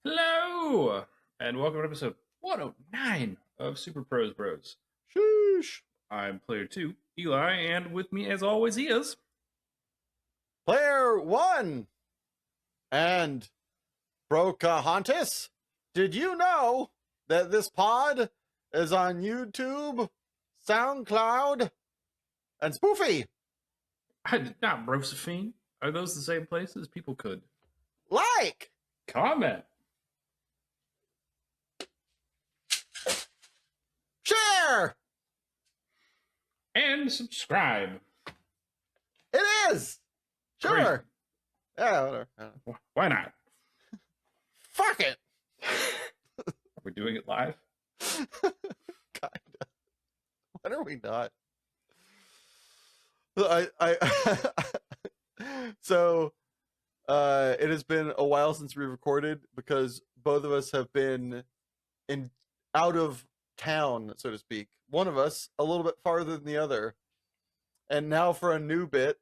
Hello, and welcome to episode 109 of Super Pros Bros. Sheesh. I'm player 2, Eli, and with me, as always, he is. Player one. And Brocahontas, did you know that this pod is on YouTube, SoundCloud, and Spoofy? I did not Brosephine. Are those the same places? People could Like, comment share. and subscribe. It is. Sure. Great. Yeah, whatever. Why not? Fuck it. Are we doing it live? Kinda. When are we not? So it has been a while since we recorded because both of us have been in out of town, so to speak. One of us a little bit farther than the other. And now for a new bit,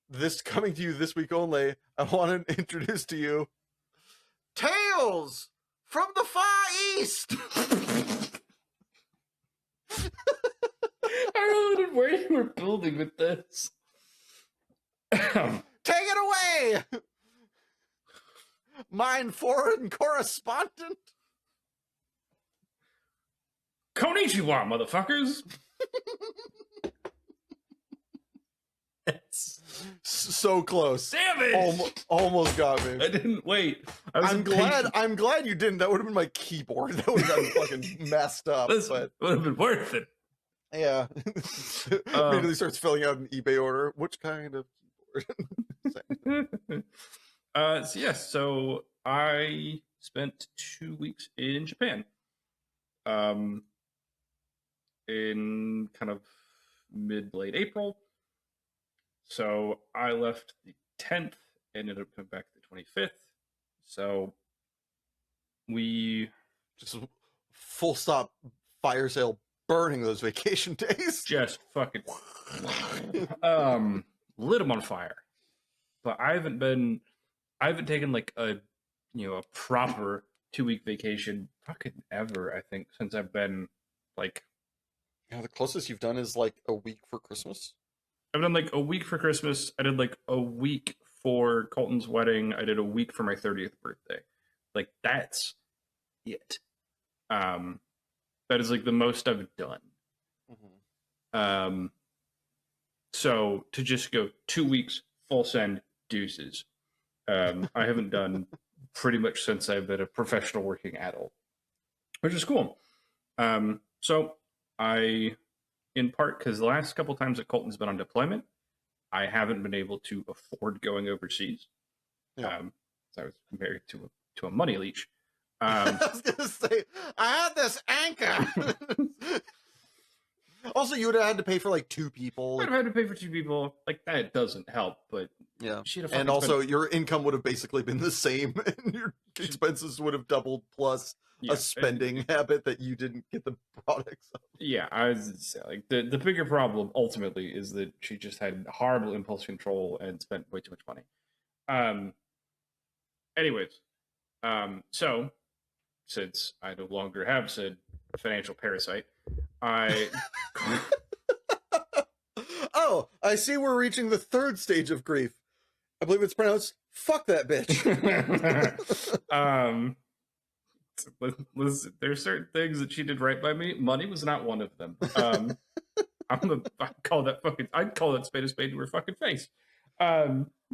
this coming to you this week only, I want to introduce to you Tales from the Far East. I wondered where you were building with this. Take it away, mine foreign correspondent. Konnichiwa, motherfuckers! It's So close. savage! Almost got me. I didn't wait. I'm glad you didn't. That would have been my keyboard. That would have gotten fucking messed up. This But would have been worth it. yeah. Immediately starts filling out an eBay order. Which kind of keyboard? So I spent 2 weeks in Japan. In kind of mid-late April. So I left the 10th and ended up coming back the 25th. So we Just full stop fire sale burning those vacation days. just fucking lit them on fire. But I haven't taken like a proper 2 week vacation fucking ever, I think, since I've been like Yeah, the closest you've done is like a week for Christmas. I've done like a week for Christmas. I did like a week for Colton's wedding. I did a week for my 30th birthday. Like that's it. That is like the most I've done. Mm-hmm. So to just go 2 weeks full send deuces. I haven't done pretty much since I've been a professional working adult, which is cool. So I, in part because the last couple times that Colton's been on deployment, I haven't been able to afford going overseas. Yeah. So I was married to a money leech. I was gonna say I had this anchor. Also, you would have had to pay for like two people. I'd have had to pay for two people. Like that doesn't help, but Yeah. she'd have And fucking also, spent- your income would have basically been the same, and your expenses would have doubled, plus yeah, a spending habit that you didn't get the products of. Yeah, I was like the bigger problem ultimately is that she just had horrible impulse control and spent way too much money. Anyways, so since I no longer have said financial parasite, I Oh, I see we're reaching the third stage of grief. I believe it's pronounced "fuck that bitch." listen, there's certain things that she did right by me. Money was not one of them. I'd call that spade a spade to her fucking face.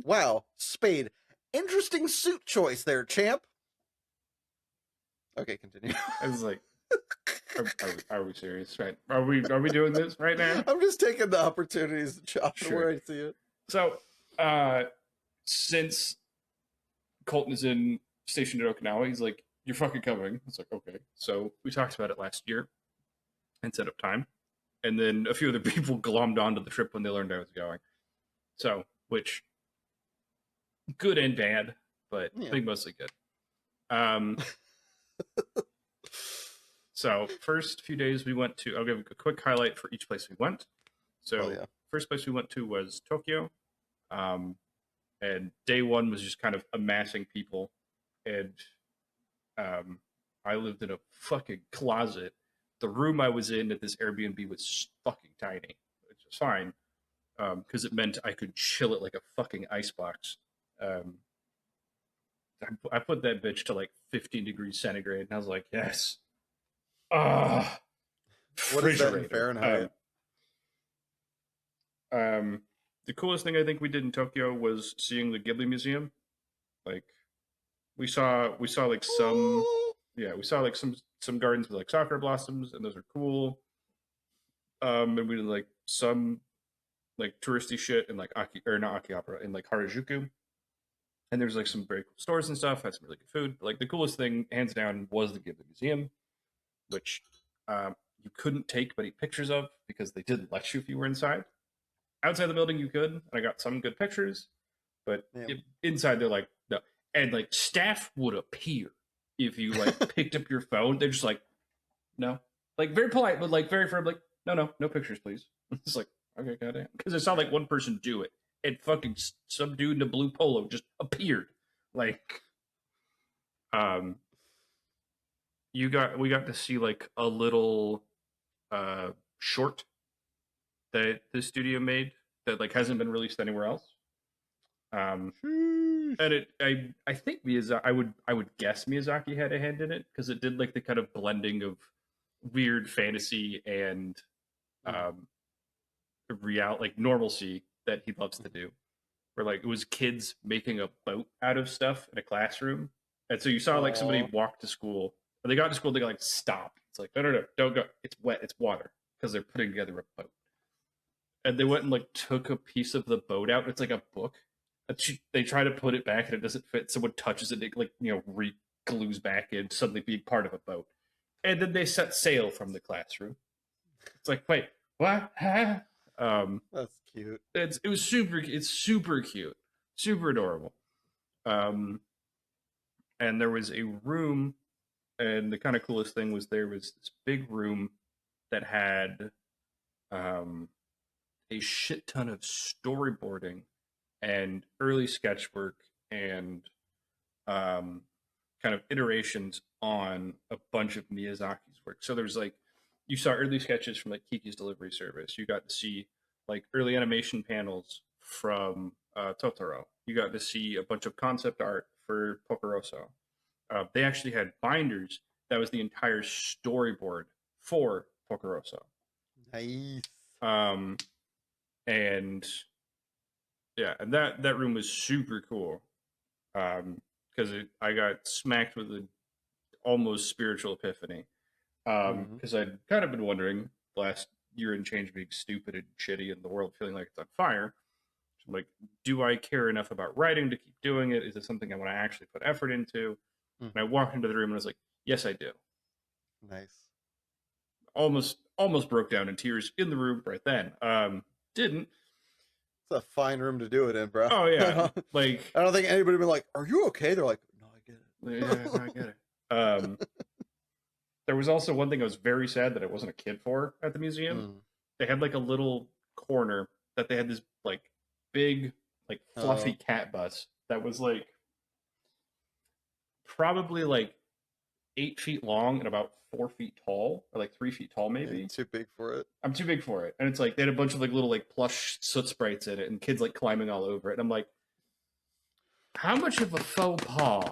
Wow, Spade. Interesting suit choice there, champ. Okay, continue. I was like, are we serious? Right? Are we doing this right now? I'm just taking the opportunities to chop it where I see it. So, since Colton is stationed in Okinawa, he's like, "You're fucking coming." It's like, okay. So we talked about it last year and set up time, and then a few other people glommed onto the trip when they learned I was going. So, which good and bad, but I think mostly good. So first few days we went to, I'll give a quick highlight for each place we went. So first place we went to was Tokyo. And day one was just kind of amassing people. and I lived in a fucking closet. The room I was in at this Airbnb was fucking tiny, which is fine because it meant I could chill it like a fucking icebox. Um, I put that bitch to like 15 degrees centigrade, and I was like, yes. Ah, What is that in refrigerator. Fahrenheit? The coolest thing I think we did in Tokyo was seeing the Ghibli Museum. Like we saw like some Ooh. yeah we saw like some gardens with like sakura blossoms, and those are cool. And we did like some like touristy shit in like Aki or not Akihabara in like Harajuku, and there's like some very cool stores and stuff. Had some really good food. But, like the coolest thing, hands down, was the Ghibli Museum, which you couldn't take many pictures of because they didn't let you if you were inside. Outside the building, you could, and I got some good pictures. But Damn. inside, they're like no, and like staff would appear if you like picked up your phone. They're just like no, like very polite, but like very firm, like no pictures, please. It's like okay, goddamn, because I saw like one person do it, and fucking some dude in a blue polo just appeared. Like, um, we got to see like a little short that the studio made that like hasn't been released anywhere else. Um, Sheesh. and I think Miyazaki I would guess Miyazaki had a hand in it because it did like the kind of blending of weird fantasy and um real like normalcy that he loves to do. Where like it was kids making a boat out of stuff in a classroom, and so you saw like somebody Aw. walk to school, and they got to school, they got like stop. It's like no, don't go. It's wet. It's water because they're putting together a boat, and they went and like took a piece of the boat out. It's like a book. And they try to put it back and it doesn't fit. Someone touches it, it like re glues back in, suddenly being part of a boat. And then they set sail from the classroom. It's like, wait, what? Huh? That's cute. It's super cute, super adorable. Um, and there was a room, and the kind of coolest thing was there was this big room that had um a shit ton of storyboarding and early sketch work and um, kind of iterations on a bunch of Miyazaki's work. So there's like you saw early sketches from like Kiki's Delivery Service. You got to see like early animation panels from Totoro. You got to see a bunch of concept art for Pocoroso. They actually had binders that was the entire storyboard for Pocoroso. Nice. Um, and yeah, and that room was super cool because I got smacked with an almost spiritual epiphany because I'd kind of been wondering the last year and change being stupid and shitty and the world feeling like it's on fire. So I'm like, do I care enough about writing to keep doing it? Is it something I want to actually put effort into? And I walked into the room and I was like, yes, I do. Nice. Almost broke down in tears in the room right then. Didn't. It's a fine room to do it in, bro. Oh yeah, like I don't think anybody would be like, "Are you okay?" They're like, "No, I get it." yeah, I get it. There was also one thing I was very sad that I wasn't a kid for at the museum. They had like a little corner that they had this like big, like fluffy cat bus that was like probably like 8 feet long and about 4 feet tall, or like 3 feet tall, maybe. Yeah, too big for it. I'm too big for it, and it's like they had a bunch of like little like plush soot sprites in it, and kids like climbing all over it. And I'm like, how much of a faux pas?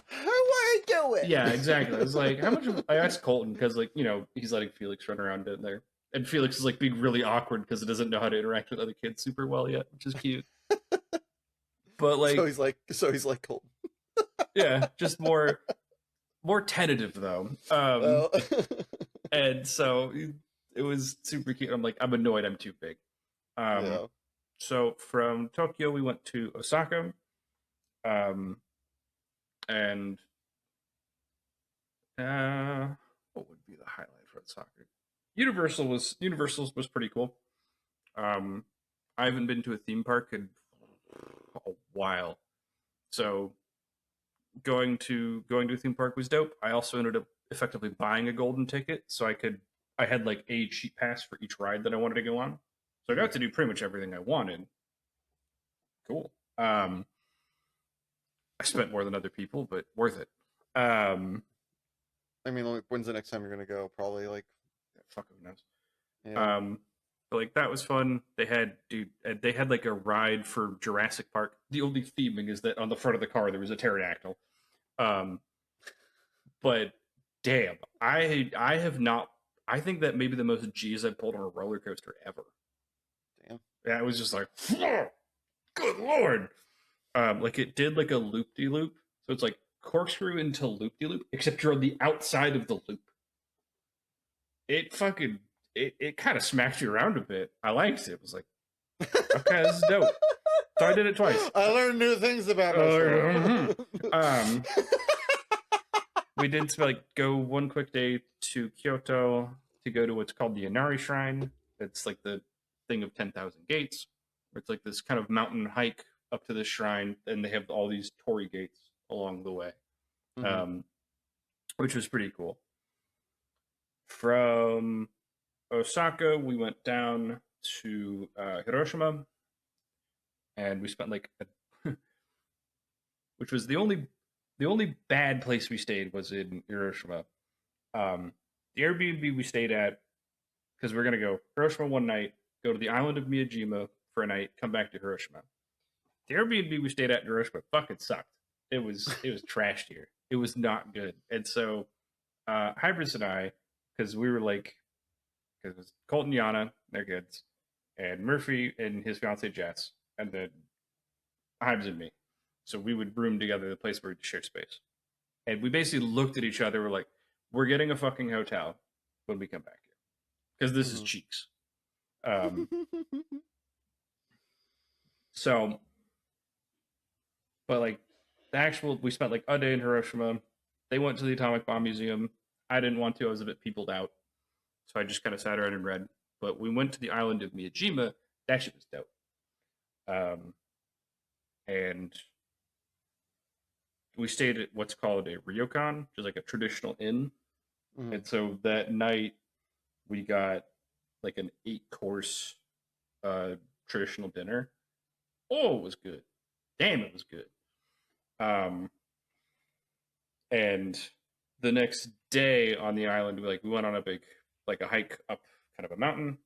How do I do it? Yeah, exactly. I was like, how much of I asked Colton because like he's letting Felix run around in there, and Felix is like being really awkward because it doesn't know how to interact with other kids super well yet, which is cute. But like, so he's like Colton. yeah, just more tentative though. Well, And so it was super cute. I'm like, I'm annoyed I'm too big. yeah. So from Tokyo we went to Osaka, and what would be the highlight for Osaka? Universal's was pretty cool. I haven't been to a theme park in a while, so going to a theme park was dope. I also ended up effectively buying a golden ticket, so I had like a cheap pass for each ride that I wanted to go on. So I got to do pretty much everything I wanted. Cool. I spent more than other people, but worth it. I mean, like, when's the next time you're gonna go? Probably like, Fuck, who knows? yeah. But like that was fun. They had like a ride for Jurassic Park. The only theming is that on the front of the car there was a pterodactyl. Um, but damn, I have not. I think that maybe the most G's I've pulled on a roller coaster ever. Damn. Yeah, it was just like, good lord. Like it did like a loop de loop, so it's like corkscrew into loop de loop, except you're on the outside of the loop. It fucking it kind of smacked you around a bit. I liked it. It was like, okay, this is dope. So I did it twice. I learned new things about Mhm. myself. We did like go one quick day to Kyoto to go to what's called the Inari Shrine. It's like the thing of 10,000 gates. It's like this kind of mountain hike up to this shrine, and they have all these torii gates along the way, Mhm. which was pretty cool. From Osaka, we went down to Hiroshima, and we spent like, which was the only bad place we stayed was in Hiroshima. The Airbnb we stayed at, because we're gonna go Hiroshima one night, go to the island of Miyajima for a night, come back to Hiroshima. The Airbnb we stayed at in Hiroshima fucking sucked. It was trashed here. It was not good. And so Hybrids and I, because we were like, because it was Colt and Yana, their kids, and Murphy and his fiance Jess, and then Hybs and me. So we would room together, the place where we'd share space. And we basically looked at each other. We're like, we're getting a fucking hotel when we come back here because this is Mhm. cheeks. So, but like the actual, we spent like a day in Hiroshima. They went to the atomic bomb museum. I didn't want to. I was a bit peopled out, so I just kind of sat around and read. But we went to the island of Miyajima. That shit was dope. And we stayed at what's called a ryokan, which is like a traditional inn. Mhm. And so that night we got like an 8-course traditional dinner. Oh, it was good. Damn, it was good. And the next day on the island, we went on a big like a hike up kind of a mountain.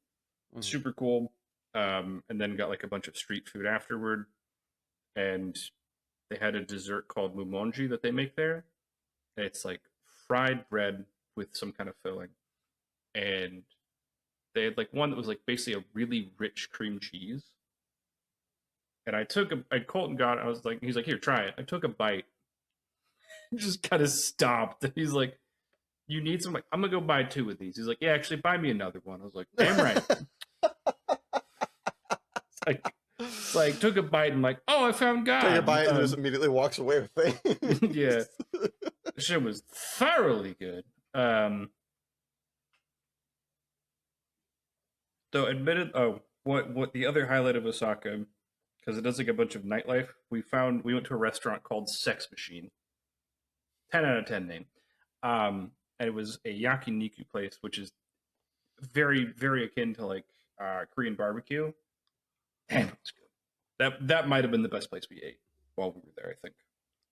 Mhm. Super cool. And then got like a bunch of street food afterward. And they had a dessert called mumonji that they make there. It's like fried bread with some kind of filling. And they had like one that was like basically a really rich cream cheese. And I Colton got it. I was like, he's like, here, try it. I took a bite, just kind of stopped. He's like, you need some? Like, I'm gonna go buy 2 of these. He's like, yeah, actually, buy me another one. I was like, damn right. It's like took a bite and like, oh, I found God. Take a bite and just immediately walks away with things. Yeah, the shit was thoroughly good. Though admitted, what the other highlight of Osaka, because it does like a bunch of nightlife. We went to a restaurant called Sex Machine. 10 out of 10 name. And it was a yakiniku place, which is very very akin to like Korean barbecue. Damn, it was good. That might have been the best place we ate while we were there. I think.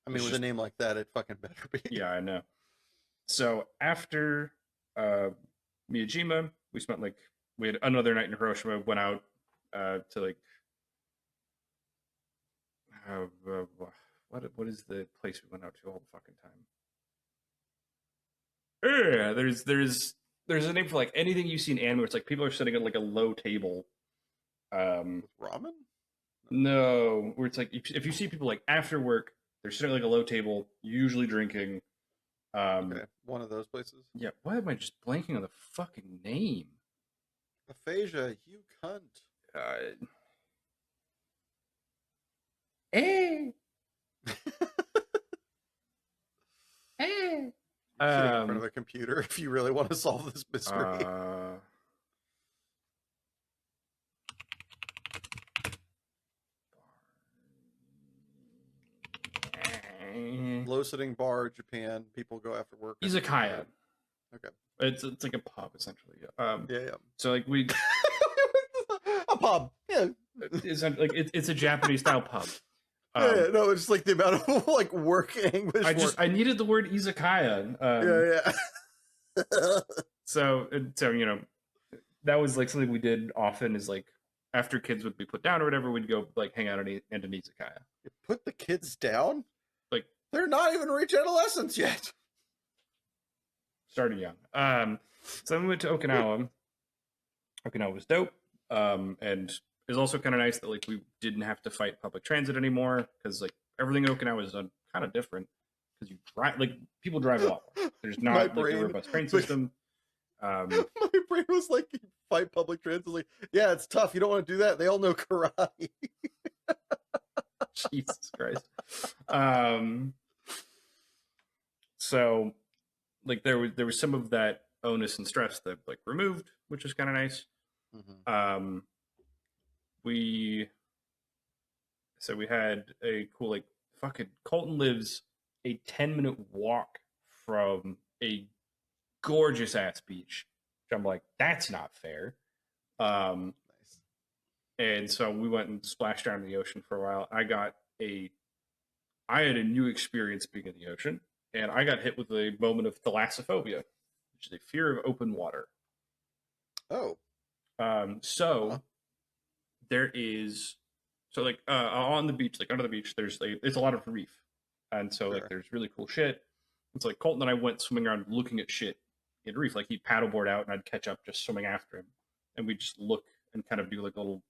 I mean, with a name like that, it fucking better be. Yeah, I know. So after Miyajima, we had another night in Hiroshima. Went out to like what is the place we went out to all the fucking time? Yeah, there's a name for like anything you see in anime where it's like people are sitting at like a low table. Ramen? No, where it's like if you see people like after work, they're sitting at like a low table, usually drinking. Okay, one of those places. Yeah, why am I just blanking on the fucking name? Aphasia, you cunt. Hey, hey. Sitting in front of the computer if you really want to solve this mystery. Low sitting bar, Japan. People go after work. Izakaya. Okay. It's like a pub essentially. Yeah. So like we a pub. Yeah. it's a Japanese style pub. Yeah, no, it's just like the amount of like work anguish. I needed the word izakaya. Yeah. So that was like something we did often. Is like after kids would be put down or whatever, we'd go like hang out in an izakaya. You put the kids down? Like they're not even reached adolescence yet. Starting young. So then we went to Okinawa. Okinawa was dope. And it's also kind of nice that like we didn't have to fight public transit anymore because like everything in Okinawa is done kind of different because you drive like people drive a lot more. There's not like a robust train system. My brain was like, fight public transit. Like, yeah, it's tough. You don't want to do that. They all know karate. Jesus Christ. So like there was some of that onus and stress that like removed, which is kind of nice. Mm-hmm. We had a cool like fucking Colton lives a 10-minute walk from a gorgeous ass beach. Which I'm like, that's not fair. Nice. And so we went and splashed around in the ocean for a while. I had a new experience being in the ocean, and I got hit with a moment of thalassophobia, which is a fear of open water. Oh. There is like on the beach, like under the beach, it's a lot of reef, and so like there's really cool shit. It's like Colton and I went swimming around looking at shit in reef. Like he'd paddleboard out, and I'd catch up just swimming after him, and we'd just look and kind of do like a little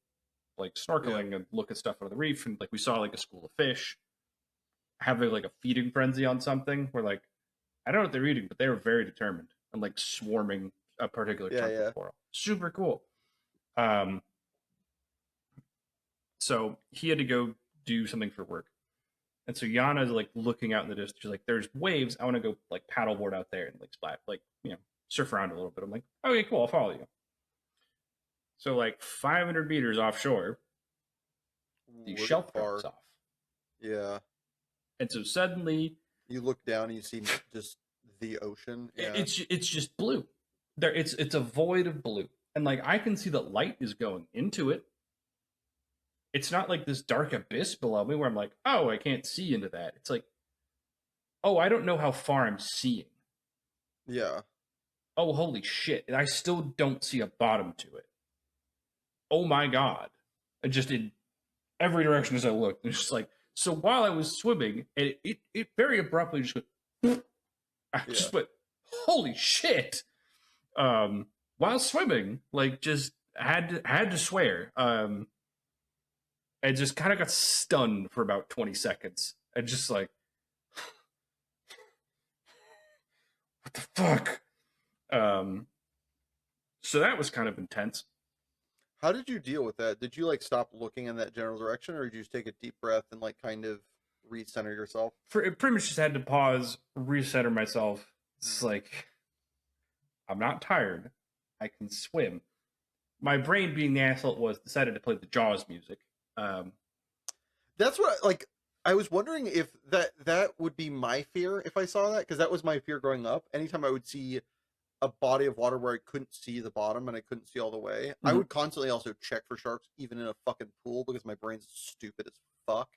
like snorkeling and look at stuff under the reef. And like we saw like a school of fish having like a feeding frenzy on something. Where like I don't know what they're eating, but they were very determined and like swarming a particular chunk of coral. Super cool. So he had to go do something for work. And so Yana's like looking out in the distance. She's like, there's waves. I want to go like paddleboard out there and like splat, like, surf around a little bit. I'm like, okay, cool. I'll follow you. So like 500 meters offshore, the shelf drops off. Yeah. And so suddenly you look down and you see just the ocean. Yeah. It's just blue. It's a void of blue. And like I can see that light is going into it. It's not like this dark abyss below me where I'm like, oh, I can't see into that. It's like, oh, I don't know how far I'm seeing. Yeah. Oh, holy shit. And I still don't see a bottom to it. Oh my God. And just in every direction as I looked. It's just like, so while I was swimming, it very abruptly just went, I just went, holy shit. While swimming, like just had to swear. And just kind of got stunned for about 20 seconds. And just like, what the fuck? So that was kind of intense. How did you deal with that? Did you like stop looking in that general direction, or did you just take a deep breath and like kind of recenter yourself? It pretty much just had to pause, recenter myself. It's like, I'm not tired. I can swim. My brain, being the asshole it was, decided to play the Jaws music. That's what like I was wondering if that would be my fear if I saw that, because that was my fear growing up. Anytime I would see a body of water where I couldn't see the bottom and I couldn't see all the way, I would constantly also check for sharks even in a fucking pool because my brain's stupid as fuck.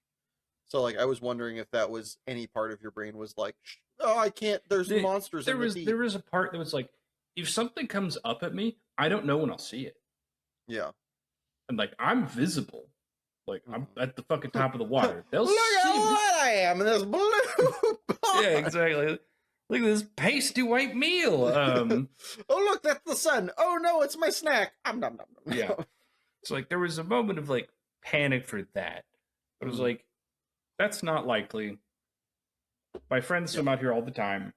So like I was wondering if that was any part of your brain was like, oh, I can't. There's monsters. There was a part that was like, if something comes up at me, I don't know when I'll see it. Yeah, and like I'm visible. Like I'm at the fucking top of the water. They'll look see at what I am in this blue. Yeah, exactly. Look at this pasty white meal. Oh look, that's the sun. Oh no, it's my snack. Nom. Yeah. So like there was a moment of like panic for that. But it was like, that's not likely. My friends swim out here all the time.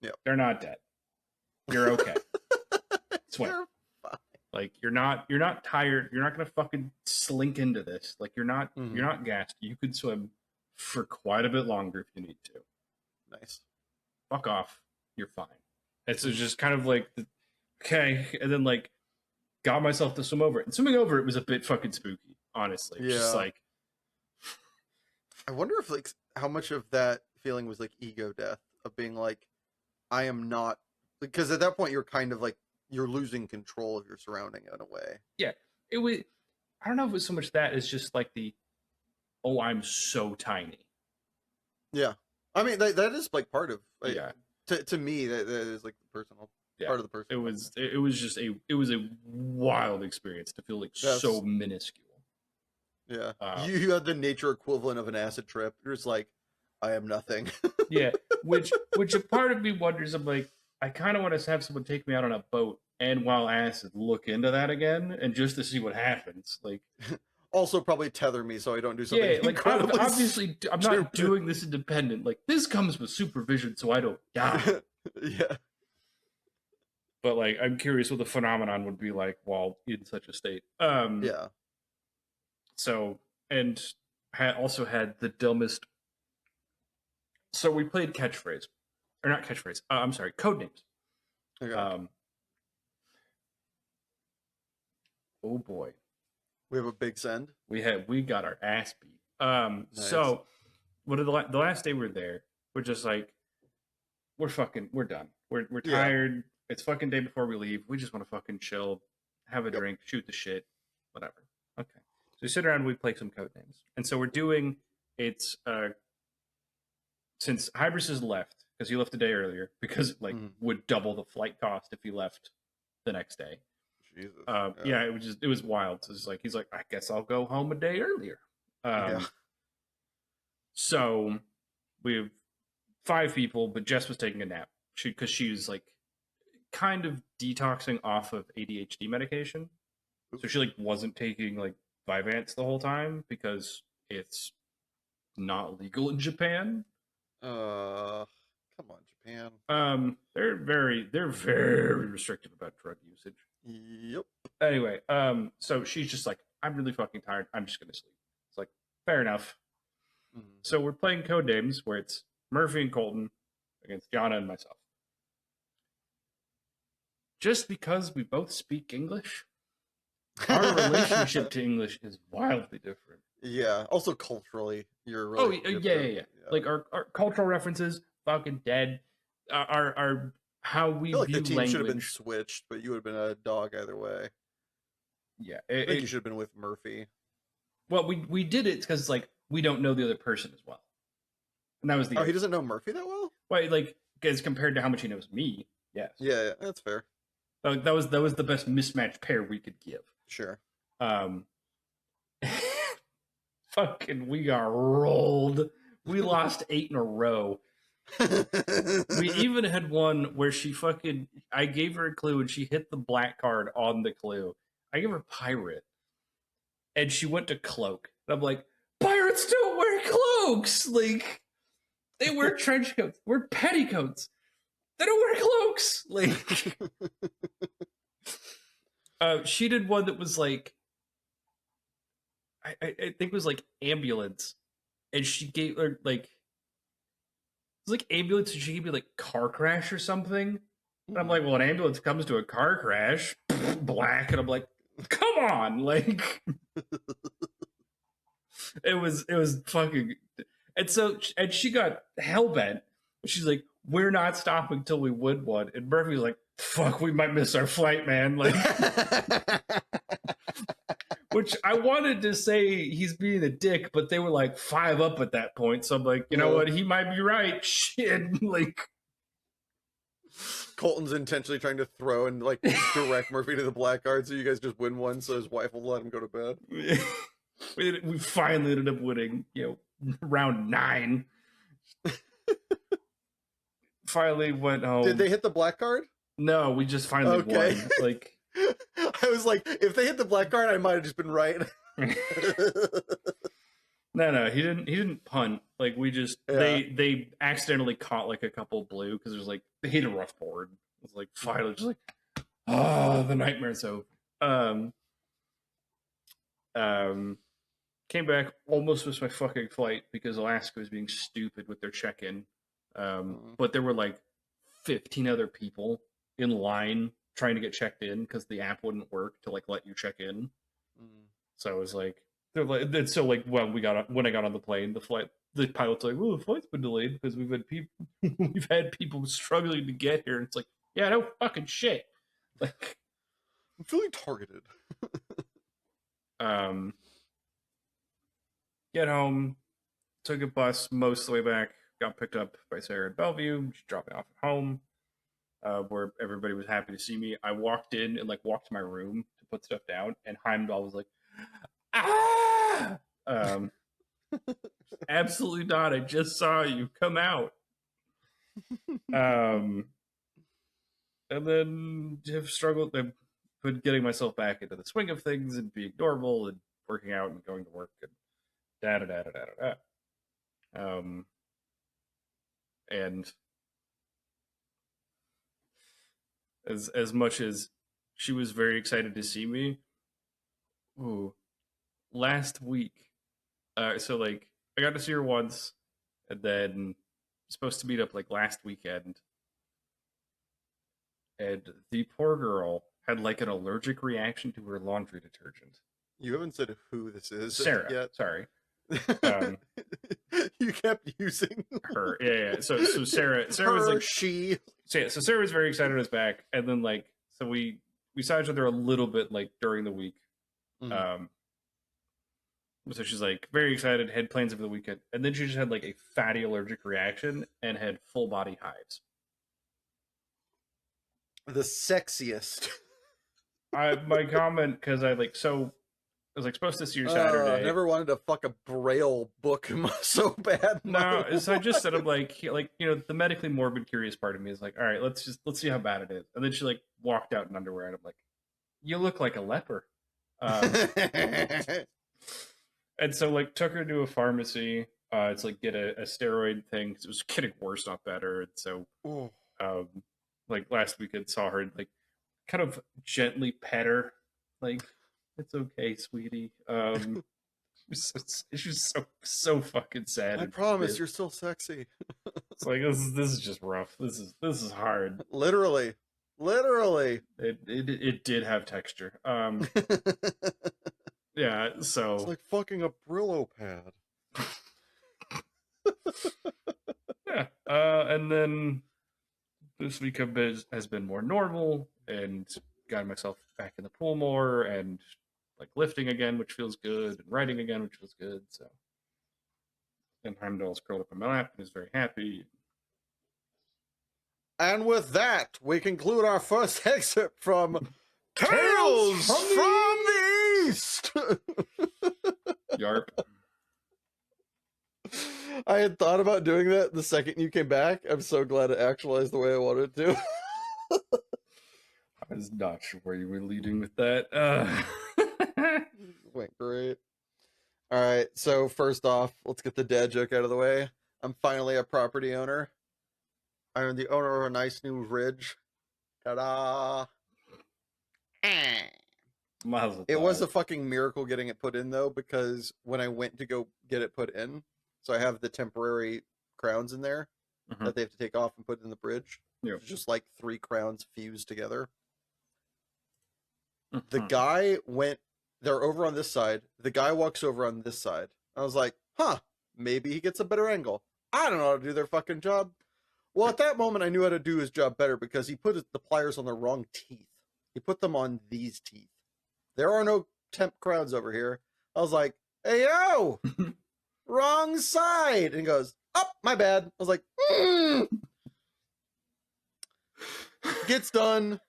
Yep. They're not dead. You're okay. Swim. You're fine. Like you're not tired. You're not gonna fucking slink into this. Like you're not gassed. You could swim for quite a bit longer if you need to. Nice. Fuck off. You're fine. It's just kind of like, okay, and then like got myself to swim over it. And swimming over it was a bit fucking spooky, honestly. Yeah. Just like, I wonder if like how much of that feeling was like ego death of being like, I am not, because at that point you're kind of like you're losing control of your surrounding in a way. Yeah, it was. I don't know if it was so much that as just like oh, I'm so tiny. Yeah, I mean that is like part of like, Yeah. to me that is like the personal Yeah. part of the personal. It was just it was a wild experience to feel like so That's minuscule. yeah. Um, You had the nature equivalent of an acid trip. You're just like, I am nothing. yeah, which a part of me wonders. I'm like, I kind of want to have someone take me out on a boat and while acid look into that again and just to see what happens. Like, Also, probably tether me so I don't do something yeah, like incredibly obviously I'm not stupid. doing this independent. Like this comes with supervision, so I don't die. Yeah. But like, I'm curious what the phenomenon would be like while in such a state. Yeah. So and also had the dumbest. So we played catchphrase, or not catchphrase. I'm sorry, code names. Okay. Oh boy, We have a big send. we got our ass beat. Nice. So what the last day we were there, we're just like, we're done. We're Yeah. tired. It's fucking day before we leave. We just want to fucking chill, have a drink, shoot the shit, whatever. Okay. So we sit around and we play some code names. And so we're doing it's since Hybris has left, because he left a day earlier, because like would double the flight cost if he left the next day. Jesus. Yeah, it was wild. So it's like he's like, I guess I'll go home a day earlier. Yeah. So we have 5 people, but Jess was taking a nap because she was like kind of detoxing off of ADHD medication. So she like wasn't taking like Vyvanse the whole time because it's not legal in Japan. Come on, Japan. They're very restrictive about drug usage. Yep. Anyway, so she's just like, I'm really fucking tired. I'm just gonna sleep. It's like, fair enough. So we're playing code names where it's Murphy and Colton against Jana and myself. Just because we both speak English, our relationship to English is wildly different. Yeah. Also culturally, you're really. Yeah. Like our cultural references, fucking dead. Our how we I feel like view the team language should have been switched, but you would have been a dog either way. Yeah, I think you should have been with Murphy. Well, we did it because like we don't know the other person as well, and that was the. Oh, he doesn't know Murphy that well. Well, like as compared to how much he knows me, yes. Yeah, that's fair. That was the best mismatched pair we could give. Sure. Fucking, we got rolled. We lost 8 in a row. We even had one where I gave her a clue and she hit the black card on the clue. I gave her pirate, and she went to cloak. And I'm like, pirates don't wear cloaks. Like, they wear trench coats, wear petticoats. They don't wear cloaks. Like, she did one that was like, I think it was like ambulance, and she gave her like, it was like ambulance, and she gave me like car crash or something. And I'm like, well, an ambulance comes to a car crash, black, and I'm like, come on, like, it was fucking, and she got hellbent. She's like, we're not stopping till we win one, and Murphy's like, fuck, we might miss our flight, man, like. Which I wanted to say he's being a dick, but they were like 5 up at that point. So I'm like, you know what? He might be right. Shit. Like, Colton's intentionally trying to throw and like direct Murphy to the black card so you guys just win one so his wife will let him go to bed. we finally ended up winning, round 9. Finally went home. Did they hit the black card? No, we just finally won. Like, I was like, if they hit the black card, I might have just been right. No, he didn't punt. Like, we just they accidentally caught like a couple blue because there's like they hit a rough board. It was like finally just like, the nightmare's over. Came back, almost missed my fucking flight because Alaska was being stupid with their check-in. But there were like 15 other people in line trying to get checked in because the app wouldn't work to like let you check in. So it was like, when I got on the plane, the pilot's like, well, the flight's been delayed because we've had people struggling to get here. And it's like, yeah, no fucking shit. Like, I'm feeling targeted. get home, took a bus most of the way back, got picked up by Sarah at Bellevue. She dropped me off at home, where everybody was happy to see me. I walked in and like walked to my room to put stuff down, and Heimdall was like, "Ah, um, absolutely not! I just saw you. Come out." Um, and then have struggled. I've been getting myself back into the swing of things and being normal and working out and going to work and da da da da da da. Um, and as much as she was very excited to see me, ooh, last week, so like I got to see her once, and then supposed to meet up like last weekend, and the poor girl had like an allergic reaction to her laundry detergent. You haven't said who this is Sarah, yet. sorry. Um, You kept using her, yeah. So Sarah was her, like, she. so Sarah was very excited I was back, and then like so we saw each other a little bit like during the week. Um, so she's like very excited, had plans over the weekend, and then she just had like a fatty allergic reaction and had full body hives. The sexiest. My comment, because I was like supposed to see her Saturday. Never wanted to fuck a braille book so bad. No, so I just said I'm like the medically morbid curious part of me is like, all right, let's see how bad it is. And then she like walked out in underwear, and I'm like, you look like a leper. And so like took her to a pharmacy to like get a steroid thing because it was getting worse, not better. And so like last weekend saw her like kind of gently pet her, like, it's okay, sweetie. She's so fucking sad. I promise you're still sexy. It's like this is just rough. This is hard. Literally. It did have texture. Yeah, so it's like fucking a Brillo pad. yeah, and then this week has been more normal, and got myself back in the pool more, and like lifting again, which feels good, and writing again, which feels good. So, and Heimdall's curled up in my lap and is very happy. And with that, we conclude our first excerpt from Tales from the East. Yarp. I had thought about doing that the second you came back. I'm so glad it actualized the way I wanted to. I was not sure where you were leading with that. Went great. All right, so first off, let's get the dad joke out of the way. I'm finally a property owner. I am the owner of a nice new ridge. Ta-da! It was a fucking miracle getting it put in, though, because when I went to go get it put in, so I have the temporary crowns in there that they have to take off and put in the bridge. Yeah. It's just like 3 crowns fused together. The guy they're over on this side. The guy walks over on this side. I was like, huh, maybe he gets a better angle. I don't know how to do their fucking job. Well, at that moment, I knew how to do his job better because he put the pliers on the wrong teeth. He put them on these teeth. There are no temp crowns over here. I was like, hey, yo, wrong side. And he goes, oh, my bad. I was like, Gets done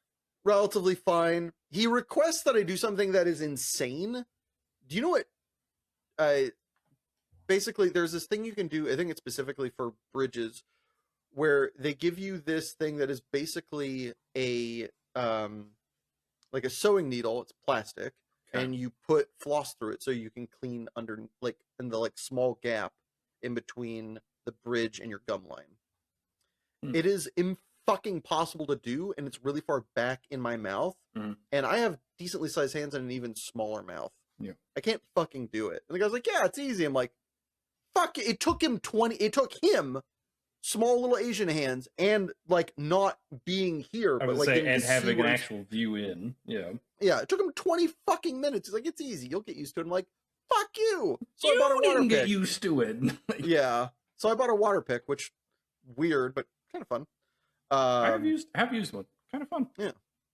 relatively fine. He requests that I do something that is insane. Do you know what? Basically, there's this thing you can do. I think it's specifically for bridges, where they give you this thing that is basically a like a sewing needle. It's plastic, and you put floss through it so you can clean under, like, in the like small gap in between the bridge and your gum line. It is fucking possible to do, and it's really far back in my mouth, and I have decently sized hands and an even smaller mouth. Yeah, I can't fucking do it. And the guy's like, yeah, it's easy. I'm like, fuck it. It took him small little Asian hands and like not being here, I but would like say, and having an where actual view in. Yeah. Yeah, it took him 20 fucking minutes. He's like, it's easy. You'll get used to it. I'm like, fuck you. So You I bought a water didn't pick. get used to it. Yeah. So I bought a water pick, which weird, but kind of fun. I have used one. Kind of fun.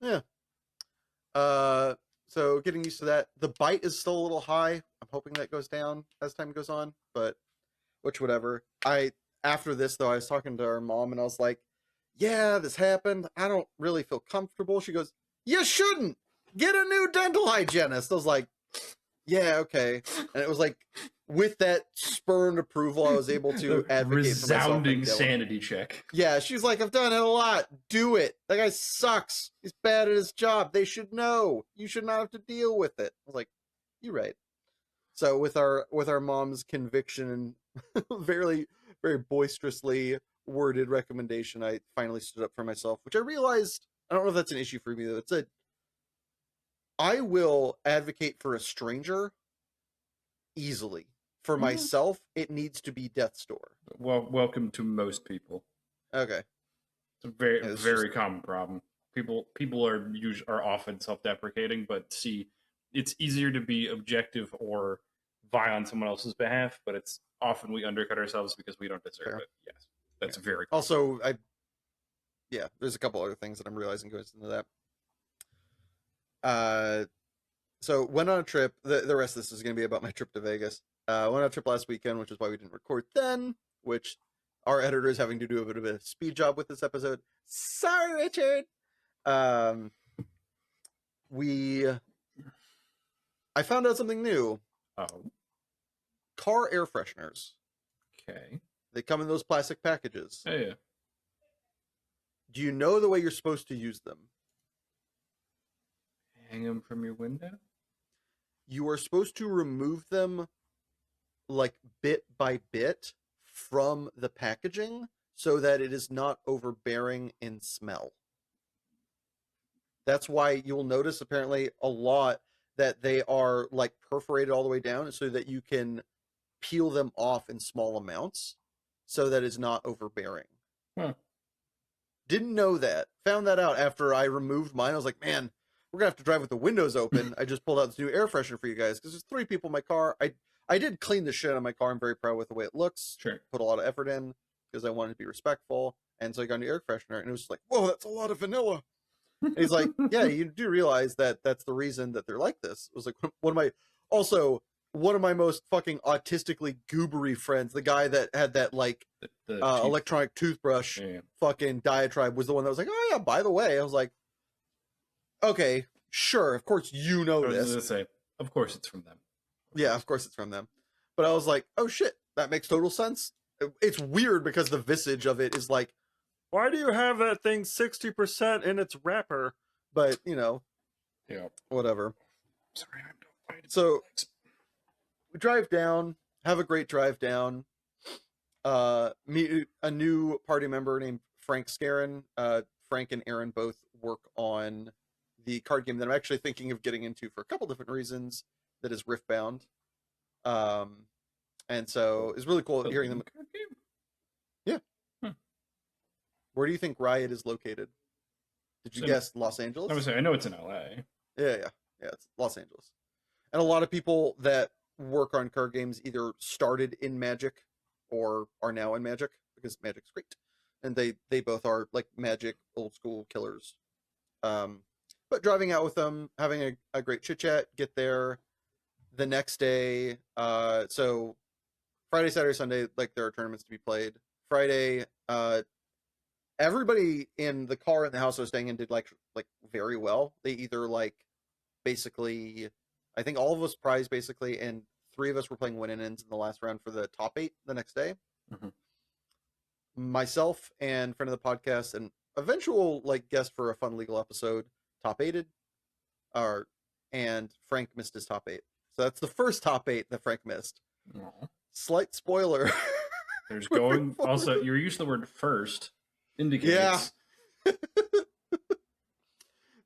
Yeah. So getting used to that. The bite is still a little high. I'm hoping that goes down as time goes on, but whatever. After this though, I was talking to our mom and I was like, "Yeah, this happened. I don't really feel comfortable." She goes, "You shouldn't. Get a new dental hygienist." I was like, "Yeah, okay." And it was like with that spurned approval, I was able to advocate for myself. Resounding sanity check. Yeah, she's like, "I've done it a lot. Do it. That guy sucks. He's bad at his job. They should know. You should not have to deal with it." I was like, "You're right." So with our mom's conviction and very very boisterously worded recommendation, I finally stood up for myself, which I realized I don't know if that's an issue for me though. I will advocate for a stranger easily. For myself, it needs to be death's door. Well, welcome to most people. Okay. It's a very common problem. People are often self-deprecating, but see, it's easier to be objective or vie on someone else's behalf, but it's often we undercut ourselves because we don't deserve it. Yes, that's very common. Also, there's a couple other things that I'm realizing goes into that. So went on a trip. The rest of this is going to be about my trip to Vegas. Went on a trip last weekend, which is why we didn't record then, which our editor is having to do a bit of a speed job with this episode. Sorry, Richard. I found out something new. Oh. Car air fresheners. Okay. They come in those plastic packages. Oh, yeah. Do you know the way you're supposed to use them? Hang them from your window? You are supposed to remove them like bit by bit from the packaging so that it is not overbearing in smell. That's why you'll notice apparently a lot that they are like perforated all the way down so that you can peel them off in small amounts so that it's not overbearing. Huh. Didn't know that. Found that out after I removed mine. I was like, man, we're gonna have to drive with the windows open. I just pulled out this new air freshener for you guys because there's 3 people in my car. I did clean the shit out of my car. I'm very proud with the way it looks. Sure. Put a lot of effort in because I wanted to be respectful. And so I got a new air freshener and it was just like, whoa, that's a lot of vanilla. And he's like, yeah, you do realize that that's the reason that they're like this. It was like one of my most fucking autistically goobery friends, the guy that had that like electronic toothbrush fucking diatribe was the one that was like, oh yeah, by the way. I was like, okay, sure, of course you know this. I was gonna say, of course it's from them. Yeah, of course it's from them. But I was like, oh shit, that makes total sense. It's weird because the visage of it is like, why do you have that thing 60% in its wrapper? But, yeah, whatever. Sorry, so we drive down, have a great drive down, meet a new party member named Frank Scarin. Frank and Aaron both work on the card game that I'm actually thinking of getting into for a couple different reasons. That is Riftbound. And so it's really cool hearing them. Card game? Yeah. Where do you think Riot is located? Did you guess Los Angeles? I would say I know it's in LA. Yeah, it's Los Angeles. And a lot of people that work on card games either started in Magic or are now in Magic because Magic's great. And they both are like Magic old school killers. But driving out with them, having a great chit chat, get there the next day. So Friday, Saturday, Sunday, like there are tournaments to be played. Friday, everybody in the car in the house I was staying in did like very well. They either like basically, I think all of us prized basically, and 3 of us were playing win-ins in the last round for the top 8 the next day. Mm-hmm. Myself and friend of the podcast and eventual like guest for a fun legal episode top 8'd, and Frank missed his top 8. So that's the first top 8 that Frank missed. Aww. Slight spoiler. There's going also your use of the word first indicates. Yeah.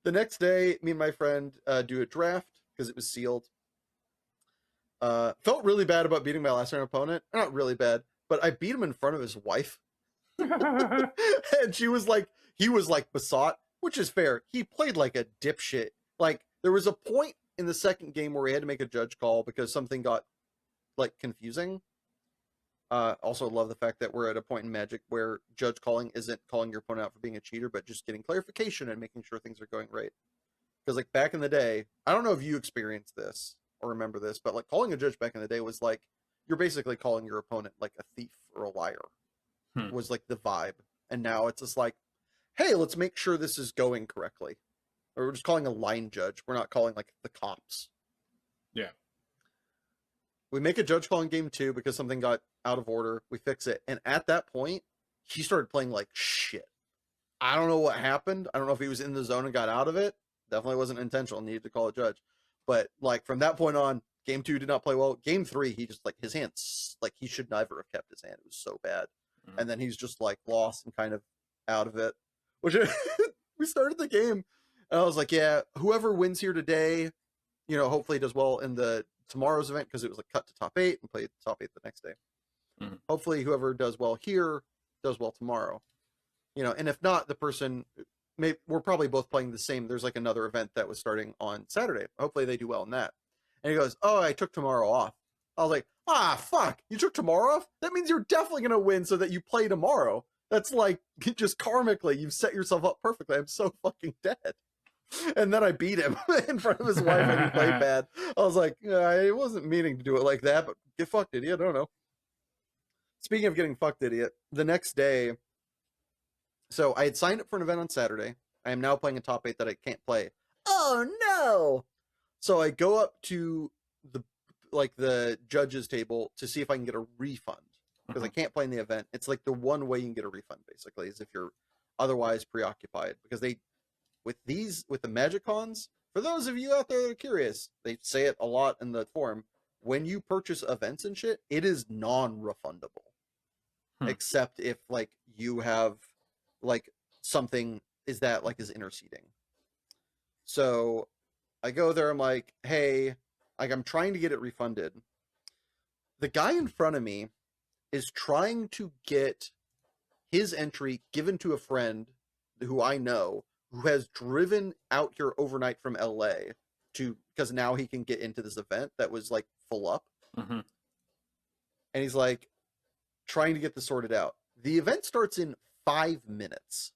The next day, me and my friend do a draft because it was sealed. Felt really bad about beating my last round opponent. Not really bad, but I beat him in front of his wife. And he was like besought, which is fair. He played like a dipshit. Like there was a point in the second game where we had to make a judge call because something got like confusing. Also love the fact that we're at a point in Magic where judge calling isn't calling your opponent out for being a cheater, but just getting clarification and making sure things are going right. because like back in the day, I don't know if you experienced this or remember this, but like calling a judge back in the day was like you're basically calling your opponent like a thief or a liar. Was like the vibe, and now it's just like, hey, let's make sure this is going correctly. Or we're just calling a line judge. We're not calling like the cops. Yeah. We make a judge call in game 2 because something got out of order. We fix it, and at that point, he started playing like shit. I don't know what happened. I don't know if he was in the zone and got out of it. Definitely wasn't intentional. Needed to call a judge. But like from that point on, game 2 did not play well. Game 3, he just like his hands, like he should never have kept his hand. It was so bad. And then he's just like lost and kind of out of it. Which we started the game, and I was like, yeah, whoever wins here today, you know, hopefully does well in the tomorrow's event because it was like cut to top 8 and played top 8 the next day. Hopefully whoever does well here does well tomorrow. You know, and if not, the person we're probably both playing the same. There's like another event that was starting on Saturday. Hopefully they do well in that. And he goes, oh, I took tomorrow off. I was like, fuck, you took tomorrow off? That means you're definitely going to win so that you play tomorrow. That's like, just karmically, you've set yourself up perfectly. I'm so fucking dead. And then I beat him in front of his wife and he played bad. I was like, I wasn't meaning to do it like that, but get fucked, idiot. I don't know. Speaking of getting fucked, idiot, the next day, so I had signed up for an event on Saturday. I am now playing a top 8 that I can't play. Oh, no! So I go up to the judges table to see if I can get a refund because I can't play in the event. It's like the one way you can get a refund basically is if you're otherwise preoccupied, because they with the Magic Cons, for those of you out there that are curious, they say it a lot in the forum, when you purchase events and shit, it is non-refundable. Except if like you have like something is interceding. So I go there, I'm like, hey, like I'm trying to get it refunded. The guy in front of me is trying to get his entry given to a friend who I know who has driven out here overnight from LA because now he can get into this event that was like full up. And he's like trying to get this sorted out. The event starts in 5 minutes.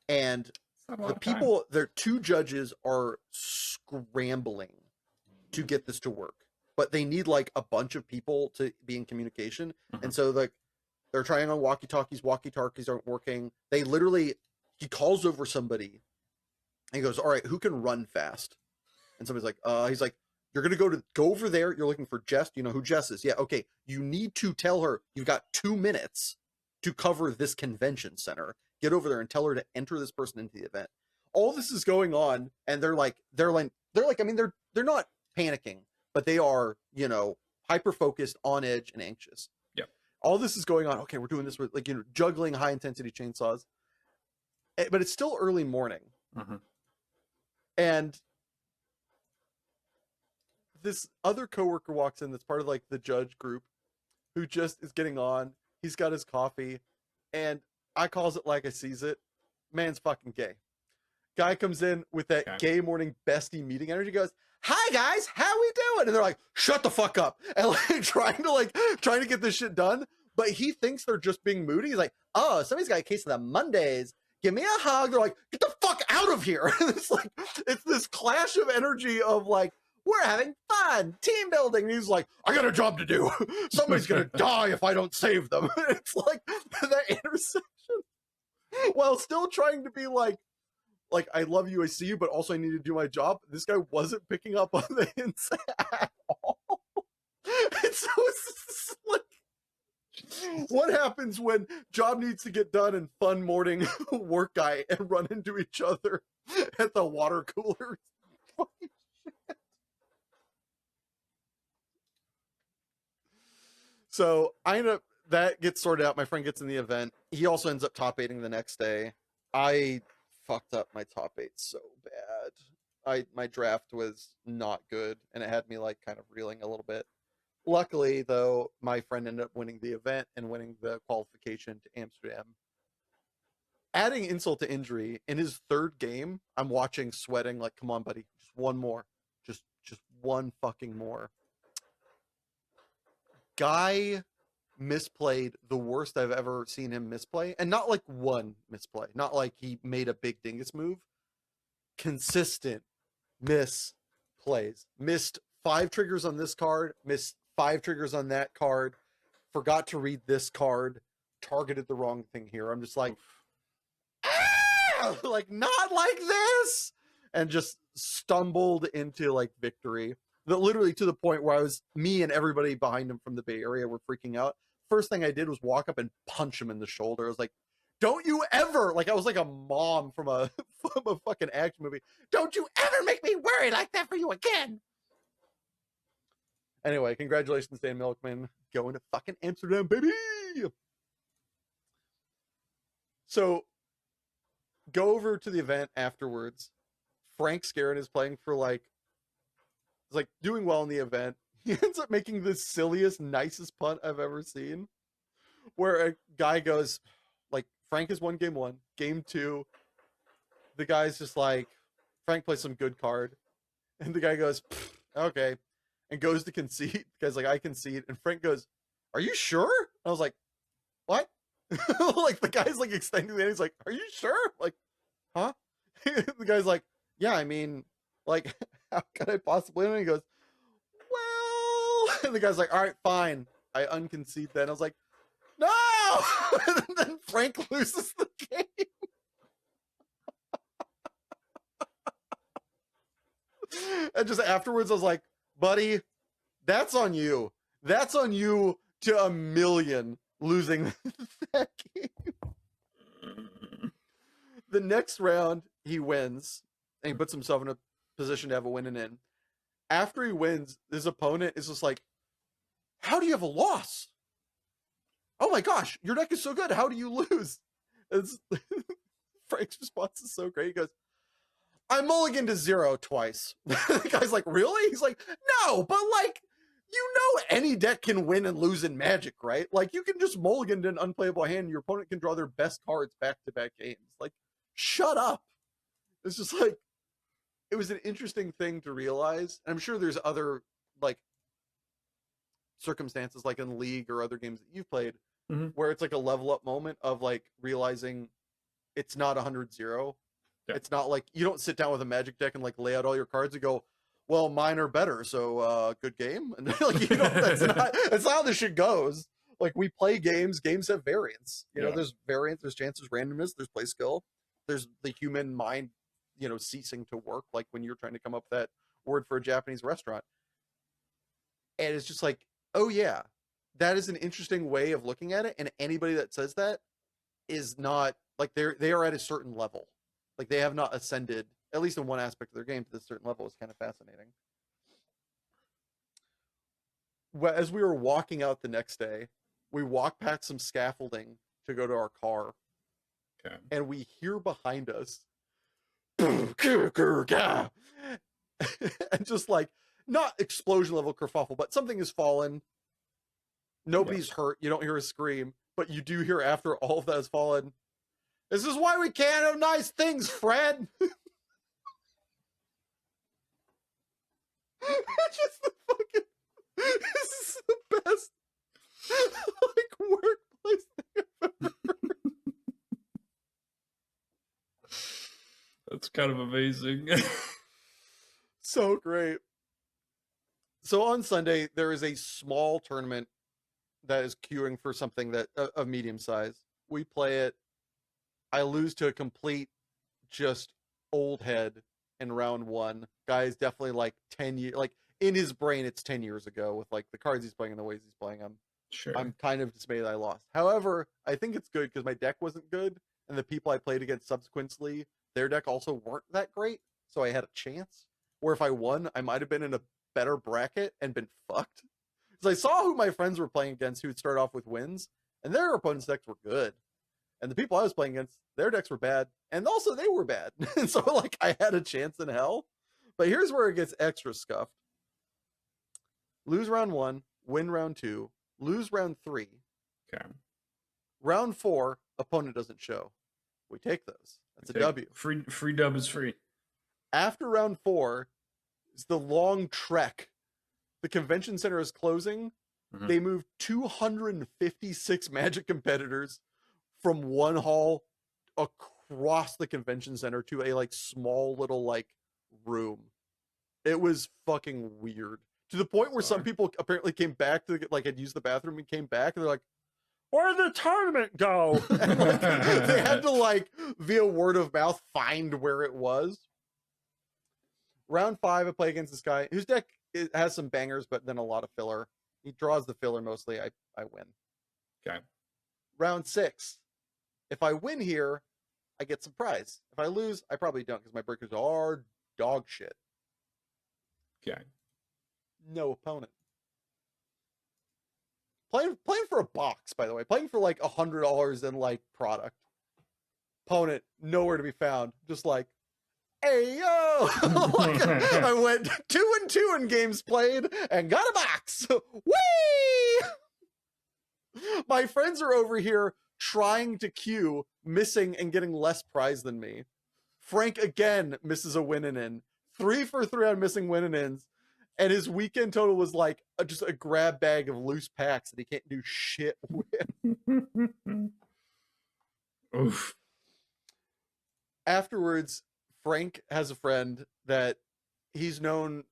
And the people, their 2 judges are scrambling to get this to work, but they need like a bunch of people to be in communication. And so like they're trying on walkie-talkies aren't working. He calls over somebody and he goes, all right, who can run fast? And somebody's like, he's like, you're going to go over there. You're looking for Jess. You know who Jess is? Yeah. Okay. You need to tell her you've got 2 minutes to cover this convention center. Get over there and tell her to enter this person into the event. All this is going on, and they're like, I mean, they're not panicking, but they are, you know, hyper focused, on edge, and anxious. Yeah. All this is going on. Okay, we're doing this with like, you know, juggling high intensity chainsaws, but it's still early morning, and this other coworker walks in that's part of like the judge group, who just is getting on. He's got his coffee, and I calls it like I sees it. Man's fucking gay. Guy comes in with that gay morning bestie meeting energy, goes, hi guys, how we doing? And they're like, shut the fuck up. And like trying to get this shit done. But he thinks they're just being moody. He's like, oh, somebody's got a case of the Mondays. Give me a hug. They're like, get the fuck out of here. It's this clash of energy of like, we're having fun, team building. And he's like, I got a job to do. Somebody's going to die if I don't save them. It's like that intersection while still trying to be like, I love you, I see you, but also I need to do my job. This guy wasn't picking up on the hints at all. And so it's like, what happens when job needs to get done and fun morning work guy and run into each other at the water cooler? So I end up, that gets sorted out. My friend gets in the event. He also ends up top 8ing the next day. I fucked up my top 8 so bad. My draft was not good, and it had me like kind of reeling a little bit. Luckily, though, my friend ended up winning the event and winning the qualification to Amsterdam. Adding insult to injury, in his 3rd game, I'm watching, sweating, like, come on, buddy, just one more. Just one fucking more. Guy misplayed the worst I've ever seen him misplay. And not like one misplay, not like he made a big dingus move. Consistent misplays. Missed 5 triggers on this card, missed 5 triggers on that card, forgot to read this card, targeted the wrong thing here. I'm just like, like, not like this, and just stumbled into like victory. That literally to the point where me and everybody behind him from the Bay Area were freaking out. First thing I did was walk up and punch him in the shoulder. I was like, don't you ever, like I was like a mom from a fucking action movie. Don't you ever make me worry like that for you again. Anyway, congratulations, Dan Milkman, going to fucking Amsterdam, baby. So go over to the event afterwards. Frank Scarron is playing for like, it's like doing well in the event. He ends up making the silliest, nicest punt I've ever seen, where a guy goes, like, Frank has won game 1, game 2. The guy's just like, Frank plays some good card, and the guy goes, okay, and goes to concede. The guy's like, I concede, and Frank goes, are you sure? I was like, what? Like the guy's like extending the hand. He's like, are you sure? Like, huh? The guy's like, yeah, I mean, like, how could I possibly? And he goes, well, and the guy's like, all right, fine, I unconcede then. I was like, no. And then Frank loses the game. And just afterwards I was like, buddy, that's on you. That's on you to a million, losing that game. The next round he wins and he puts himself in a position to have a win and in. After he wins, his opponent is just like, how do you have a loss? Oh my gosh, your deck is so good. How do you lose? Frank's response is so great. He goes, I mulliganed to 0 twice. The guy's like, really? He's like, no, but like, you know, any deck can win and lose in Magic, right? Like, you can just mulligan to an unplayable hand and your opponent can draw their best cards back-to-back games. Like, shut up. It's just like, it was an interesting thing to realize. And I'm sure there's other, like, circumstances, like in League or other games that you've played, where it's like a level up moment of like realizing it's not 100-0. Yeah. It's not like you don't sit down with a Magic deck and like lay out all your cards and go, well, mine are better, so good game. And like, you know, that's not how this shit goes. Like, we play games have variance. You know, there's variance, there's chances, randomness, there's play skill, there's the human mind, you know, ceasing to work, like when you're trying to come up with that word for a Japanese restaurant. And it's just like, oh yeah, that is an interesting way of looking at it. And anybody that says that is not like, they are at a certain level. Like, they have not ascended, at least in one aspect of their game, to this certain level. Is kind of fascinating. Well, as we were walking out the next day, we walked past some scaffolding to go to our car. Okay. And we hear behind us, and just like, not explosion level kerfuffle, but something has fallen. Nobody's hurt. You don't hear a scream, but you do hear after all of that has fallen, this is why we can't have nice things, Fred. Just the fucking, this is the best like workplace thing I've ever heard. That's kind of amazing. So great. So on Sunday, there is a small tournament that is queuing for something that of medium size. We play it. I lose to a complete just old head in round 1. Guy's definitely like 10 years, like in his brain, it's 10 years ago with like the cards he's playing and the ways he's playing them. Sure. I'm kind of dismayed that I lost. However, I think it's good because my deck wasn't good, and the people I played against subsequently, their deck also weren't that great, so I had a chance. Where if I won, I might have been in a better bracket and been fucked. Because I saw who my friends were playing against who would start off with wins, and their opponents' decks were good. And the people I was playing against, their decks were bad, and also they were bad. And so, like, I had a chance in hell. But here's where it gets extra scuffed. Lose round 1, win round 2, lose round 3. Okay. Round 4, opponent doesn't show. We take those. That's a W. Free dub is free. After round 4 is the long trek. The convention center is closing. Mhm. They moved 256 Magic competitors from one hall across the convention center to a like small little like room. It was fucking weird, to the point where some Bizarre. people apparently came back to like had used the bathroom and came back and they're like, where did the tournament go? And like they had to like via word of mouth find where it was. Round 5, I play against this guy whose deck has some bangers, but then a lot of filler. He draws the filler mostly. I win. Okay. Round 6, if I win here, I get some prize. If I lose, I probably don't because my breakers are dog shit. Okay. No opponent. Playing for a box, by the way. Playing for like $100 in like product. Opponent nowhere to be found. Just like, hey yo! Like, I went 2-2 in games played and got a box. Whee! My friends are over here trying to queue, missing and getting less prize than me. Frank again misses a win and in. 3 for 3 on missing win and ins. And his weekend total was like just a grab bag of loose packs that he can't do shit with. Oof. Afterwards, Frank has a friend that he's known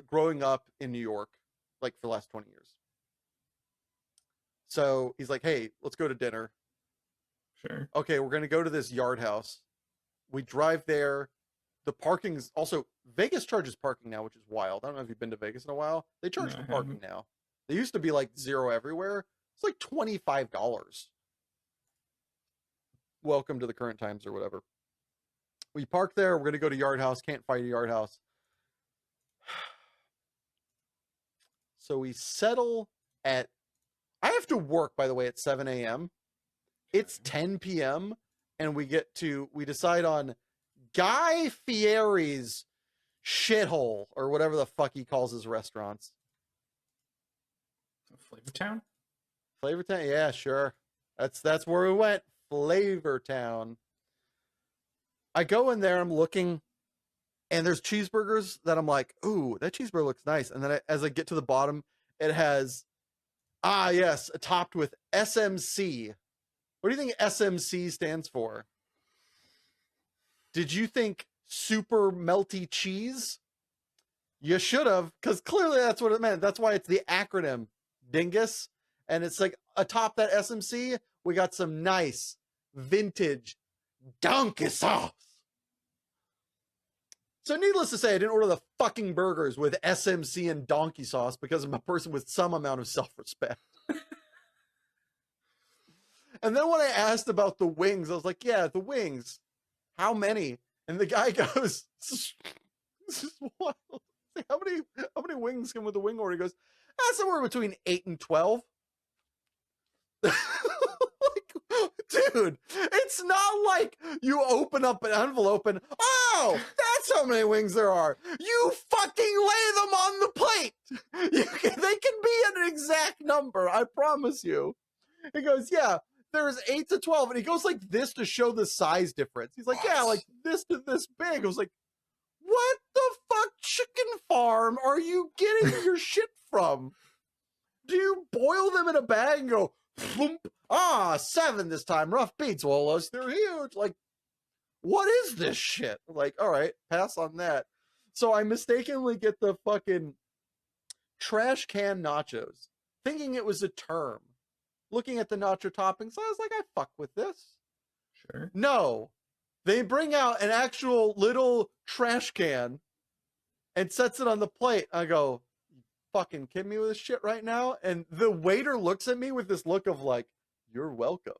growing up in New York, like for the last 20 years. So he's like, hey, let's go to dinner. Sure. Okay, we're going to go to this yard house. We drive there. The parking's also, Vegas charges parking now, which is wild. I don't know if you've been to Vegas in a while. They charge No, for I parking haven't. now. They used to be like $0 everywhere. It's like $25. Welcome to the current times or whatever. We park there. We're going to go to Yard House. Can't find a Yard House. So we settle at, I have to work, by the way, at 7 a.m. It's 10 p.m. and we decide on Guy Fieri's shithole or whatever the fuck he calls his restaurants. Flavor Town? Flavor Town? Yeah, sure. That's where we went. Flavor Town. I go in there, I'm looking, and there's cheeseburgers that I'm like, ooh, that cheeseburger looks nice. And then as I get to the bottom, it has, yes, topped with SMC. What do you think SMC stands for? Did you think super melty cheese? You should have, because clearly that's what it meant. That's why it's the acronym, dingus. And it's like atop that SMC, we got some nice vintage donkey sauce. So needless to say, I didn't order the fucking burgers with SMC and donkey sauce because I'm a person with some amount of self-respect. And then when I asked about the wings, I was like, yeah, the wings. How many? And the guy goes, this is wild. How many wings come with the wing order? He goes, somewhere between 8 and 12. Like, dude, it's not like you open up an envelope and, oh, that's how many wings there are. You fucking lay them on the plate. They can be an exact number, I promise you. He goes, yeah, there's 8 to 12. And he goes like this to show the size difference. He's like, yeah, like this to this big. I was like, what the fuck chicken farm are you getting your shit from? Do you boil them in a bag and go, plump, 7 this time, rough beats, Wolos, they're huge. Like, what is this shit? Like, all right, pass on that. So I mistakenly get the fucking trash can nachos, thinking it was a term. Looking at the nacho toppings, I was like, I fuck with this. Sure. No, they bring out an actual little trash can and sets it on the plate. I go, you fucking kidding me with this shit right now? And the waiter looks at me with this look of like, you're welcome,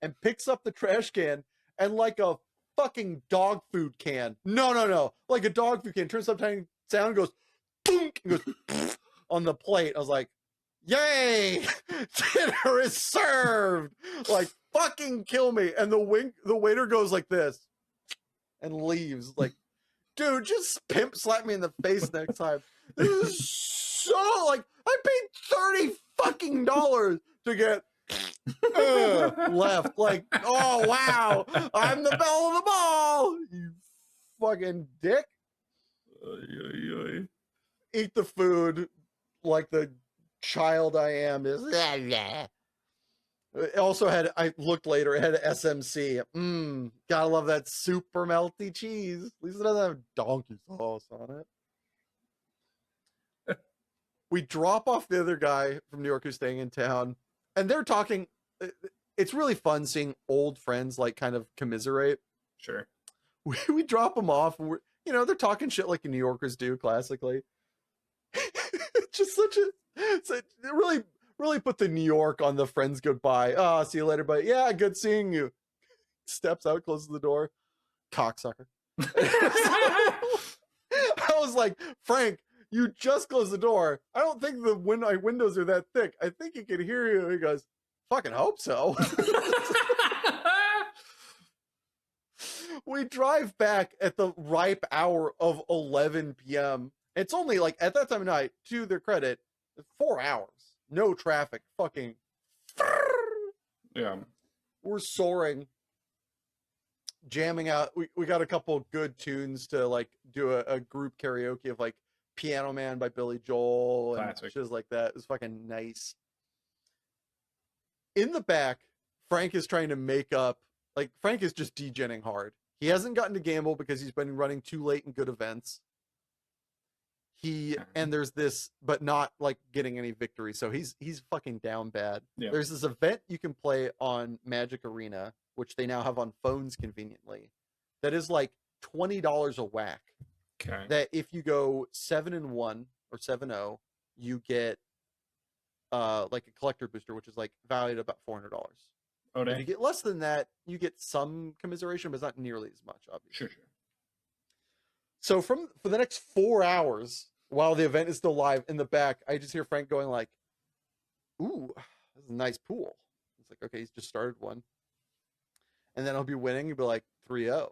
and picks up the trash can and like a fucking dog food can. No. Like a dog food can. Turns upside down, goes, boom, and goes on the plate. I was like, yay! Dinner is served! Like, fucking kill me. And the waiter goes like this and leaves. Like, dude, just pimp slap me in the face next time. This is so, like, I paid $30 fucking to get left. Like, oh, wow, I'm the belle of the ball, you fucking dick. Eat the food like the child I am is. It also had, I looked later, it had SMC. Gotta love that super melty cheese. At least it doesn't have donkey sauce on it. We drop off the other guy from New York who's staying in town, and they're talking. It's really fun seeing old friends like kind of commiserate. Sure. We drop them off, and they're talking shit like New Yorkers do classically. Just it really, really put the New York on the friends goodbye. Oh, see you later, buddy. Yeah, good seeing you. Steps out, closes the door. Cocksucker. I was like, Frank, you just closed the door. I don't think the windows are that thick. I think he can hear you. He goes, fucking hope so. We drive back at the ripe hour of 11 p.m. It's only like, at that time of night, to their credit, 4 hours. No traffic. Fucking. Yeah. We're soaring. Jamming out. We got a couple good tunes to like do a group karaoke of like Piano Man by Billy Joel and Classic. shit like that. It was fucking nice. In the back, Frank is trying to make up. Like, Frank is just degenning hard. He hasn't gotten to gamble because he's been running too late in good events. And there's this, but not like getting any victory. So he's fucking down bad. Yeah. There's this event you can play on Magic Arena, which they now have on phones conveniently, that is like $20 a whack. Okay. That if you go 7-1 or 7-0, you get like a collector booster, which is like valued at about $400. Oh, If you get less than that, you get some commiseration, but it's not nearly as much, obviously. sure. So for the next 4 hours, while the event is still live, in the back, I just hear Frank going like, "Ooh, this is a nice pool." It's like, okay, he's just started one. And then I'll be winning. He'll be like 3-0.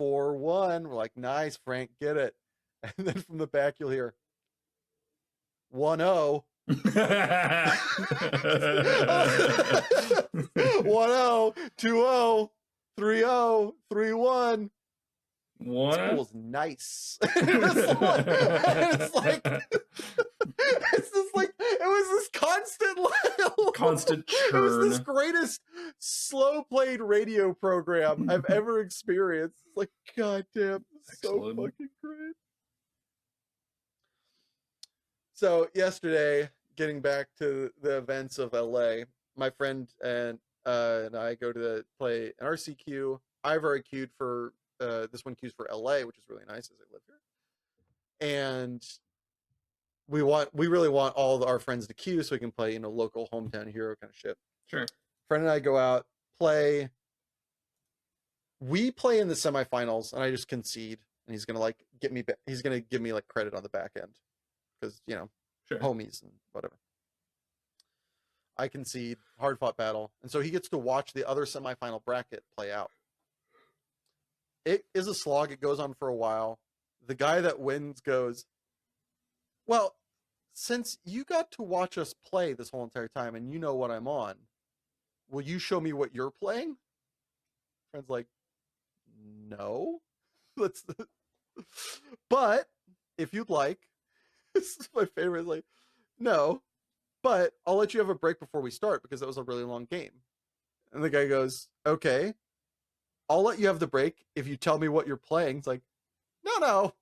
4-1. We're like, nice, Frank, get it. And then from the back, you'll hear 1-0. 1-0, 2-0, 3-0, 3-1. What? School's nice. It's like it was this constant churn. It was this greatest slow played radio program I've ever experienced. It's like, god damn, so Excellent. fucking great. So yesterday, getting back to the events of LA, my friend and I go to play an RCQ. I've already queued for this one queues for LA, which is really nice as I live here. And we really want all of our friends to queue so we can play, local hometown hero kind of shit. Sure. Friend and I go out, play. We play in the semifinals, and I just concede, and he's gonna like get me. He's gonna give me like credit on the back end because Sure. homies and whatever. I concede, hard fought battle, and so he gets to watch the other semifinal bracket play out. It is a slog. It goes on for a while. The guy that wins goes, well, since you got to watch us play this whole entire time and you know what I'm on, will you show me what you're playing? Friend's like, no. But if you'd like, this is my favorite. Like, no, but I'll let you have a break before we start because that was a really long game. And the guy goes, okay, I'll let you have the break if you tell me what you're playing. It's like, no,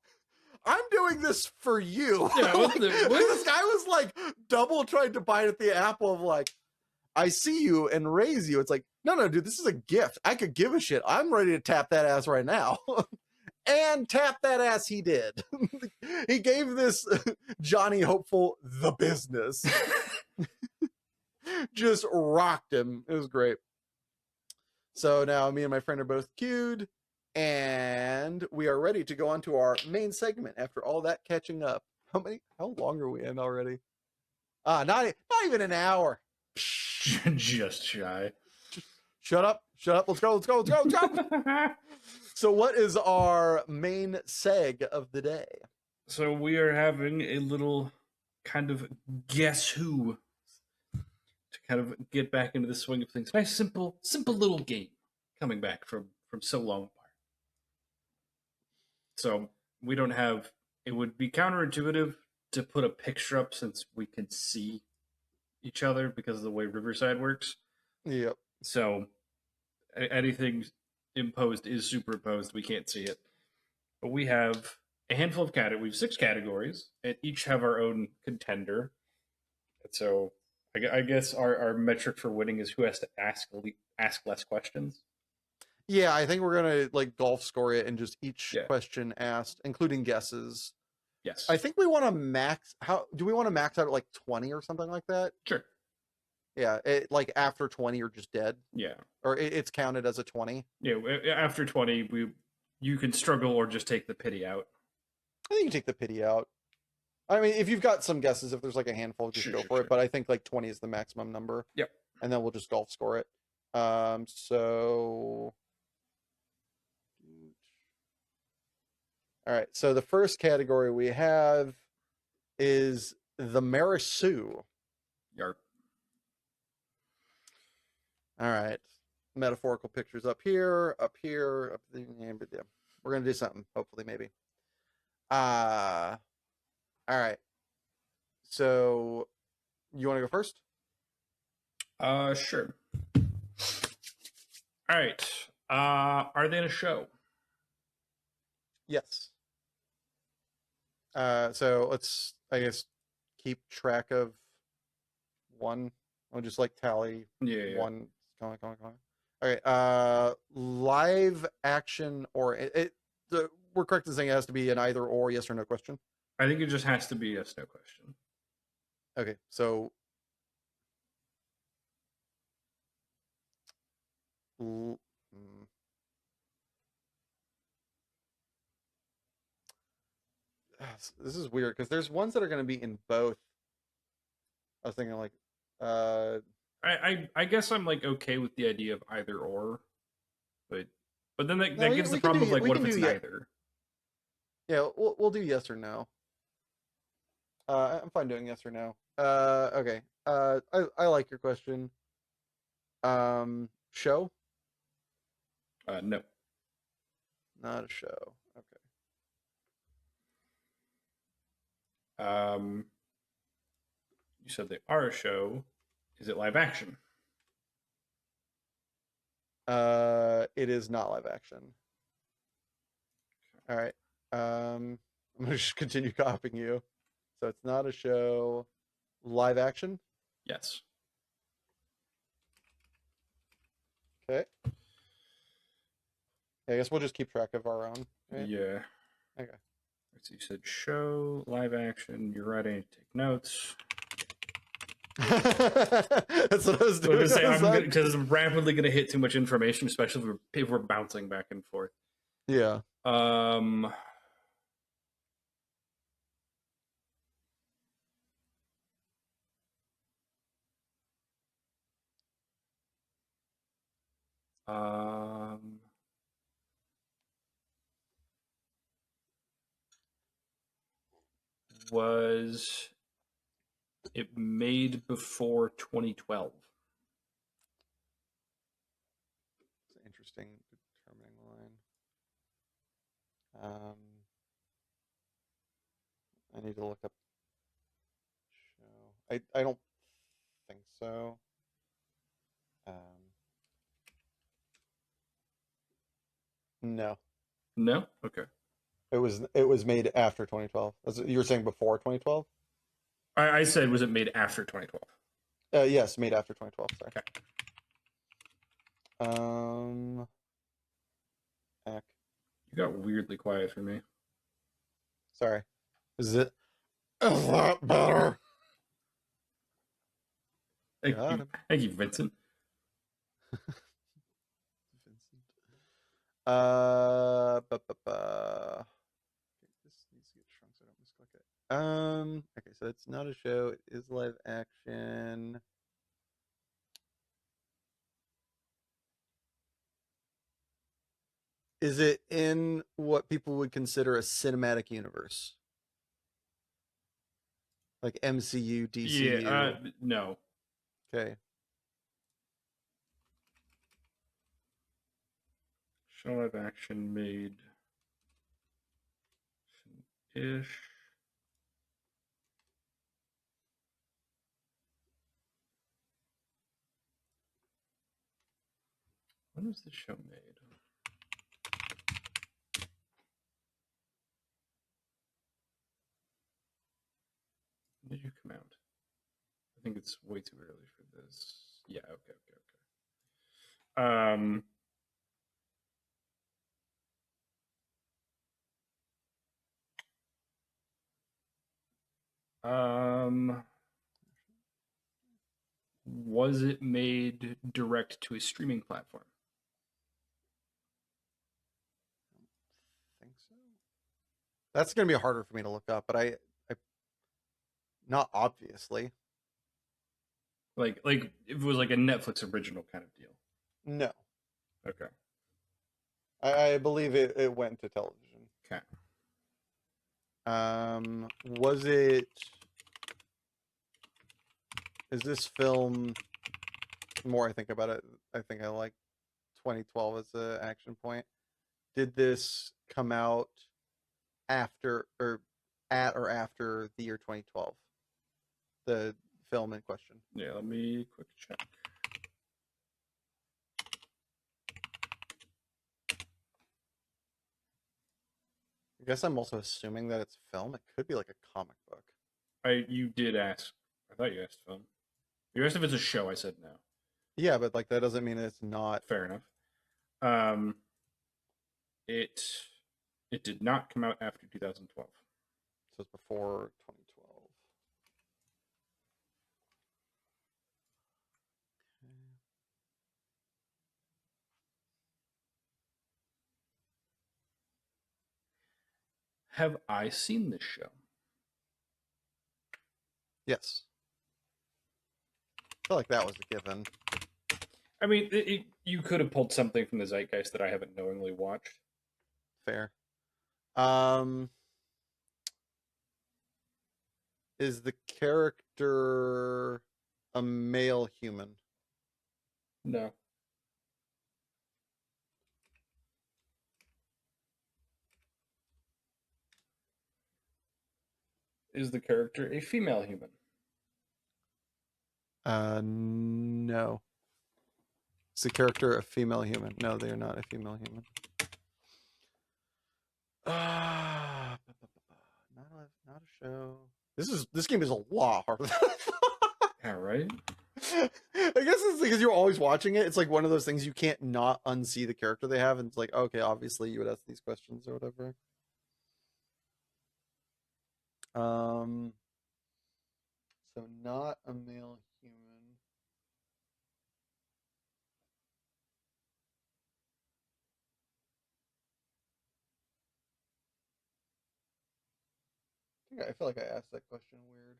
I'm doing this for you. Yeah, This guy was like double trying to bite at the apple of like, I see you and raise you. It's like, no, dude, this is a gift. I could give a shit. I'm ready to tap that ass right now. And tap that ass he did. He gave this Johnny Hopeful the business. Just rocked him. It was great. So now me and my friend are both queued, and we are ready to go on to our main segment after all that catching up. How long are we in already? Not even an hour. Just shy. Shut up. Let's go. So what is our main seg of the day? So we are having a little kind of guess who to kind of get back into the swing of things. Nice, simple little game coming back from so long apart. So we don't have. It would be counterintuitive to put a picture up since we can see each other because of the way Riverside works. Yep. So anything imposed is superimposed. We can't see it. But we have a handful of categories. We have 6 categories, and each have our own contender. And so I guess our metric for winning is who has to ask less questions. Yeah, I think we're gonna like golf score it and just each Yeah. question asked, including guesses. Yes. I think we want to max. How do we want to max out at like 20 or something like that? Sure. Yeah, like after 20 you're just dead, Yeah. or it's counted as a 20. Yeah. After 20, you can struggle or just take the pity out. I think you take the pity out. I mean, if you've got some guesses, if there's like a handful, just go for it. But I think like 20 is the maximum number. Yep. And then we'll just golf score it. So. All right. So the first category we have is the Marisu. Yarp. All right. Metaphorical pictures up here, up there. Yeah. We're gonna do something, hopefully, maybe. All right. So you want to go first? Sure. All right. Are they in a show? Yes. So let's, I guess, keep track of one. I'll just like tally Yeah. one. All right. Live action or we're correct in saying it has to be an either or, yes or no question. I think it just has to be a yes, no question. Okay, so this is weird because there's ones that are going to be in both. I was thinking like, I guess I'm like okay with the idea of either or, but then that No, gives we the can problem do- of like we what if can it's do ye- neither? yeah, we'll do yes or no. I'm fine doing yes or no. Okay. I like your question. Show? No. Not a show. Okay. You said they are a show. Is it live action? It is not live action. All right. I'm gonna just continue copying you. So it's not a show. Live action? Yes. Okay. I guess we'll just keep track of our own. Right? Yeah. Okay. So you said show, live action. You're right. I need to take notes. That's what I was doing. Because I'm rapidly going to hit too much information, especially if we're bouncing back and forth. Yeah. Was it made before 2012? It's an interesting determining line. I need to look up show. I don't think so. No. No? Okay. It was made after 2012. You were saying before 2012? I said, was it made after 2012? Yes, made after 2012. Sorry. Okay. Heck. You got weirdly quiet for me. Sorry. Is that better? Thank you, Vincent. This needs to get shrunk so I don't misclick it. Okay, so it's not a show, it is live action. Is it in what people would consider a cinematic universe? Like MCU, DCU? Yeah, no. Okay. Show live action made ish. When was this show made? When did you come out? I think it's way too early for this. Yeah, okay. Was it made direct to a streaming platform? I think so. That's gonna be harder for me to look up, but I not obviously. Like if it was like a Netflix original kind of deal. No, Okay. I believe it went to television. Okay. Was it? Is this film? The more I think about it, I think I like 2012 as an action point. Did this come out after or at or after the year 2012? The film in question. Yeah, let me quick check. I guess I'm also assuming that it's film. It could be like a comic book. You did ask. I thought you asked film. You asked if it's a show. I said no. Yeah, but like that doesn't mean it's not. Fair enough. Um, it it did not come out after 2012. So it's before 2012. Have I seen this show? Yes. I feel like that was a given. I mean, you could have pulled something from the zeitgeist that I haven't knowingly watched. Fair. Is the character a male human? No. Is the character a female human? No. Is the character a female human? No, they are not a female human. Not a show. This game is a lot harder than I thought. Yeah, right? I guess it's because you're always watching it. It's like one of those things you can't not unsee the character they have, and it's like, okay, obviously you would ask these questions or whatever. So not a male human. I feel like I asked that question weird.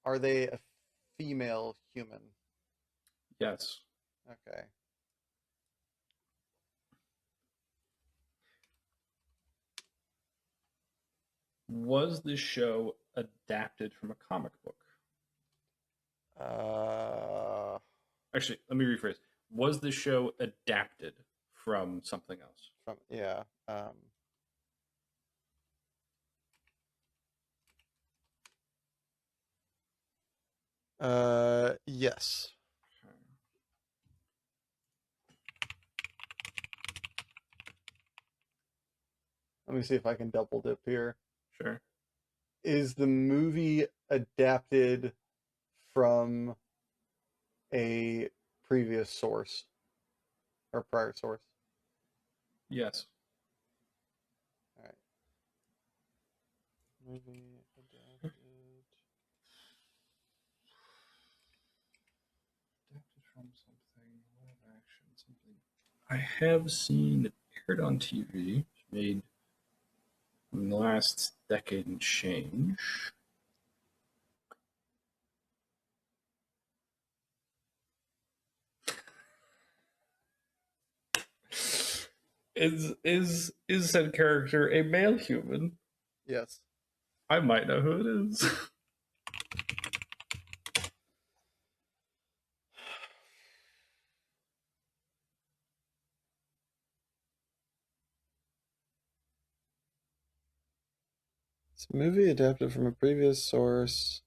Are they a female human? Yes. Okay. Was this show adapted from a comic book? Uh, Actually, let me rephrase. Was the show adapted from something else? from yeah. Yes. Let me see if I can double dip here. Sure. Is the movie adapted from a previous source or prior source? Yes. All right. Movie adapted. Adapted from something, live action, something. I have seen it aired on TV, made in the last decade and change. Is said character a male human? Yes. I might know who it is. It's a movie adapted from a previous source.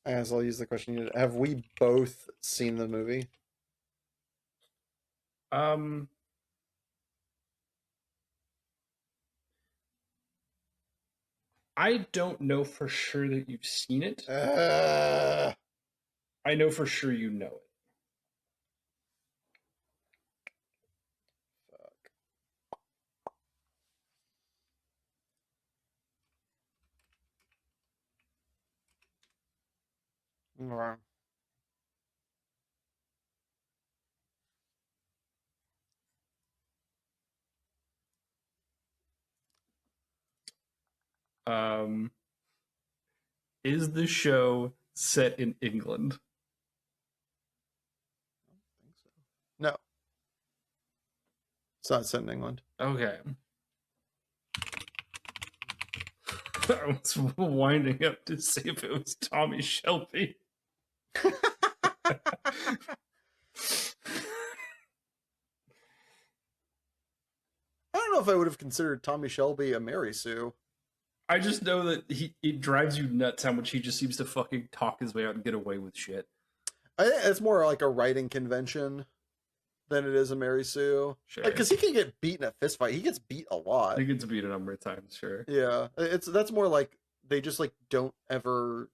As I'll use the question, have we both seen the movie? Um, I don't know for sure that you've seen it. Uh, I know for sure you know it. fuck. Um, is the show set in England? Think so. No, it's not set in England. Okay. I was winding up to see if it was Tommy Shelby. I don't know if I would have considered Tommy Shelby a Mary Sue. I just know that it drives you nuts how much he just seems to fucking talk his way out and get away with shit. I think it's more like a writing convention than it is a Mary Sue. Sure. Because he can get beat in a fist fight. He gets beat a lot. He gets beat a number of times, sure. Yeah, that's more like they just like don't ever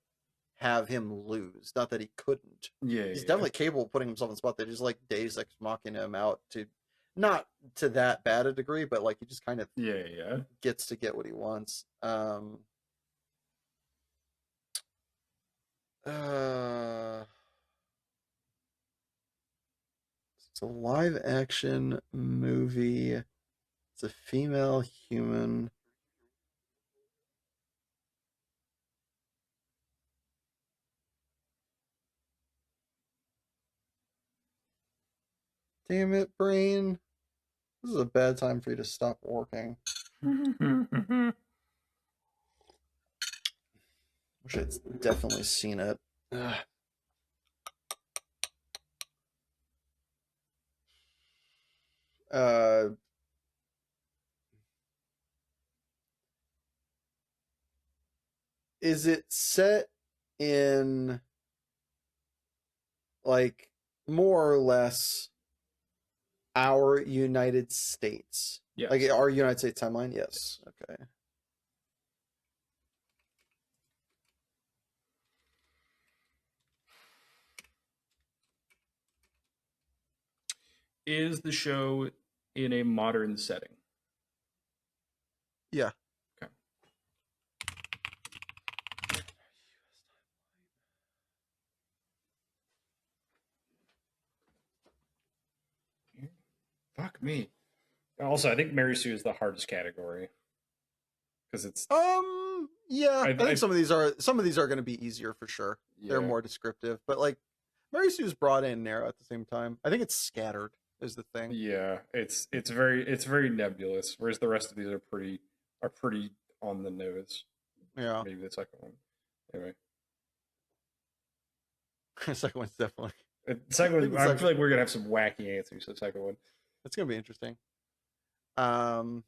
have him lose. Not that he couldn't. Yeah, He's yeah. definitely capable of putting himself in the spot. They just like Deus Ex Machina him out to, not to that bad a degree, but like he just kind of Yeah. gets to get what he wants. It's a live action movie. It's a female human. Damn it, brain. This is a bad time for you to stop working. Wish I'd definitely seen it. Ugh. Uh, is it set in like more or less our United States? Yes. Like our United States timeline? Yes. Okay. Is the show in a modern setting? Yeah. Okay. Fuck me. Also, I think Mary Sue is the hardest category because it's Yeah, I think I some of these are going to be easier for sure. They're yeah. more descriptive, but like Mary Sue's broad and narrow at the same time. I think it's scattered is the thing. Yeah, it's very nebulous, whereas the rest of these are pretty on the nose. Yeah. Maybe the second one. Anyway, The second one's definitely. the second I one, think the I second, feel like we're gonna have some wacky answers. The second one. it's going to be interesting. Um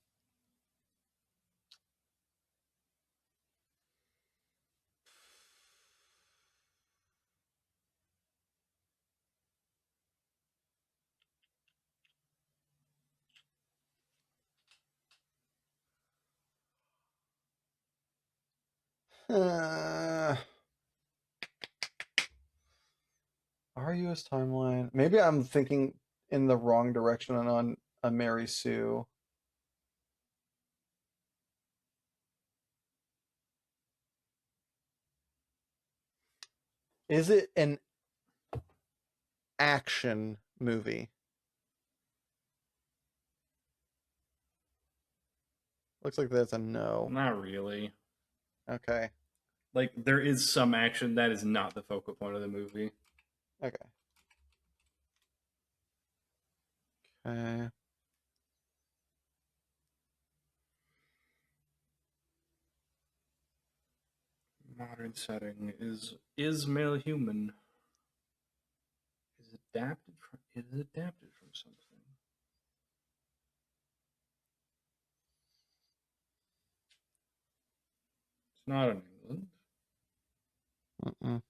uh, our US timeline. Maybe I'm thinking in the wrong direction on a Mary Sue. Is it an action movie? Looks like that's a no. Not really. Okay. Like there is some action that is not the focal point of the movie. Okay. Okay. Modern setting is male human. Is adapted from something. It's not in England. Mm-mm.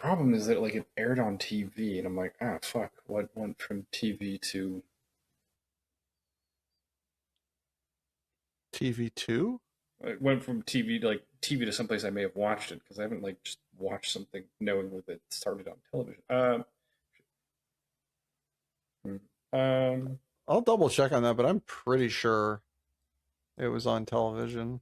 problem is that like it aired on TV, and I'm like, ah, fuck, what went from TV to TV2? it went from TV to like TV to someplace I may have watched it because I haven't like just watched something knowing that it started on television. I'll double check on that, but I'm pretty sure it was on television.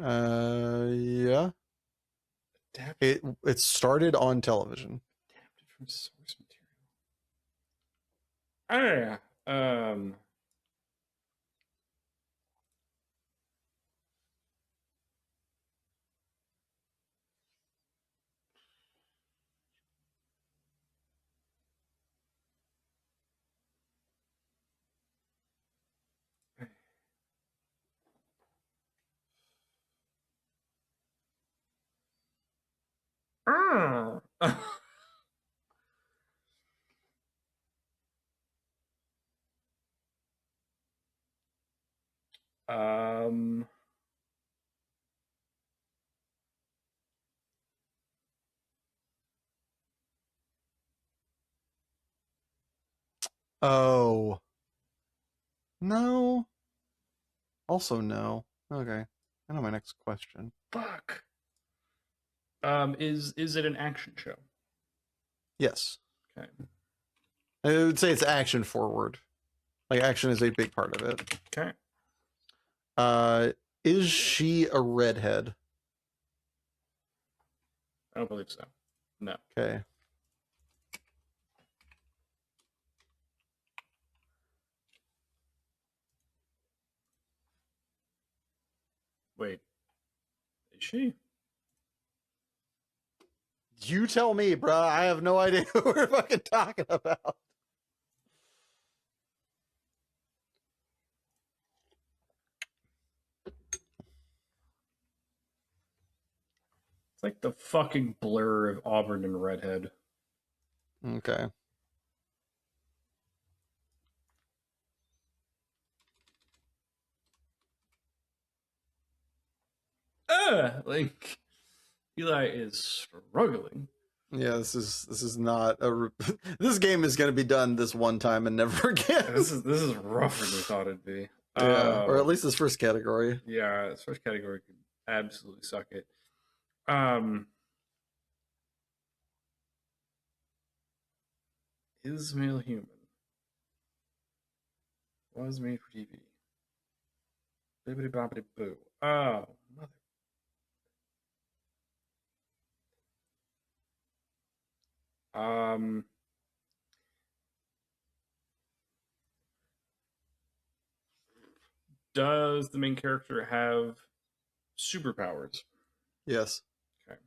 Yeah. Adapted, It started on television. adapted from source material. Oh yeah. Ah. um. Oh. No. Also no. Okay. I know my next question. Fuck. Is it an action show? Yes. Okay. I would say it's action forward. Like action is a big part of it. Okay. Is she a redhead? I don't believe so. No. Okay. Wait. Is she? You tell me, bruh. I have no idea who we're fucking talking about. It's like the fucking blur of Auburn and Redhead. Okay. Like Eli is struggling. Yeah, this is not a. This game is going to be done this one time and never again. This is rougher than we thought it'd be. Yeah, or at least this first category. Yeah, this first category could absolutely suck it. Um, is male human? Was made for TV. Bibbidi bobbidi boo. Oh, mother. Um, does the main character have superpowers? Yes. Okay.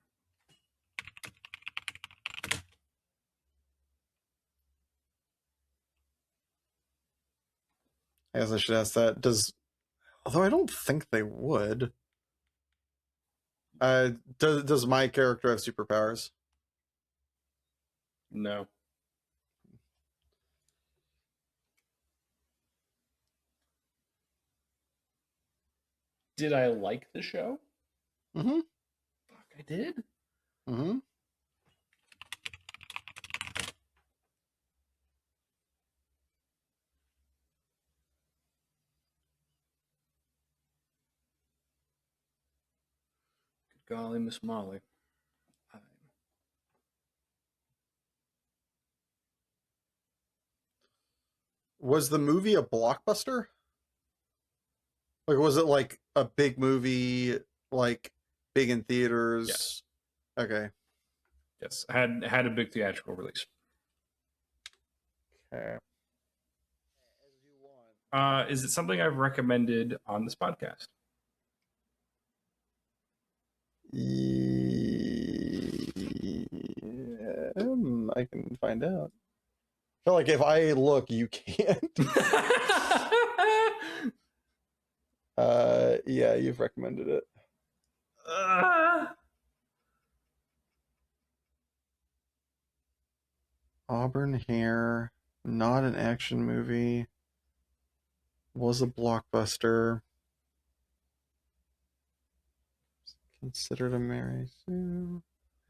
I guess I should ask that. Although I don't think they would. Does my character have superpowers? No. Did I like the show? Mm-hmm. Fuck, I did. Mm-hmm. Good golly, Miss Molly. Was the movie a blockbuster? Like, was it like a big movie, like big in theaters? Yes. Okay. Yes, had a big theatrical release. Okay. Is it something I've recommended on this podcast? I can find out. I feel like if I look, you can't. Yeah, you've recommended it. Auburn hair. Not an action movie. Was a blockbuster. Considered a Mary Sue.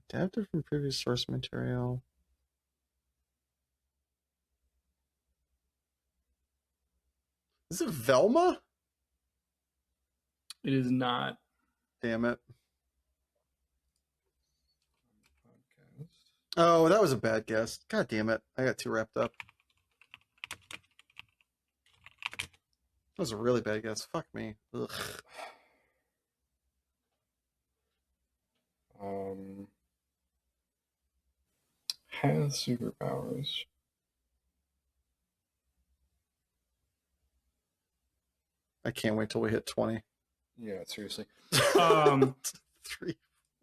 Adapted from previous source material. Is it Velma? It is not. Damn it. Podcast. Oh, that was a bad guess. God damn it. I got too wrapped up. That was a really bad guess. Fuck me. Ugh. Has superpowers. I can't wait till we hit 20. Yeah, seriously. 3,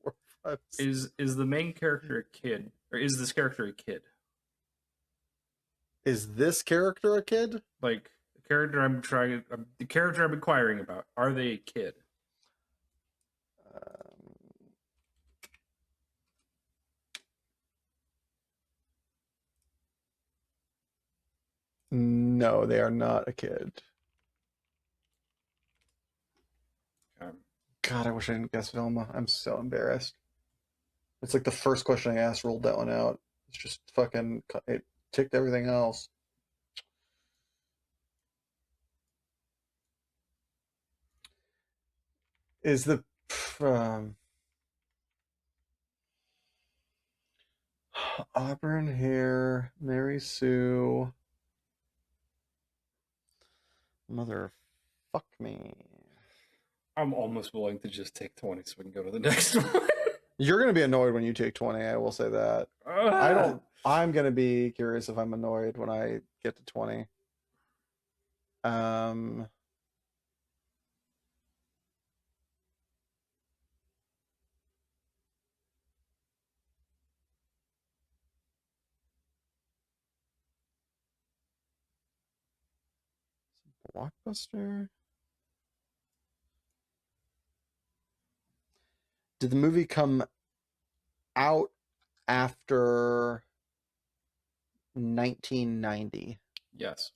4, 5, 6. Is the main character a kid, or is this character a kid? Is this character a kid? Like the character the character I'm inquiring about. Are they a kid? No, they are not a kid. God, I wish I didn't guess Velma. I'm so embarrassed. It's like the first question I asked ruled that one out. It's just fucking, it ticked everything else. Is the auburn hair, Mary Sue, mother, fuck me. I'm almost willing to just take 20 so we can go to the next one. You're gonna be annoyed when you take 20. I will say that. I don't. I'm gonna be curious if I'm annoyed when I get to 20. Blockbuster. Did the movie come out after 1990? Yes.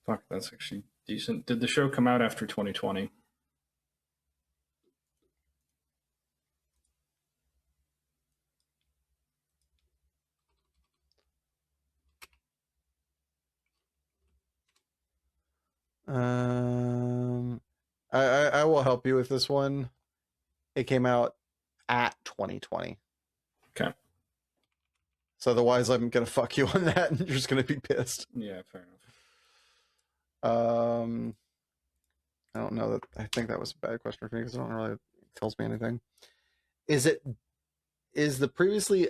Fuck, that's actually decent. Did the show come out after 2020? I will help you with this one. It came out at 2020. Okay. So otherwise, I'm gonna fuck you on that, and you're just gonna be pissed. Yeah, fair enough. I don't know that. I think that was a bad question for me because it don't really tells me anything. Is the previously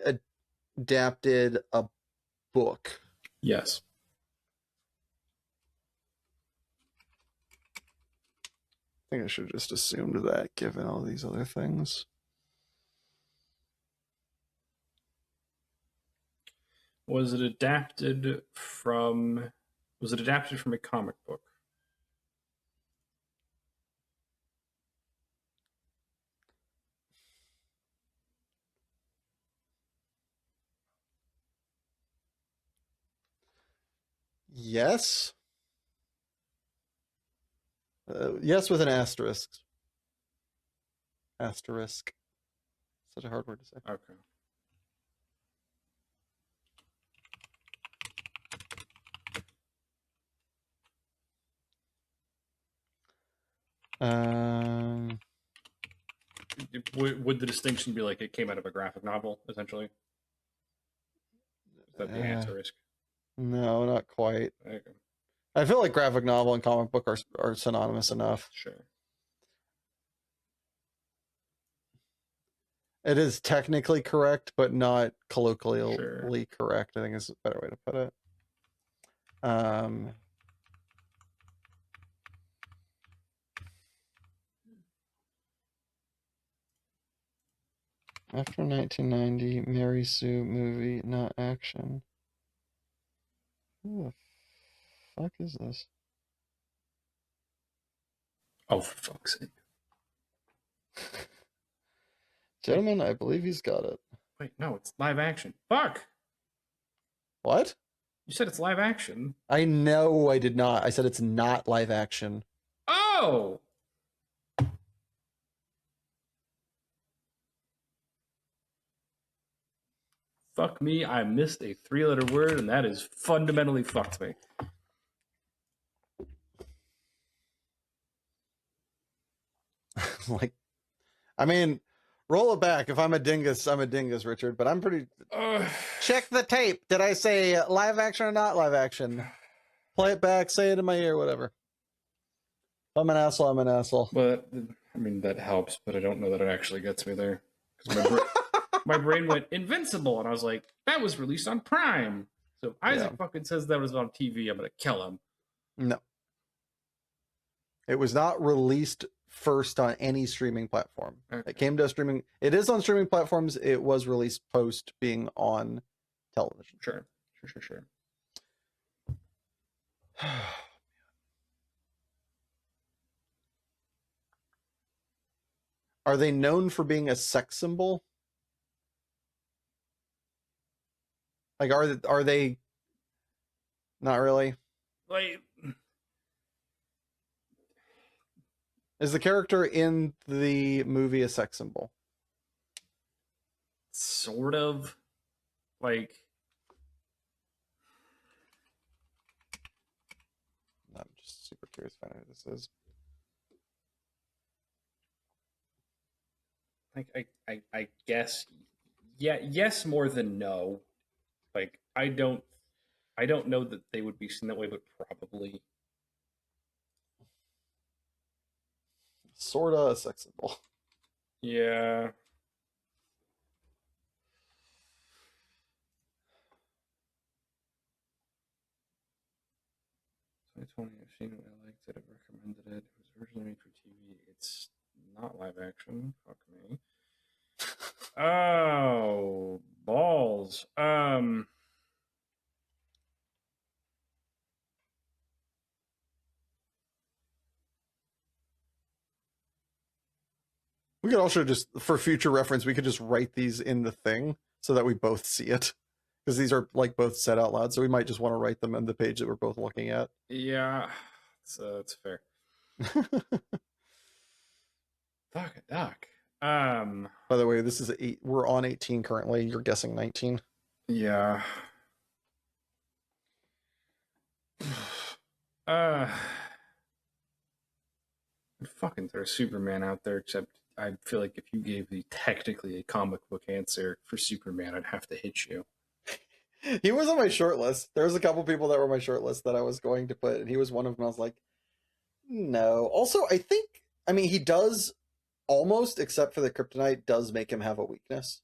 adapted a book? Yes. I think I should have just assumed that, given all these other things. Was it adapted from a comic book? Yes. Yes, with an asterisk. Asterisk. Such a hard word to say. Okay. Would the distinction be like it came out of a graphic novel, essentially? Is that the asterisk? No, not quite. Okay. I feel like graphic novel and comic book are synonymous enough. Sure. It is technically correct, but not colloquially Sure. correct, I think is a better way to put it. After 1990, Mary Sue movie, not action. Who the fuck is this? Oh, for fuck's sake. Gentlemen, I believe he's got it. Wait, no, it's live action. Fuck! What? You said it's live action. I know I did not. I said it's not live action. Oh! Fuck me, I missed a 3-letter word, and that is fundamentally fucked me. Like, I mean, roll it back. If I'm a dingus, I'm a dingus, Richard. But I'm pretty. Check the tape. Did I say live action or not live action? Play it back. Say it in my ear. Whatever. If I'm an asshole, I'm an asshole. But I mean that helps, but I don't know that it actually gets me there because my brain went Invincible, and I was like, that was released on Prime. So if Isaac fucking says that was on TV, I'm gonna kill him. No, it was not released first on any streaming platform. Okay. It came to streaming. It is on streaming platforms. It was released post being on television. Sure. Are they known for being a sex symbol? Like, are they? Not really. Like, Is the character in the movie a sex symbol? sort of. Like, I'm just super curious to find out who this is. like I guess, yeah, yes, more than no. Like, I don't know that they would be seen that way, but probably. Sorta a sex symbol. Yeah. I've seen it, I liked it, I've recommended it. It was originally made for TV. It's not live action. Fuck me. Oh, balls. We could also just, for future reference, we could just write these in the thing so that we both see it. Because these are like both said out loud, so we might just want to write them on the page that we're both looking at. Yeah, so that's fair. Fuck it, Doc. By the way, this is 8. We're on 18 currently. You're guessing 19. Yeah. I'd fucking throw Superman out there, except I feel like if you gave me technically a comic book answer for Superman, I'd have to hit you. He was on my short list. There was a couple people that were on my short list that I was going to put, and he was one of them. I was like, no. Also, I mean, he does almost, except for the kryptonite, does make him have a weakness.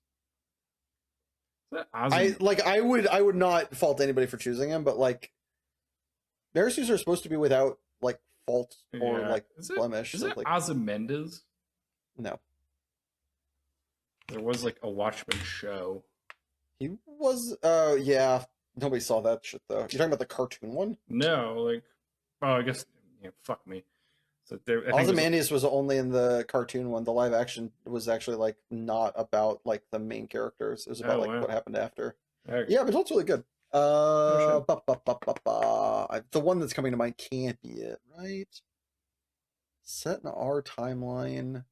I would not fault anybody for choosing him, but like, nurses are supposed to be without like fault or like blemish. Is it like, Ozymandias? No. There was like a Watchmen show. He was, yeah. Nobody saw that shit though. You're talking about the cartoon one? No, like, oh, I guess, yeah, fuck me. So Ozymandias was only in the cartoon one. The live action was actually like not about like the main characters. It was about what happened after. Okay. Yeah, but it's really good. The one that's coming to mind can't be it, right? Set in our timeline.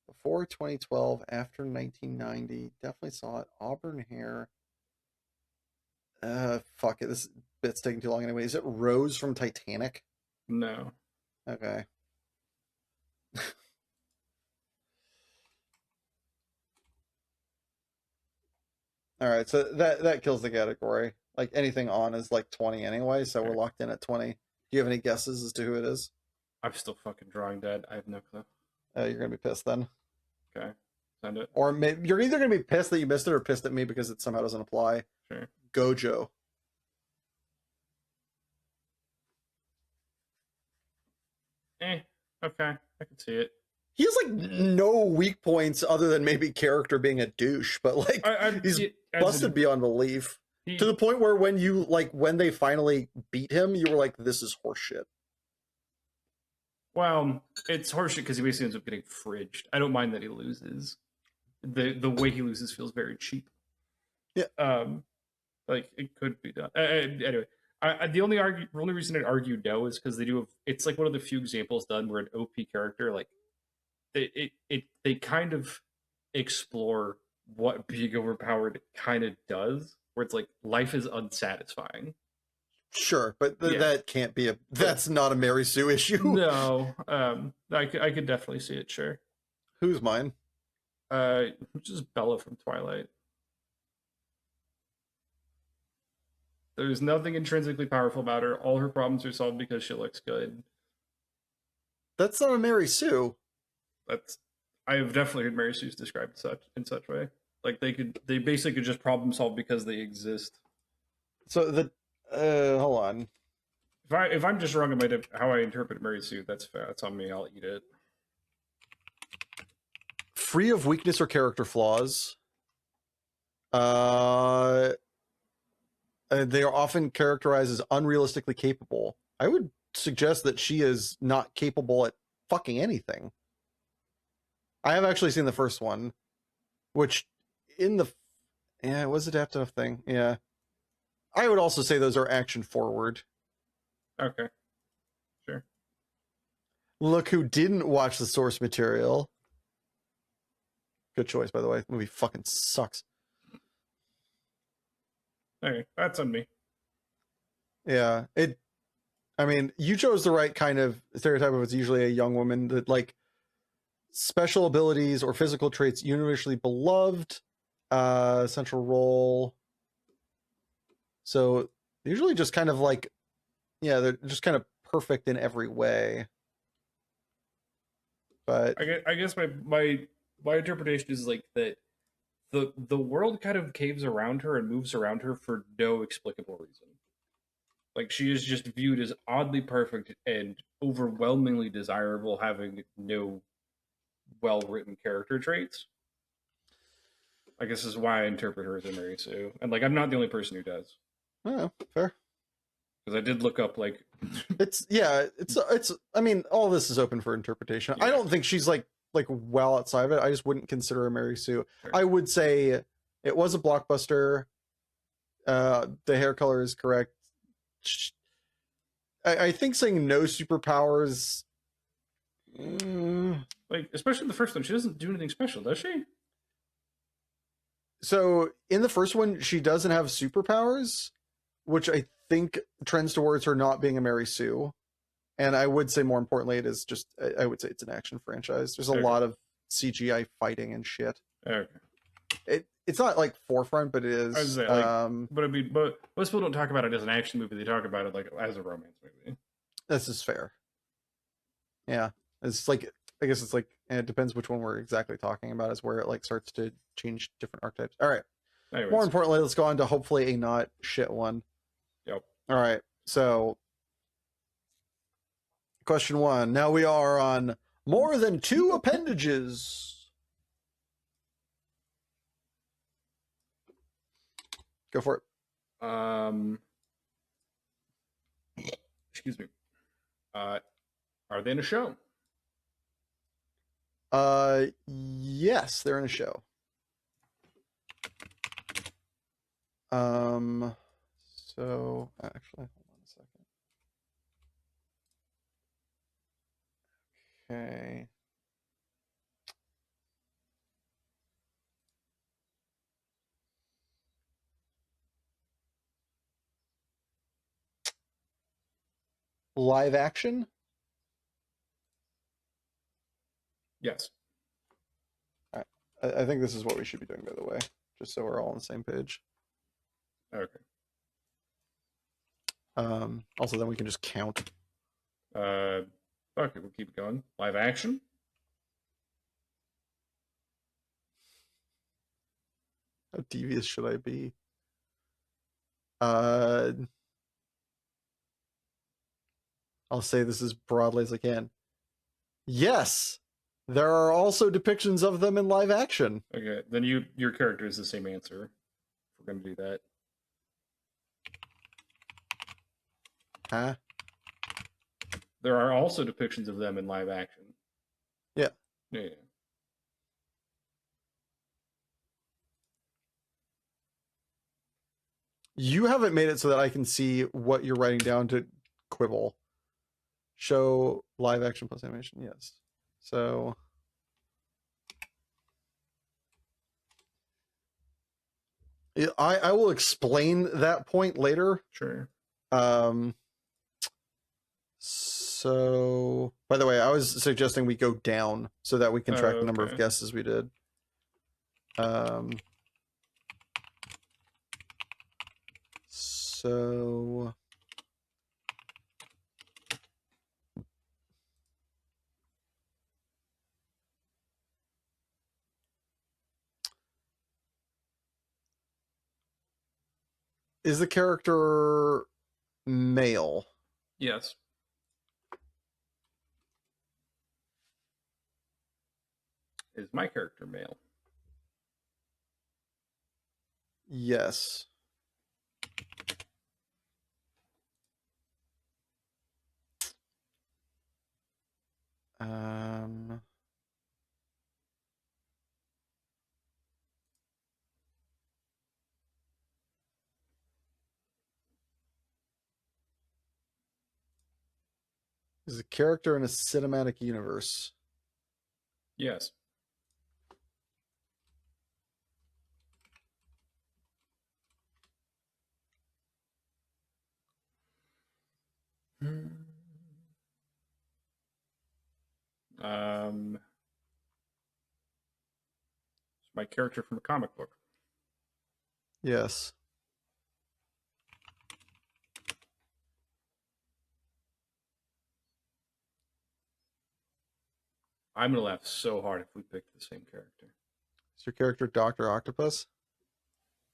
Before 2012, after 1990. Definitely saw it. Auburn hair. Fuck it. This bit's taking too long anyway. Is it Rose from Titanic? No. Okay. All right, so that kills the category. Like anything on is like 20 anyway, so we're locked in at 20. Do you have any guesses as to who it is? I'm still fucking drawing dead. I have no clue. You're gonna be pissed then. Okay, send it. Or maybe you're either gonna be pissed that you missed it or pissed at me because it somehow doesn't apply. Sure. Gojo. Okay, I can see it. He has like no weak points other than maybe character being a douche, but like he's busted beyond belief. To the point where when they finally beat him, you were like, this is horseshit. Well, it's horseshit because he basically ends up getting fridged. I don't mind that he loses. the way he loses feels very cheap. Yeah. Like it could be done. Anyway, the only reason I'd argue no is because they do have. It's like one of the few examples done where an OP character like they kind of explore what being overpowered kind of does, where it's like life is unsatisfying. Sure, but Yeah. that can't be that's not a Mary Sue issue. No, I could definitely see it. Sure. Who's mine? Which is Bella from Twilight. There's nothing intrinsically powerful about her. All her problems are solved because she looks good. That's not a Mary Sue. That's I have definitely heard Mary Sue's described such way. Like they basically could just problem solve because they exist. So the hold on. If I'm just wrong about how I interpret Mary Sue, that's fair. That's on me. I'll eat it. Free of weakness or character flaws. They are often characterized as unrealistically capable. I would suggest that she is not capable at fucking anything. I have actually seen the first one, which it was adaptive thing. Yeah. I would also say those are action forward. Okay. Sure. Look who didn't watch the source material. Good choice, by the way. The movie fucking sucks. Okay, that's on me. Yeah. I mean, you chose the right kind of stereotype of it's usually a young woman that like special abilities or physical traits universally beloved, central role. So usually just kind of like, yeah, they're just kind of perfect in every way. But I guess my interpretation is like that the world kind of caves around her and moves around her for no explicable reason. Like she is just viewed as oddly perfect and overwhelmingly desirable, having no well written character traits. I guess is why I interpret her as a Mary Sue, and like I'm not the only person who does. oh, fair. Because I did look up like it's I mean, all this is open for interpretation. Yeah. I don't think she's like well outside of it. I just wouldn't consider her Mary Sue. Sure. I would say it was a blockbuster. The hair color is correct. I think saying no superpowers, like especially the first one, she doesn't do anything special, does she? So in the first one, she doesn't have superpowers, which I think trends towards her not being a Mary Sue. And I would say more importantly, it is just, I would say it's an action franchise. There's a lot of CGI fighting and shit. Okay. It's not like forefront, but it is. I was say, like, but I mean, but most people don't talk about it as an action movie. They talk about it like as a romance movie. This is fair. Yeah. It's like, I guess it's like, it depends which one we're exactly talking about is where it like starts to change different archetypes. All right. Anyways. More importantly, let's go on to hopefully a not shit one. Yep. All right. So question 1. Now we are on more than 2 appendages. Go for it. Excuse me. Are they in a show? Yes, they're in a show. So actually, hold on a second. Okay. Live action? Yes. I think this is what we should be doing, by the way, just so we're all on the same page. Okay. Also, then we can just count. Okay, we'll keep going. Live action? How devious should I be? I'll say this as broadly as I can. Yes, there are also depictions of them in live action. Okay, then your character is the same answer. If we're gonna do that. Huh? There are also depictions of them in live action. Yeah. Yeah. You haven't made it so that I can see what you're writing down to quibble. Show live action plus animation. Yes. So I will explain that point later. Sure. So by the way, I was suggesting we go down so that we can track the number of Okay. guesses we did. So is the character male? Yes. Is my character male? Yes. Is the character in a cinematic universe? Yes. Is my character from a comic book? Yes. I'm gonna laugh so hard if we pick the same character. Is your character Dr. Octopus?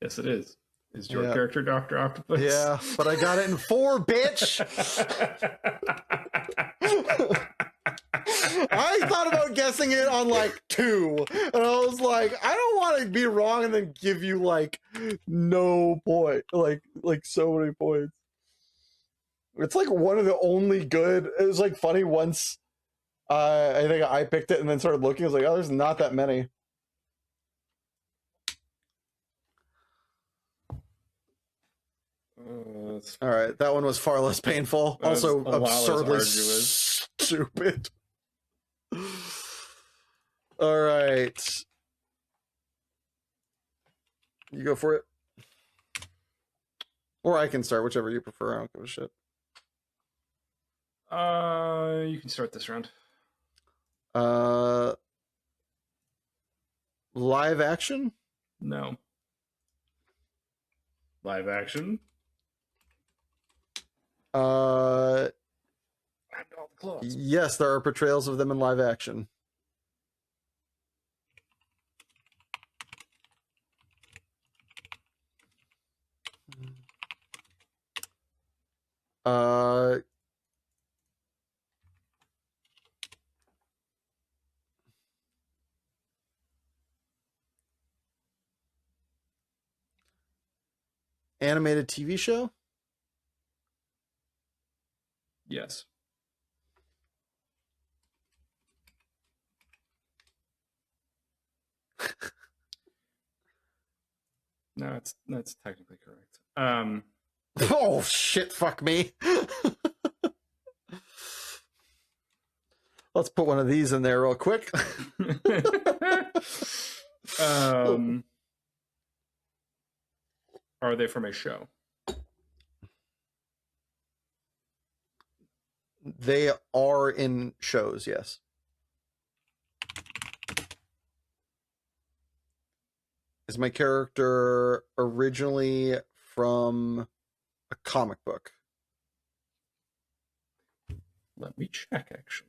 Yes, it is. Is your Yeah. character Dr. Octopus? Yeah, but I got it in 4, bitch. I thought about guessing it on like 2, and I was like, I don't want to be wrong and then give you like no point, like so many points. It's like one of the only good. It was like funny once. I think I picked it and then started looking. I was like, oh, there's not that many. All right, that one was far less painful. Also, absurdly stupid. All right, you go for it, or I can start, whichever you prefer. I don't give a shit. You can start this round. Live action? No. Live action? Yes, there are portrayals of them in live action. Animated TV show? Yes. No, that's technically correct. Oh shit! Fuck me. Let's put one of these in there real quick. Are they from a show? They are in shows, yes. Is my character originally from a comic book? Let me check, actually.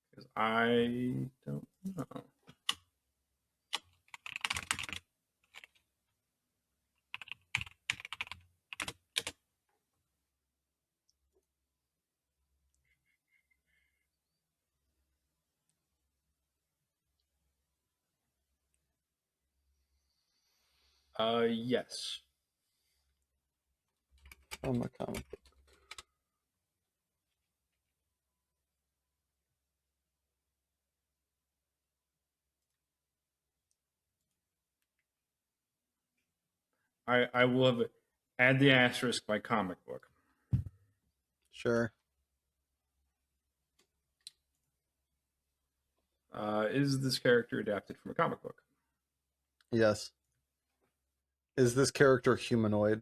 Because I don't know. Yes. From a comic book. I will have add the asterisk by comic book. Sure. Is this character adapted from a comic book? Yes. Is this character humanoid?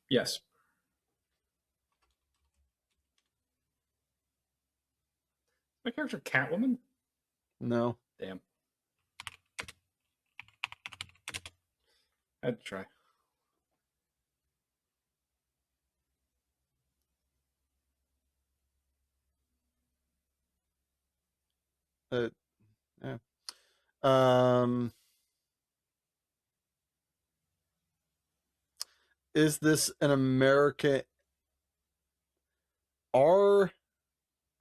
Yes. My character Catwoman? No. Damn. I had to try. Yeah. Um, is this an American? Are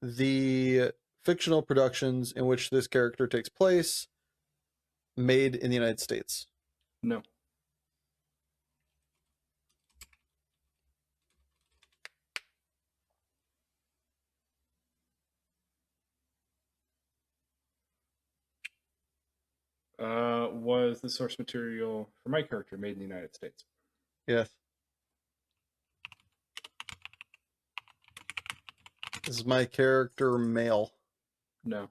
the fictional productions in which this character takes place made in the United States? No. Was the source material for my character made in the United States? Yes. Is my character male? No.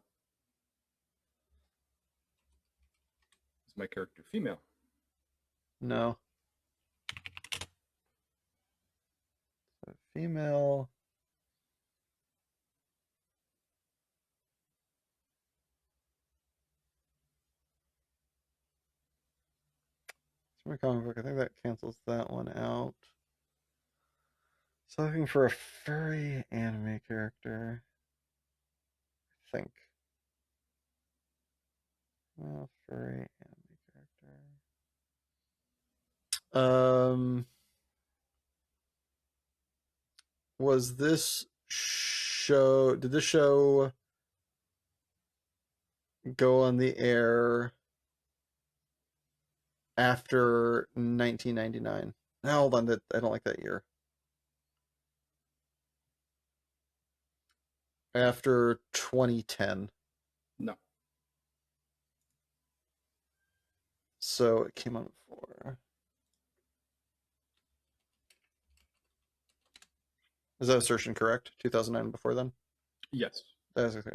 Is my character female? No. So female. It's my comic book. I think that cancels that one out. So looking for a furry anime character. I think. Well, furry anime character. Was this show? Did this show go on the air after 1999? Now, hold on, I don't like that year. After 2010. No. So it came on before. Is that assertion correct? 2009 before then? Yes. That's okay.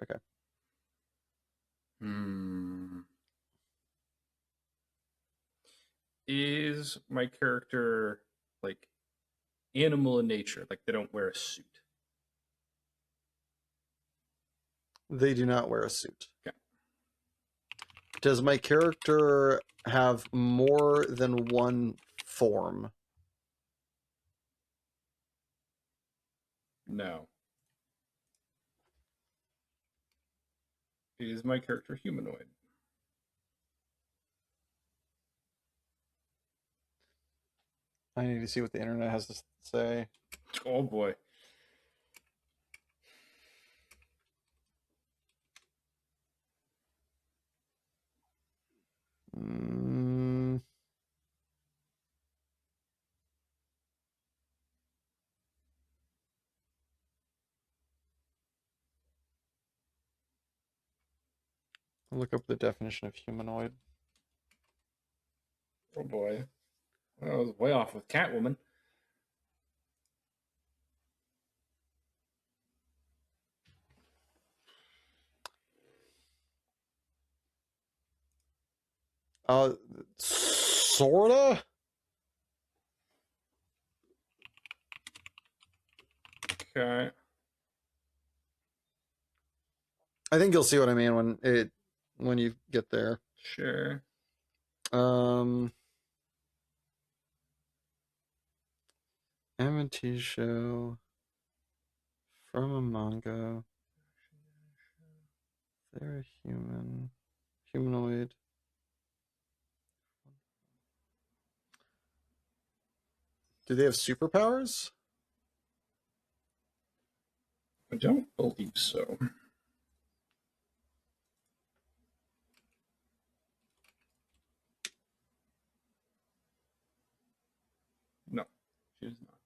Is my character like animal in nature? Like they don't wear a suit? They do not wear a suit. Okay. Does my character have more than one form? No. Is my character humanoid? I need to see what the internet has to say. Oh boy. Mm. Look up the definition of humanoid. Oh boy. I was way off with Catwoman. Sorta? Okay. I think you'll see what I mean when you get there. Sure. M&T show from a manga. They're humanoid. Do they have superpowers? I don't believe so. No, she does not.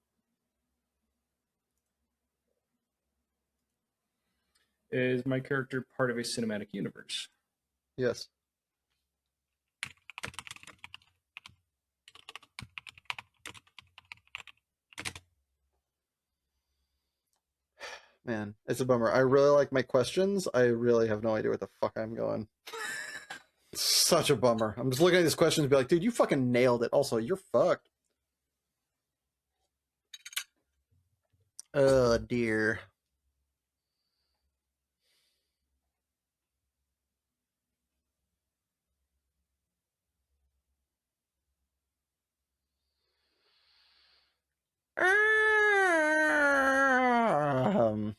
Is my character part of a cinematic universe? Yes. Man, it's a bummer. I really like my questions. I really have no idea where the fuck I'm going. It's such a bummer. I'm just looking at these questions and be like, dude, you fucking nailed it. Also, you're fucked. Oh, dear. Um,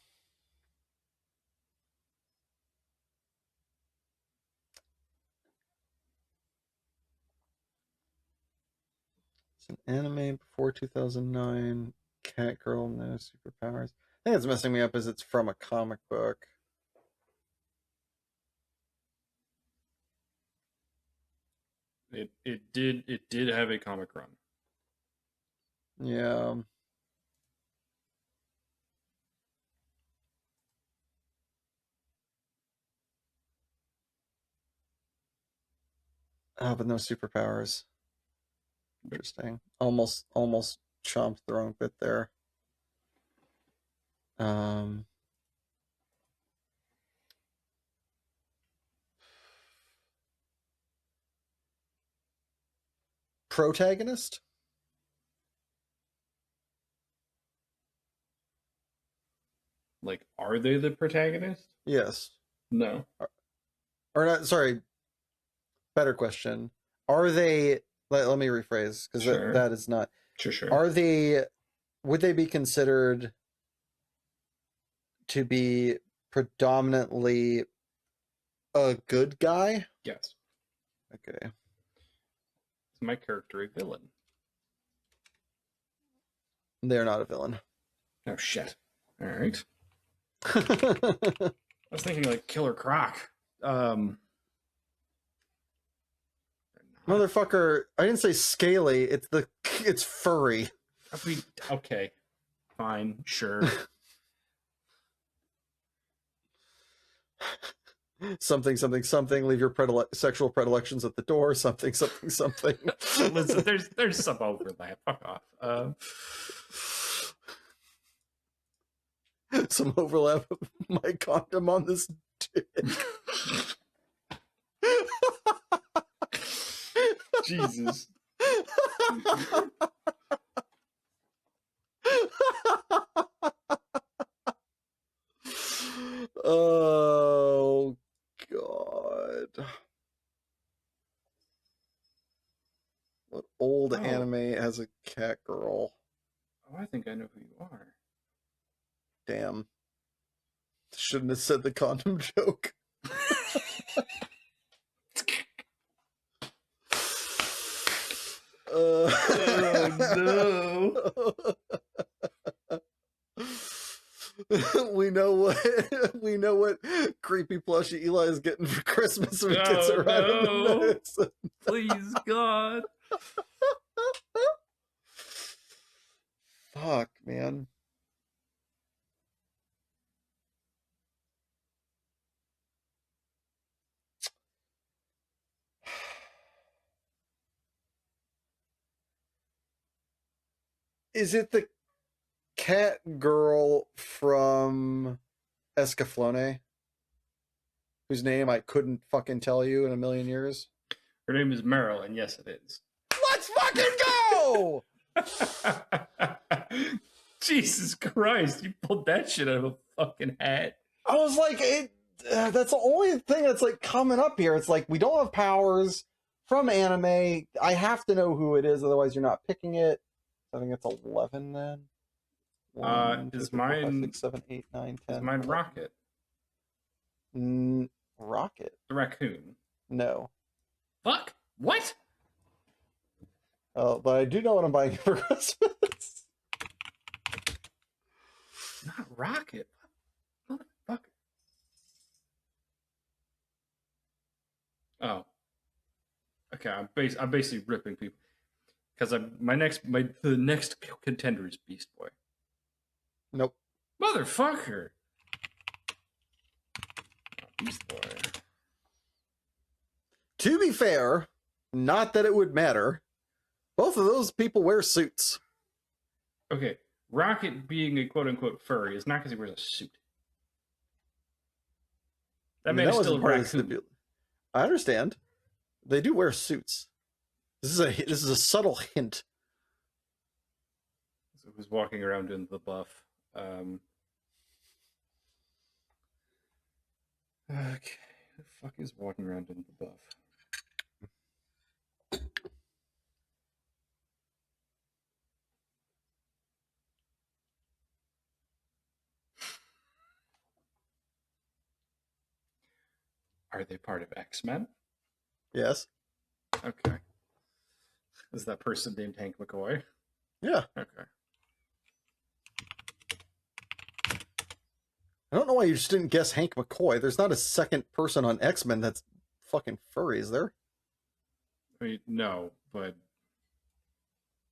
it's an anime before 2009. Cat girl, no superpowers. I think it's messing me up as it's from a comic book. It did have a comic run. Yeah. Oh, but no superpowers. Interesting. Almost chomped the wrong bit there. Um, protagonist? Like, are they the protagonist? Yes. No. Or not, sorry, better question. Are they, let me rephrase, because Sure. that is not. Sure. Are they, would they be considered to be predominantly a good guy? Yes. Okay. Is my character a villain? They're not a villain. Oh, shit. All right. I was thinking like Killer Croc. Motherfucker, I didn't say scaly, it's furry. Okay. Fine. Sure. Something, leave your sexual predilections at the door, something. Listen, there's some overlap. Fuck off. Some overlap of my condom on this dick. Jesus. Oh, God. What old anime has a cat girl? Oh, I think I know who you are. Damn. Shouldn't have said the condom joke. Oh, no. we know what creepy plushie Eli is getting for Christmas when he gets it right on the nose. Please, God. Fuck, man. Is it the cat girl from Escaflowne? Whose name I couldn't fucking tell you in a million years? Her name is Meryl, and yes, it is. Let's fucking go! Jesus Christ, you pulled that shit out of a fucking hat. I was like, that's the only thing that's like coming up here. It's like, we don't have powers from anime. I have to know who it is, otherwise you're not picking it. I think it's 11 then. Is mine 6, 7, 8, 9, 10. Is mine 11. Rocket? Rocket? The raccoon. No. Fuck. What? Oh, but I do know what I'm buying for Christmas. Not Rocket. Motherfucker. Oh. Okay, I'm basically ripping people because the next contender is Beast Boy. Nope. Motherfucker. Beast Boy. To be fair, not that it would matter, both of those people wear suits. Okay, Rocket being a quote unquote furry is not because he wears a suit. I That mean, man that is still wasn't a part of the raccoon. stipulation. I understand. They do wear suits. This is a subtle hint. So who's walking around in the buff? Um, okay, who the fuck is walking around in the buff? Are they part of X-Men? Yes. Okay. Is that person named Hank McCoy? Yeah. Okay. I don't know why you just didn't guess Hank McCoy. There's not a second person on X-Men that's fucking furry, is there? I mean, no, but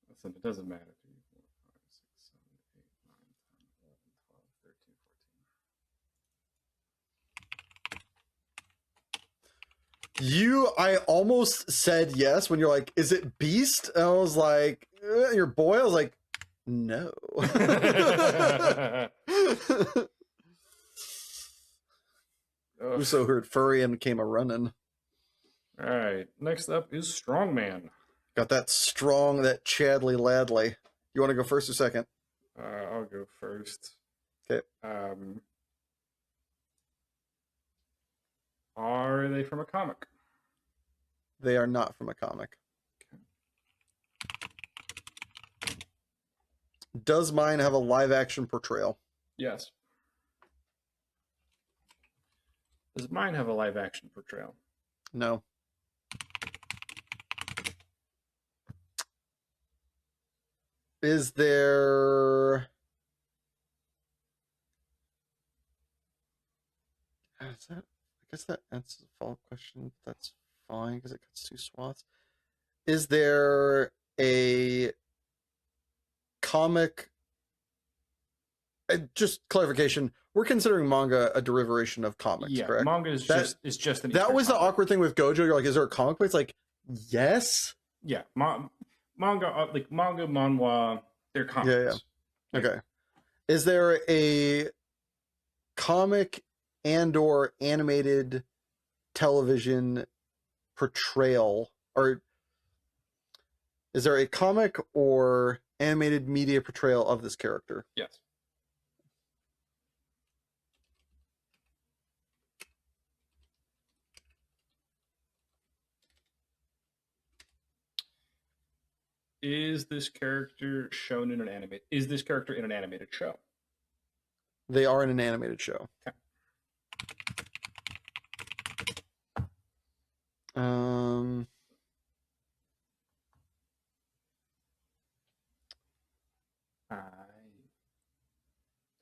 listen, it doesn't matter. 3, 4, 5, 6, 7, 8, 9, 10, 11, 12, 13, 14. I almost said yes when you're like, is it Beast? And I was like, your boy? I was like, no. Uso heard furry and came a running. All right. Next up is Strongman. Got that strong, that Chadley Ladley. You want to go first or second? I'll go first. Okay. Are they from a comic? They are not from a comic. Okay. Does mine have a live action portrayal? Yes. Does mine have a live action portrayal? No. Is there... Is that... I guess that answers the follow-up question. That's fine because it cuts 2 swaths. Is there a comic... just clarification, we're considering manga a derivation of comics, correct? Manga is just an that was comic. The awkward thing with Gojo. You're like, is there a comic book? It's like, yes. Yeah, manga, like manga, manhwa, they're comics. Yeah. Okay. Is there a comic and or animated television portrayal, or is there a comic or animated media portrayal of this character? Yes. Is this character shown in an animated? Is this character in an animated show? They are in an animated show. Okay.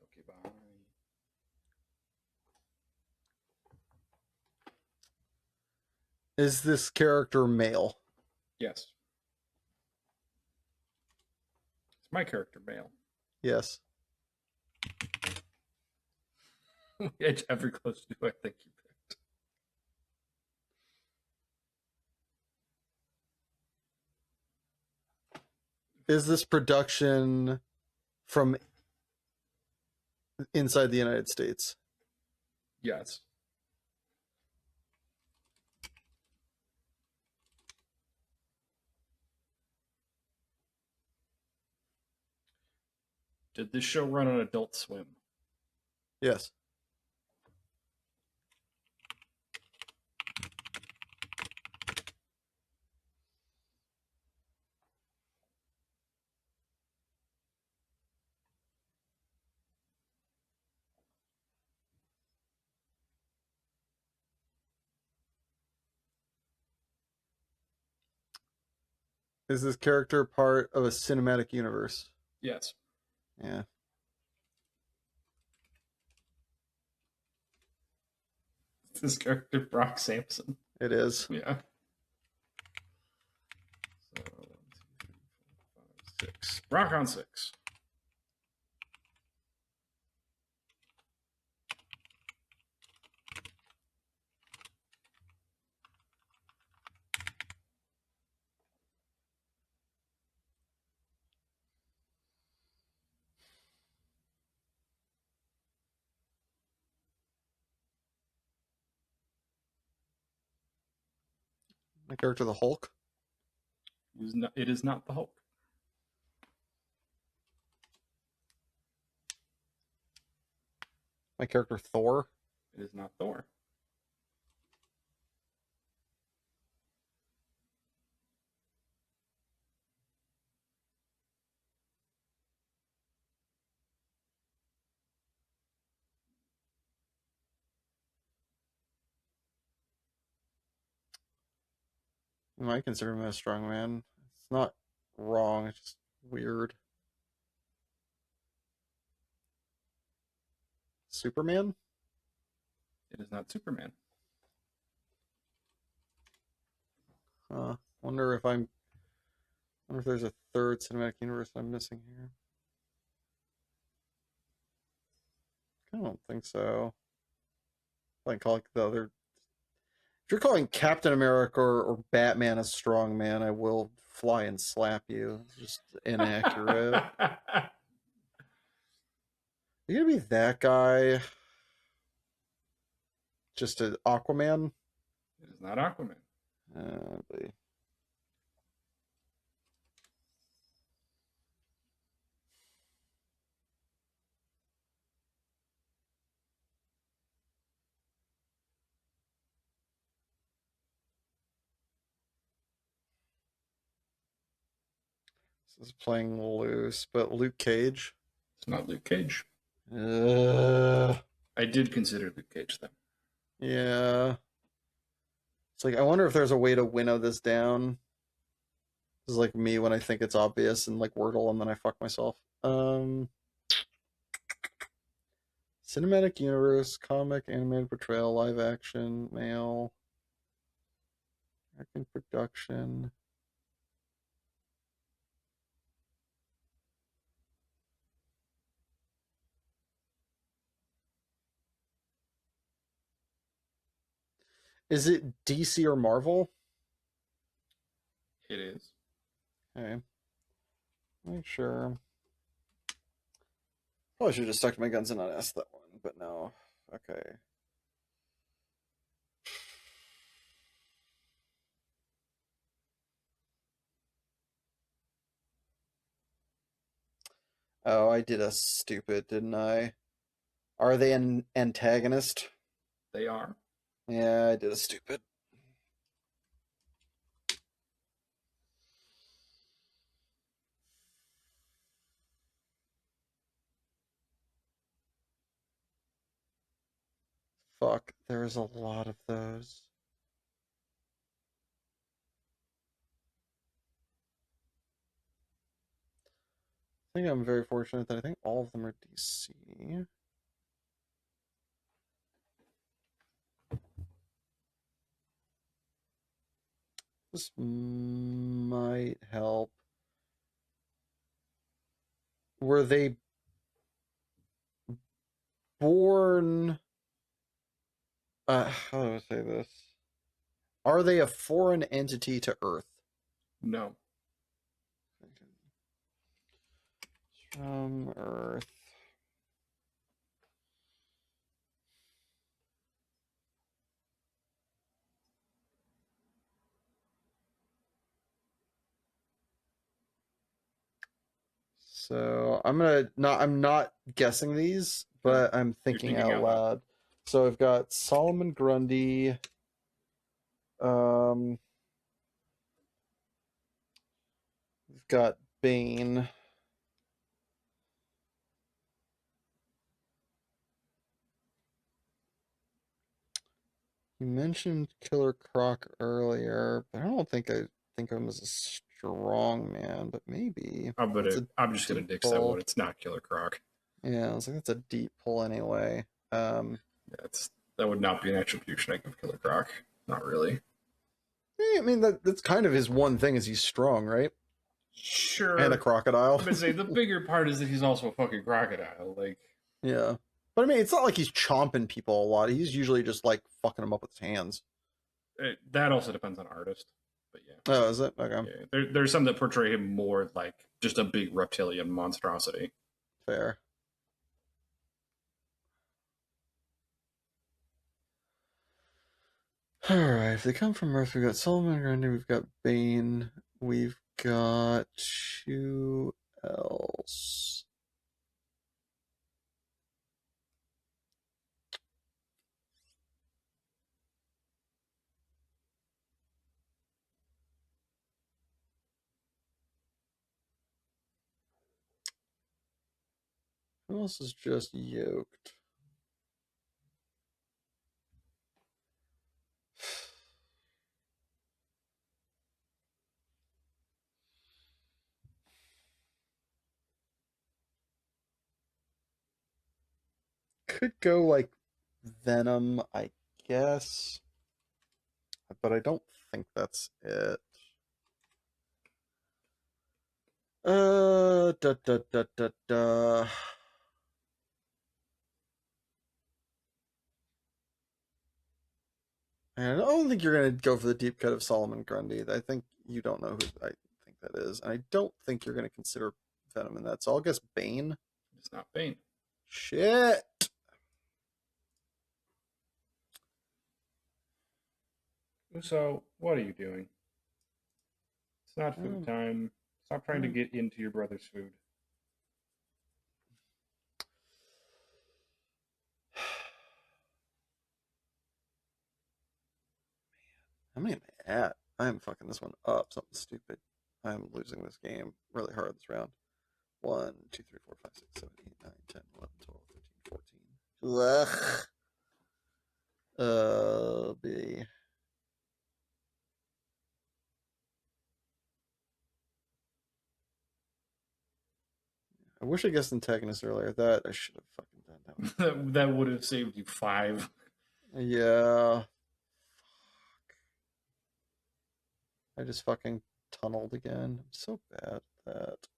Okay, bye. Is this character male? Yes. Is my character male? Yes. Whichever close do I think you picked? Is this production from inside the United States? Yes. Did this show run on Adult Swim? Yes. Is this character part of a cinematic universe? Yes. Yeah. Is this character Brock Sampson? It is. Yeah. So 1, 2, 3, 4, 5, 6. Brock on 6. My character, the Hulk. It is not the Hulk. My character, Thor. It is not Thor. You might consider him a strong man. It's not wrong. It's just weird. Superman? It is not Superman. Wonder if I'm. Wonder if there's a third cinematic universe I'm missing here. I don't think so. Like the other. If you're calling Captain America or Batman a strong man, I will fly and slap you. It's just inaccurate. You're gonna be that guy. Just an Aquaman. It is not Aquaman. Boy. This is playing loose, but Luke Cage. It's not Luke Cage. Uh, I did consider Luke Cage, though. yeah. It's like, I wonder if there's a way to winnow this down. This is like me when I think it's obvious and like Wordle and then I fuck myself. Cinematic universe, comic, animated portrayal, live action, male, American production. Is it DC or Marvel? It is. Okay. Make sure. Probably should have just stuck to my guns and not asked that one, but no. Okay. Oh, I did a stupid, didn't I? Are they an antagonist? They are. Yeah, I did a stupid. Fuck, there's a lot of those. I think I'm very fortunate that I think all of them are DC. This might help. Were they born? How do I say this? Are they a foreign entity to Earth? No. From Earth. So I'm not guessing these, but I'm thinking out loud. So I've got Solomon Grundy. We've got Bane. You mentioned Killer Croc earlier, but I don't think I think of him as a strong man, but maybe. I'm just gonna ditch that one. It's not Killer Croc. Yeah, I was like, that's a deep pull anyway. Yeah, that would not be an attribution I give Killer Croc. Not really. I mean, that's kind of his one thing is he's strong, right? Sure. And a crocodile. I'm gonna say the bigger part is that he's also a fucking crocodile. Like, yeah. But I mean, it's not like he's chomping people a lot. He's usually just like fucking them up with his hands. That also depends on artist. But yeah. Oh, is it? Okay. Yeah. There's some that portray him more like just a big reptilian monstrosity. Fair. Alright, if they come from Earth, we've got Solomon Grundy, we've got Bane, we've got who else? Who else is just yoked? Could go like Venom, I guess, but I don't think that's it. Da da da da da. And I don't think you're gonna go for the deep cut of Solomon Grundy. I think you don't know who I think that is, and I don't think you're gonna consider Venom in that. So I'll guess Bane. It's not Bane. Shit. So, what are you doing? It's not food time. Stop trying to get into your brother's food. How many am I at? I'm fucking this one up. Something stupid. I'm losing this game really hard this round. 1, 2, 3, 4, 5, 6, 7, 8, 9, 10, 11, 12, 13, 14. Ugh. B. I wish I guessed antagonist earlier. That I should have fucking done that. That would have saved you 5. Yeah. Fuck. I just fucking tunneled again. I'm so bad at that.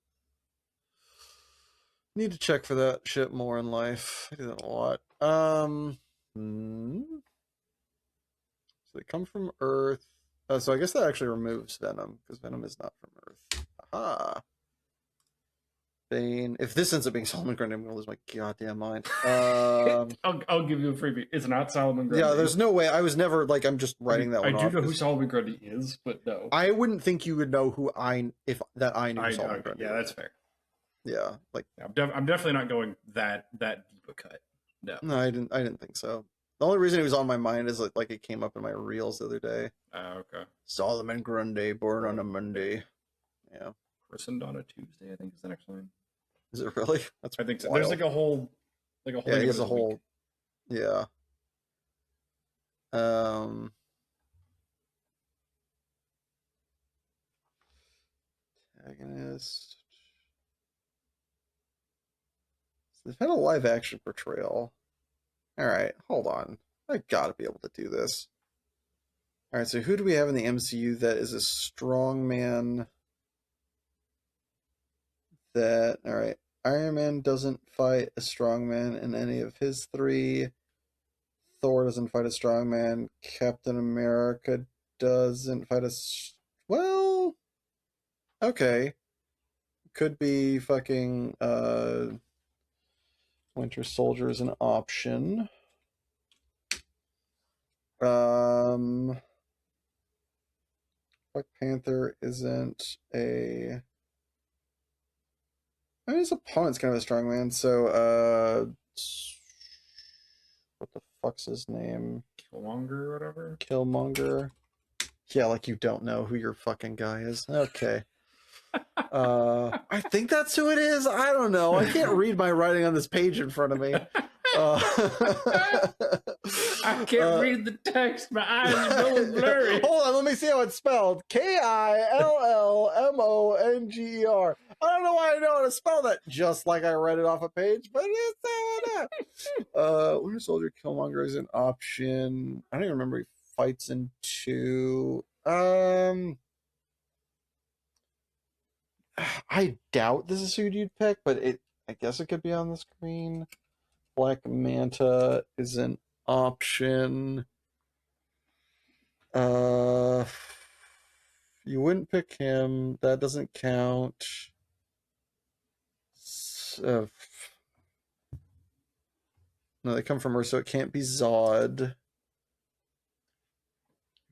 Need to check for that shit more in life. I do that a lot. So they come from Earth. So I guess that actually removes Venom, because Venom is not from Earth. Aha. Bane. If this ends up being Solomon Grundy, I'm gonna lose my goddamn mind. I'll give you a freebie. It's not Solomon Grundy. Yeah, there's no way. I was never like, I'm just writing that one off. I do know who Solomon Grundy is, but no. I wouldn't think you would know who I knew Solomon Grundy. Yeah, that's fair. Yeah, like I'm definitely not going that deep a cut. No, I didn't think so. The only reason it was on my mind is like it came up in my reels the other day. Okay. Solomon Grundy, born on a Monday. Yeah. Christened on a Tuesday, I think is the next line. Is it really? I think so. Wild. There's like a whole yeah, it's a whole week. Yeah. Antagonist. So they've had a live action portrayal. All right, hold on. I gotta be able to do this. All right, so who do we have in the MCU that is a strong man? All right, Iron Man doesn't fight a strong man in any of his 3. Thor doesn't fight a strong man. Captain America doesn't fight well, okay. Could be fucking Winter Soldier is an option. Black Panther isn't a. I mean, his opponent's kind of a strong man, so what the fuck's his name? Killmonger or whatever. Killmonger. Yeah, like you don't know who your fucking guy is. Okay. I think that's who it is. I don't know. I can't read my writing on this page in front of me. I can't read the text. My eyes are going blurry. Hold on, let me see how it's spelled. Killmonger. I don't know why I know how to spell that just like I read it off a page, but it's that. Winter Soldier Killmonger is an option. I don't even remember he fights in 2. I doubt this is who you'd pick, but I guess it could be on the screen. Black Manta is an option. You wouldn't pick him. That doesn't count. No, they come from Earth, so it can't be Zod.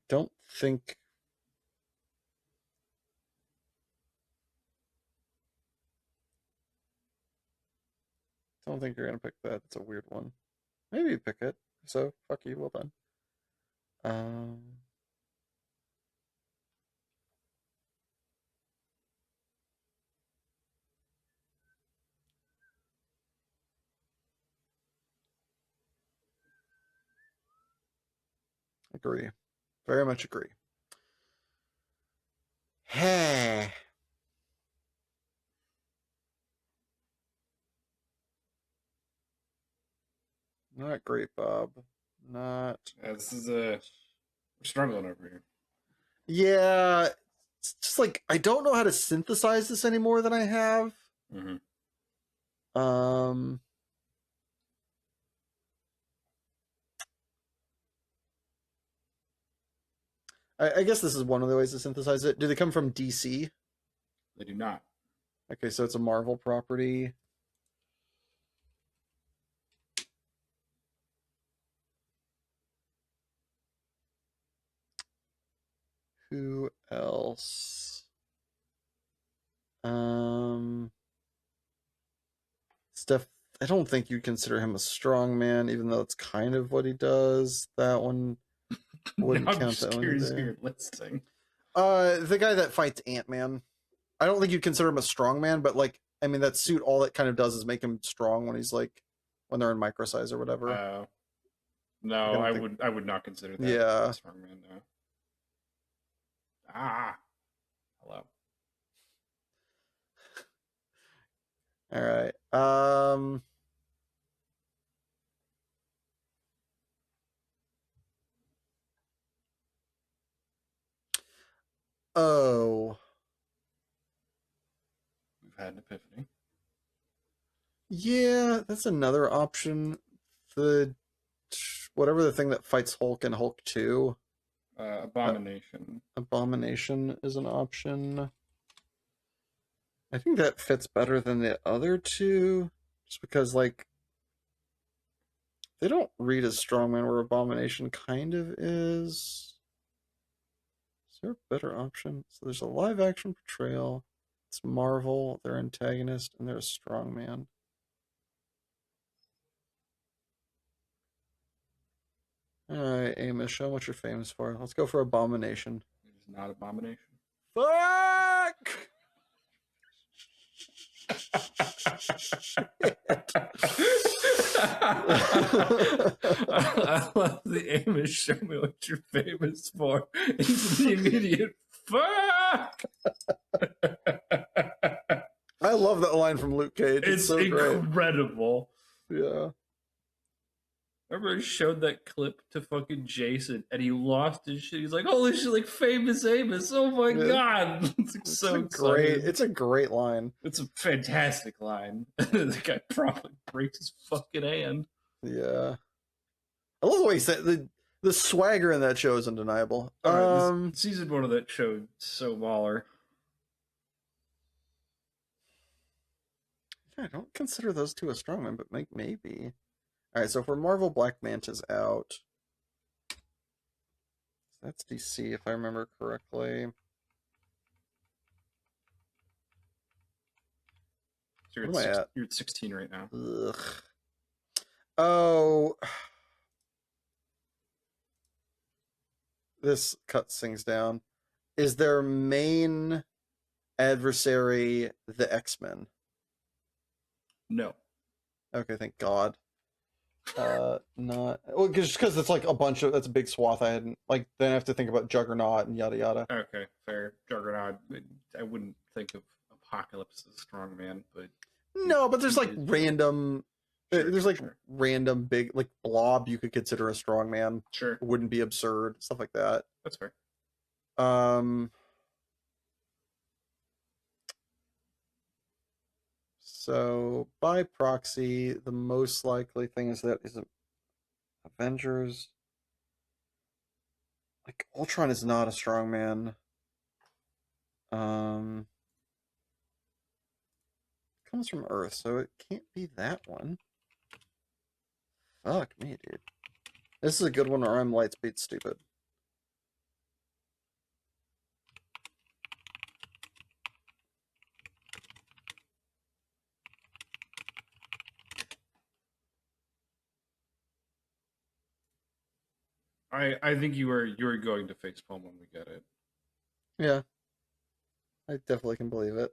don't think. Don't think you're gonna pick that. It's a weird one. Maybe you pick it. So fuck you. Well done. Um, agree. Very much agree. Hey. Not great, Bob. Not. This is we're struggling over here. Yeah. It's just like I don't know how to synthesize this any more than I have. Mm-hmm. I guess this is one of the ways to synthesize it. Do they come from DC? They do not. Okay, so it's a Marvel property. Who else? Steph, I don't think you'd consider him a strong man, even though it's kind of what he does. That one wouldn't I'm count. just That one curious either. who you're listing. The guy that fights Ant-Man. I don't think you'd consider him a strong man, but like, I mean, that suit, all it kind of does is make him strong when he's like, when they're in microsize or whatever. No, Like, I would not consider that Yeah. a strong man. No. Ah, hello. All right. Oh. We've had an epiphany. Yeah, that's another option. The whatever the thing that fights Hulk in Hulk 2. Abomination. Abomination is an option. I think that fits better than the other two, just because like they don't read as strongman where Abomination kind of is. Is there a better option? So there's a live action portrayal. It's Marvel, their antagonist, and they're a strongman. Alright, Amos, show 'em what you're famous for. Let's go for Abomination. It is not Abomination. Fuck! I love the aim is show me what you're famous for. It's the immediate fuck. I love that line from Luke Cage. It's so incredible. Great. Yeah. Remember I showed that clip to fucking Jason and he lost his shit. He's like, holy shit, like famous Amos. Oh my god. It's like so great. It's a great line. It's a fantastic line. The guy probably breaks his fucking hand. Yeah. I love the way he said the swagger in that show is undeniable. Season 1 of that show so baller. Yeah, I don't consider those two a strongman, but maybe. Alright, so for Marvel, Black Manta's out. That's DC, if I remember correctly. So you're at 16 right now. Ugh. Oh. This cuts things down. Is their main adversary the X-Men? No. Okay, thank God. Not well, because it's like a bunch of that's a big swath. I hadn't like then I have to think about Juggernaut and yada yada. Okay, fair. Juggernaut. I wouldn't think of Apocalypse as a strong man, but no, but there's like random. There's like random big like Blob you could consider a strong man. Sure, wouldn't be absurd stuff like that. That's fair. So by proxy, the most likely thing is Avengers. Like Ultron is not a strong man. Comes from Earth, so it can't be that one. Fuck me, dude. This is a good one where I'm Lightspeed stupid. I think you're going to facepalm when we get it. Yeah, I definitely can believe it.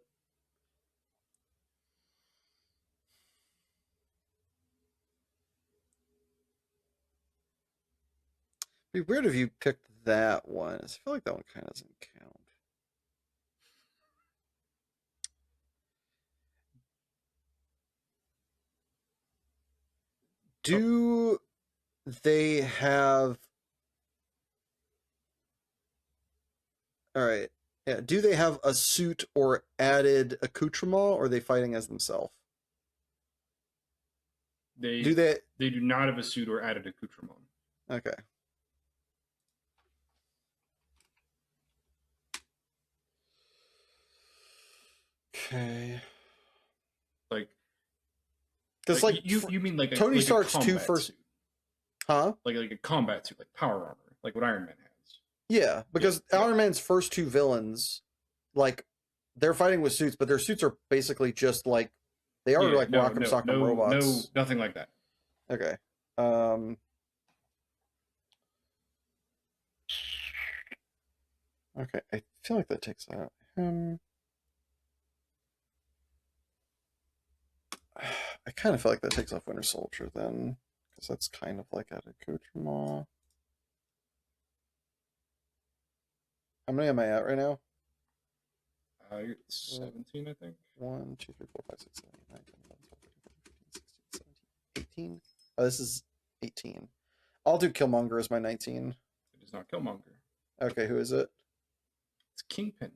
It'd be weird if you picked that one. I feel like that one kind of doesn't count. Do they have? All right. Yeah. Do they have a suit or added accoutrement, or are they fighting as themselves? Do They they? they do not have a suit or added accoutrement. Okay. Okay. Like Because like you mean like Tony a Stark's two combat first, suit, huh? like a combat suit, like power armor, like what Iron Man has. Yeah, because Yeah. Iron Man's first two villains, like they're fighting with suits, but their suits are basically just like they are Yeah, like Rock'em Sock'em robots. nothing like that. Okay. Um. Okay, I feel like that takes out him. I kind of feel like that takes off Winter Soldier then, because that's kind of like at accoutrement. How many am I at right now? You're 17, I think. 1, 2, 3, 4, 5, 6, 7, 8, 9, 10, 11, 12, 13, 14, 15, 16, 17, 18. Oh, this is 18. I'll do Killmonger as my 19. It is not Killmonger. Okay, who is it? It's Kingpin.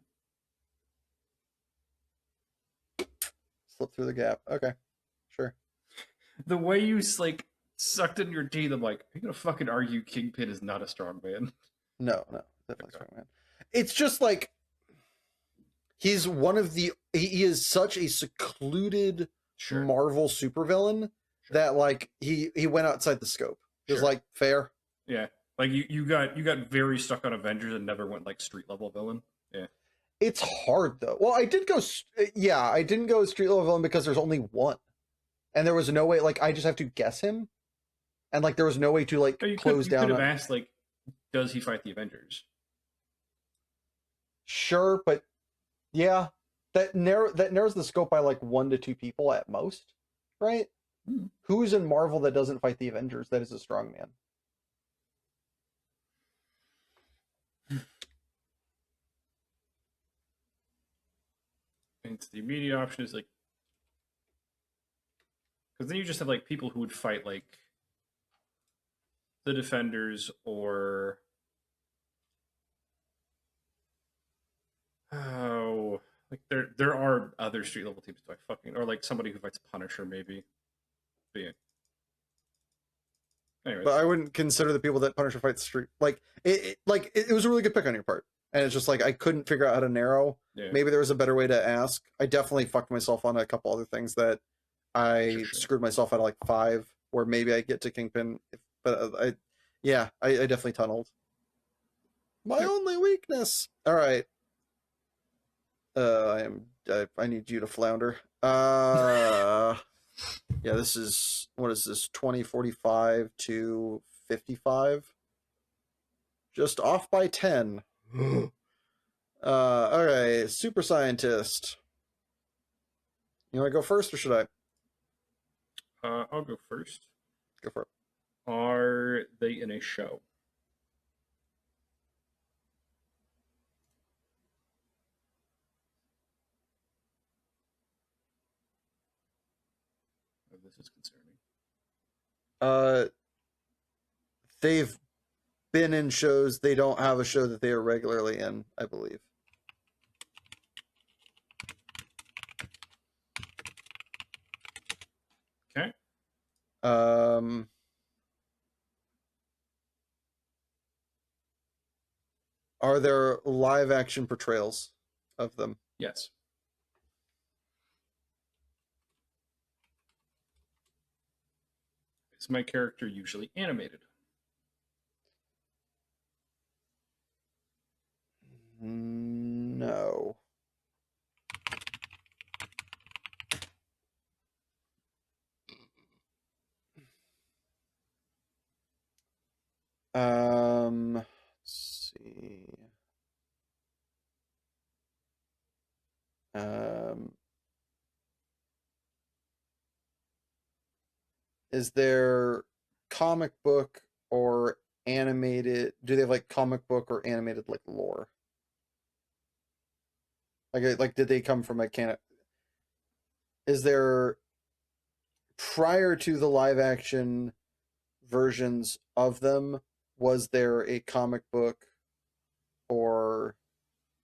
Slip through the gap. Okay, sure. The way you like sucked in your teeth, I'm like, are you gonna fucking argue Kingpin is not a strong man? No, definitely Okay. strong man. It's just like he's one of the. He is such a secluded Sure. Marvel supervillain that like he went outside the scope. Just like fair. Yeah, like you got very stuck on Avengers and never went like street level villain. Yeah, It's hard though. Well, I did go. Yeah, I didn't go street level villain because there's only one, and there was no way. Like I just have to guess him, and like there was no way to like close down. You could have asked like, does he fight the Avengers? Sure, but yeah, that narrows the scope by like 1 to 2 people at most, right? Who's in Marvel that doesn't fight the Avengers that is a strong man? And it's the immediate option is like, because then you just have like people who would fight like the Defenders or oh, like there are other street level teams. Do I fucking or like somebody who fights Punisher maybe? But yeah. Anyways. But I wouldn't consider the people that Punisher fights street like it was a really good pick on your part, and it's just like I couldn't figure out how to narrow. Yeah. Maybe there was a better way to ask. I definitely fucked myself on a couple other things that I screwed myself out of like 5, where maybe I get to Kingpin. But I definitely tunneled. My only weakness. All right. I need you to flounder. Yeah, this is what is this 2045 to 55? Just off by 10. Okay, super scientist. You want to go first or should I? I'll go first. Go for it. Are they in a show? Oh, this is concerning. They've been in shows. They don't have a show that they are regularly in, I believe. Okay. Are there live action portrayals of them? Yes. Is my character usually animated? No. Um, is there comic book or animated? Do they have like comic book or animated like lore? Like did they come from a can? Is there prior to the live action versions of them? Was there a comic book or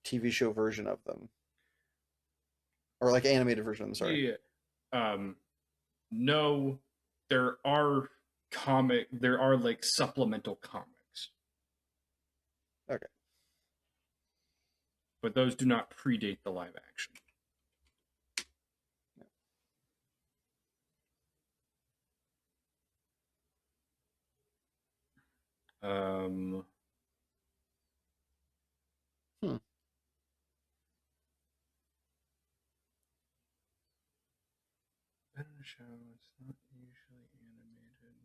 TV show version of them, or like animated version? I'm sorry. Yeah. No, there are like supplemental comics, Okay. but those do not predate the live action. Um, Hmm. show, it's not usually animated.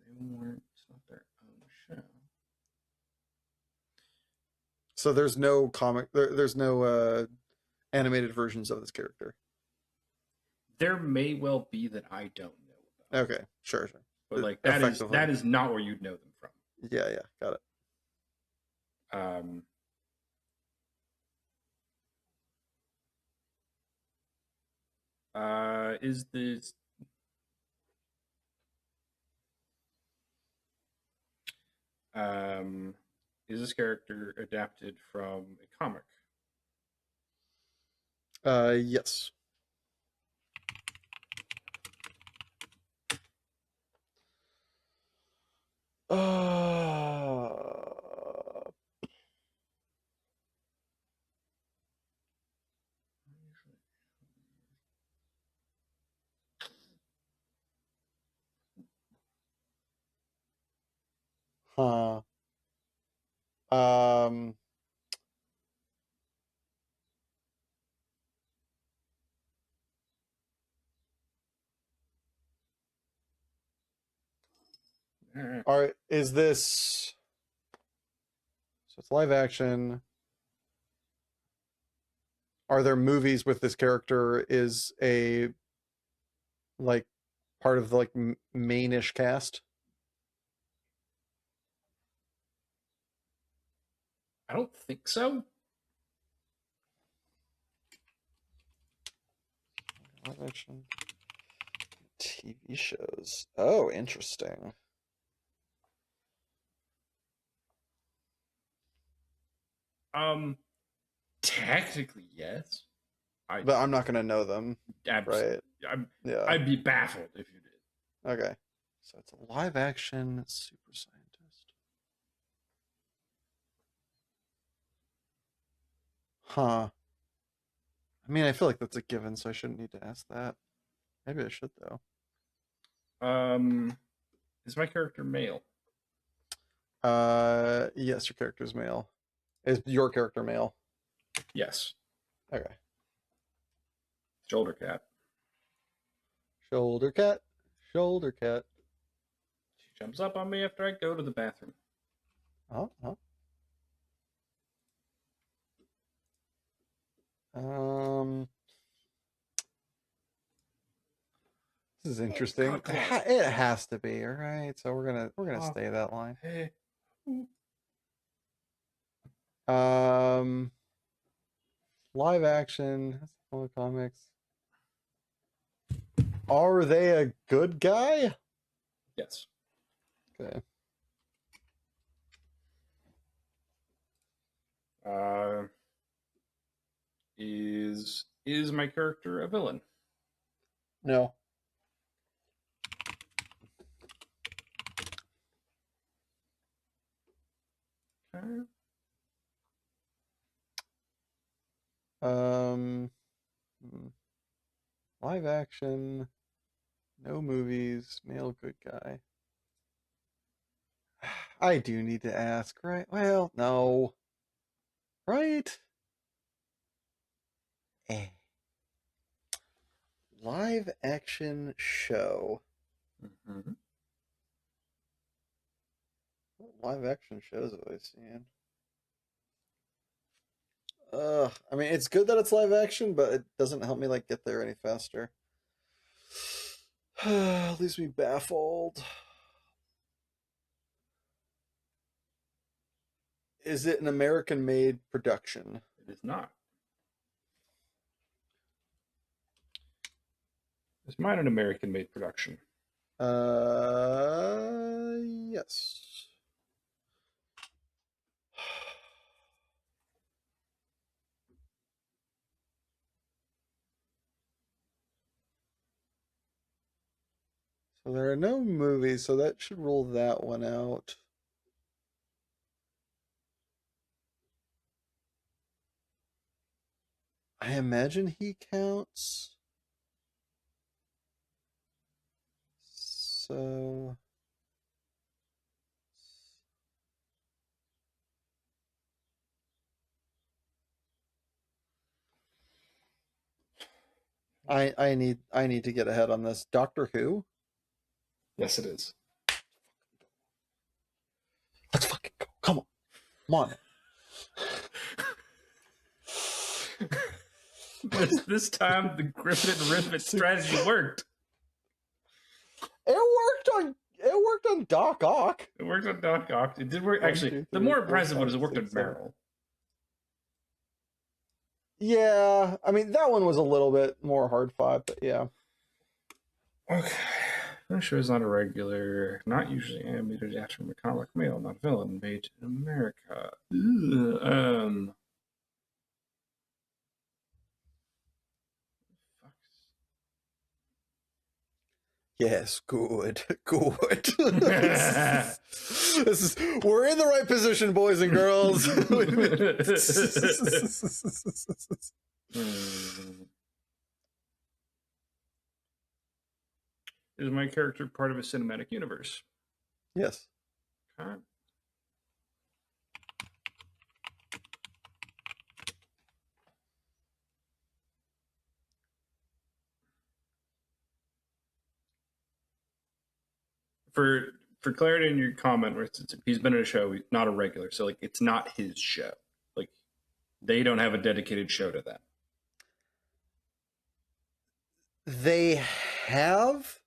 They weren't. It's not their own show. So there's no comic. There's no animated versions of this character. There may well be that I don't know about, Okay, sure. but like Effectively. that is not where you'd know them from. Yeah, got it. Um, is this um, is this character adapted from a comic? Yes. Uh, huh. Um, is this so it's live action? Are there movies with this character? Is a like part of the like mainish cast? I don't think so. Live action TV shows. Oh, interesting. Um, Technically, yes. I But I'm not gonna know them, abs- right? I'm, Yeah. I'd be baffled if you did. Okay. So it's a live action super scientist. Huh. I mean, I feel like that's a given, so I shouldn't need to ask that. Maybe I should though. Is my character male? Yes, your character's male. Is your character male? Yes. Okay. Shoulder cap. Shoulder cat. Shoulder cat. She jumps up on me after I go to the bathroom. Oh. Um. This is interesting. It has to be, all right. So we're gonna stay that line. Hey. Live action. That's all the comics. Are they a good guy? Yes. Okay. Is my character a villain? No. Okay. Um. Live action. No movies. Male good guy. I do need to ask, right? Well, no. Right? Eh. Live action show. Mm-hmm. What live action shows have I seen? I mean, it's good that it's live action, but it doesn't help me like get there any faster. Leaves me baffled. Is it an American-made production? It is not. Is mine an American-made production? Yes. So there are no movies, so that should rule that one out. I imagine he counts. So I need to get ahead on this. Doctor Who? Yes, it is. Let's fucking go. Come on. Come on. This time the Griffin and Rivet strategy worked. It worked on Doc Ock. It worked on Doc Ock. It did work. One, Actually, two, the three, more four, impressive one five, is it worked on six, seven. Meryl. Yeah, I mean that one was a little bit more hard fought, but yeah. Okay. That show is not a regular, not usually animated after from a comic male, not villain, made in America. Ugh, Yes, good, good. This is we're in the right position, boys and girls. Is my character part of a cinematic universe? Yes. Okay. For clarity in your comment, where he's been in a show, not a regular, so like it's not his show. Like they don't have a dedicated show to that. They have.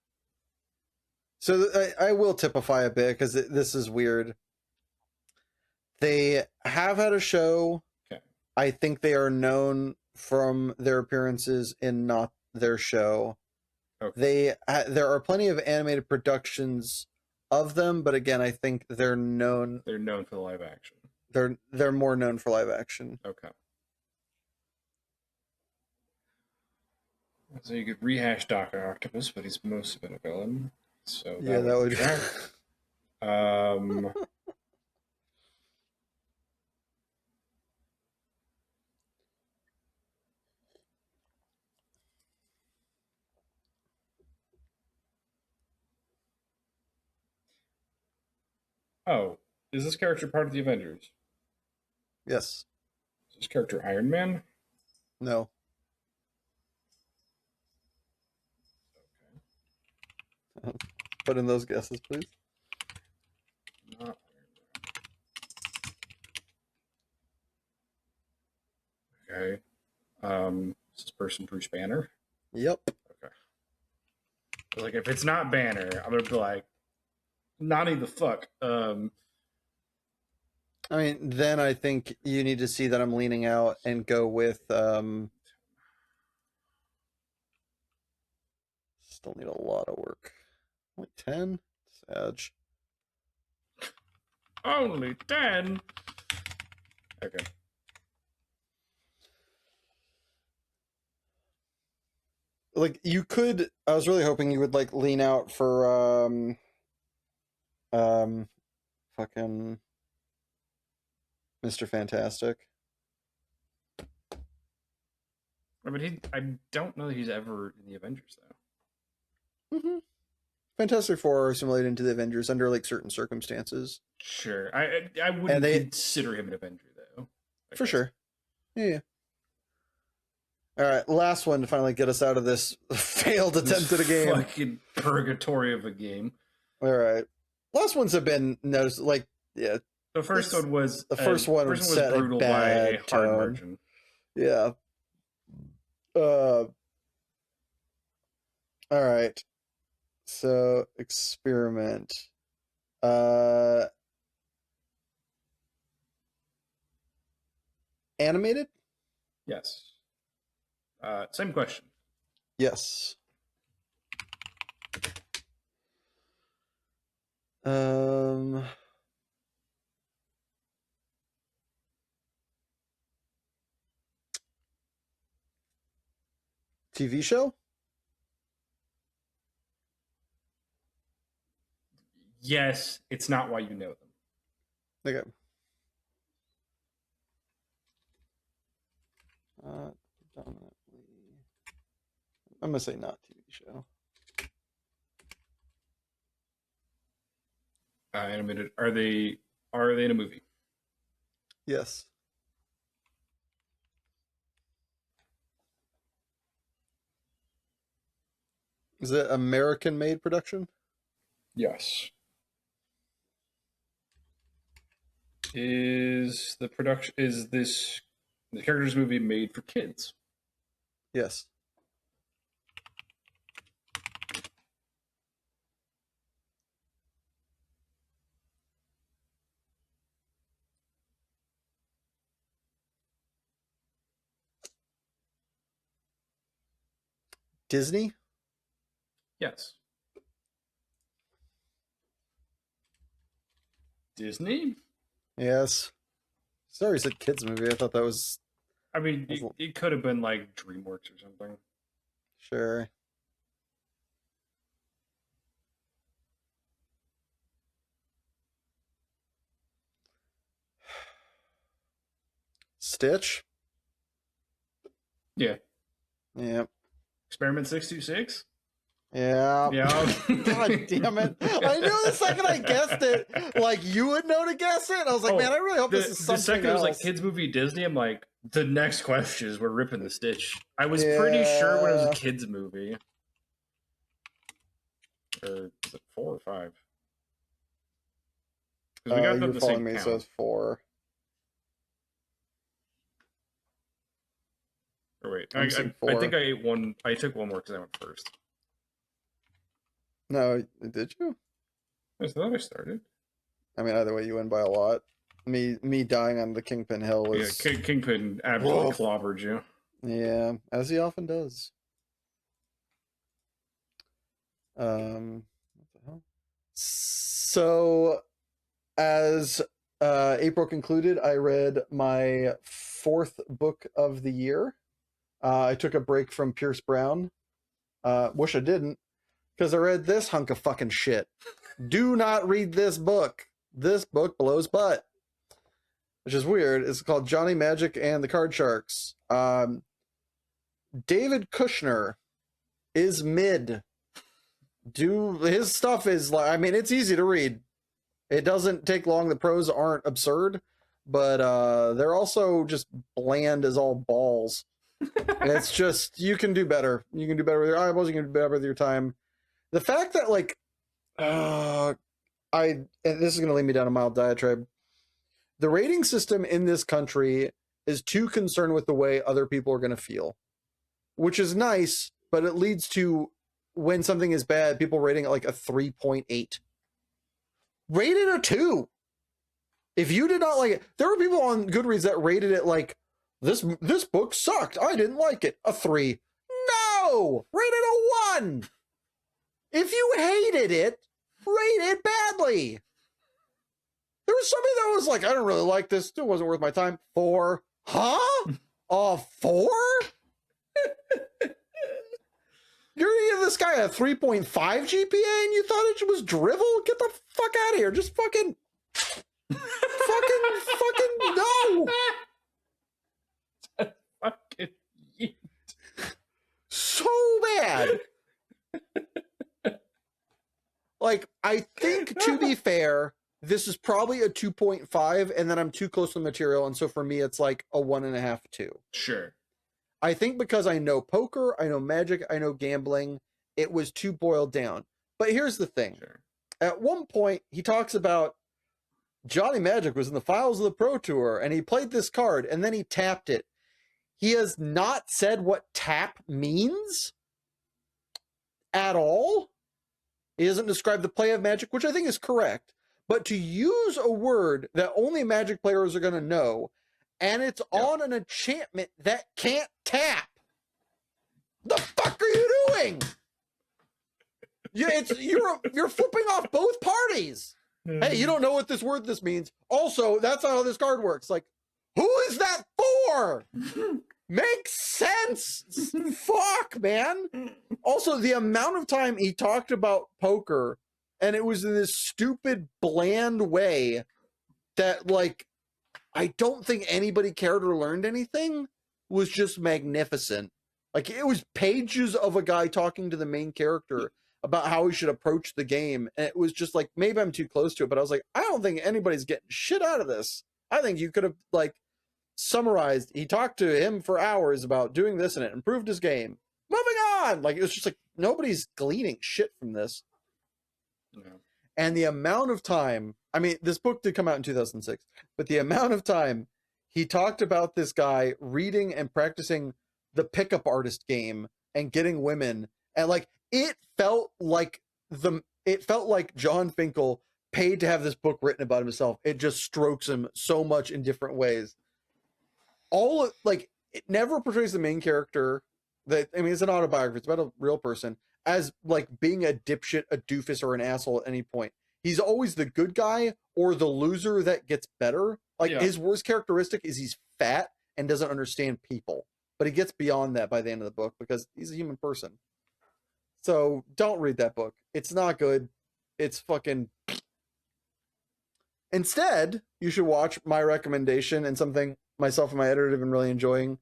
So I will typify a bit because this is weird. They have had a show. Okay. I think they are known from their appearances in not their show. Okay. There are plenty of animated productions of them, but again, I think they're known. They're known for the live action. They're more known for live action. Okay. So you could rehash Doctor Octopus, but he's mostly been a villain. So Yeah, that would. Oh, is this character part of the Avengers? Yes. Is this character Iron Man? No. Okay. Put in those guesses, please. Not Iron Man. Okay. Is this person Bruce Banner? Yep. Okay. Like if it's not Banner, I'm gonna be like, Nani the fuck. I mean, then I think you need to see that I'm leaning out and go with still need a lot of work. Only 10? Sad. Only 10? Okay. Like you could I was really hoping you would like lean out for fucking Mr. Fantastic. I don't know that he's ever in the Avengers though. Mm-hmm. Fantastic Four are assimilated into the Avengers under like certain circumstances. Sure, I wouldn't consider him an Avenger though. For sure. Yeah. All right, last one to finally get us out of this failed attempt at a game. Fucking purgatory of a game. All right, last ones have been noticed. Like, yeah, The first one was the first one was set brutal a bad by a hard tone. margin. Yeah. All right. So experiment. Animated? Yes. Same question. Yes. Um. TV show? Yes, it's not why you know them. Okay. Predominantly. I'm gonna say not TV show. Animated. Are they in a movie? Yes. Is it American made production? Yes. Is the characters movie made for kids? Yes. Disney? Yes. Disney? Yes. Sorry, said kids movie. I thought that was I mean, it could have been like DreamWorks or something. sure. Stitch? Yeah. Yeah. Experiment 626? Yeah. Yeah. God damn it. I knew the second I guessed it, like you would know to guess it. I was like, Oh, man, I really hope this is The something second it was else. like kids movie Disney, I'm like, the next question is we're ripping the Stitch. I was pretty sure when it was a Yeah. kids movie. Or is it 4 or 5? Because we got them You're the following same me, count. so it's 4. Or wait, I'm seeing I 4. think I ate one. I took one more because I went first. No, did you? I thought I started. I mean, either way, you win by a lot. Me dying on the Kingpin Hill was Kingpin absolutely Woof. clobbered you. Yeah, as he often does. What the hell? So, as April concluded, I read my 4th book of the year. I took a break from Pierce Brown. Wish I didn't, because I read this hunk of fucking shit. Do not read this book. This book blows butt. Which is weird. It's called Johnny Magic and the Card Sharks. David Kushner is mid. His stuff is like, I mean, it's easy to read. It doesn't take long. The prose aren't absurd, but they're also just bland as all balls. It's just, you can do better. You can do better with your eyeballs. You can do better with your time. The fact that like, and this is going to lead me down a mild diatribe. The rating system in this country is too concerned with the way other people are going to feel, which is nice, but it leads to when something is bad, people rating it like a 3.8. Rate it a 2. If you did not like it, there were people on Goodreads that rated it like, this book sucked. I didn't like it. A 3. No! Rate it a 1. If you hated it, rate it badly. There was somebody that was like, I don't really like this. It wasn't worth my time. 4. Huh? A 4? You're gonna give this guy a 3.5 GPA and you thought it was drivel? Get the fuck out of here. Just fucking no. Fucking yeet. So bad. Like, I think, to be fair, this is probably a 2.5, and then I'm too close to the material, and so for me, it's like a 1.5, 2. Sure. I think because I know poker, I know magic, I know gambling, it was too boiled down. But here's the thing. Sure. At one point, he talks about Johnny Magic was in the files of the Pro Tour, and he played this card, and then he tapped it. He has not said what tap means at all. He doesn't describe the play of magic, which I think is correct. But to use a word that only Magic players are going to know, and it's on an enchantment that can't tap. The fuck are you doing? You're flipping off both parties. Hey, you don't know what this means. Also, that's not how this card works. Like, who is that for? Makes sense. Fuck, man. Also, the amount of time he talked about poker, and it was in this stupid, bland way that, like, I don't think anybody cared or learned anything, was just magnificent. Like, it was pages of a guy talking to the main character about how he should approach the game. And it was just like, maybe I'm too close to it, but I was like, I don't think anybody's getting shit out of this. I think you could have, like, summarized. He talked to him for hours about doing this and it improved his game. Moving on. Like, it was just like, nobody's gleaning shit from this. Yeah. And the amount of time, I mean, this book did come out in 2006, but the amount of time he talked about this guy reading and practicing the pickup artist game and getting women, and like, it felt like John Finkel paid to have this book written about himself. It just strokes him so much in different ways. It never portrays the main character it's an autobiography, it's about a real person, as like being a dipshit, a doofus, or an asshole at any point. He's always the good guy or the loser that gets better. Like, his worst characteristic is he's fat and doesn't understand people. But he gets beyond that by the end of the book because he's a human person. So don't read that book. It's not good. It's fucking... Instead, you should watch my recommendation and something myself and my editor have been really enjoying.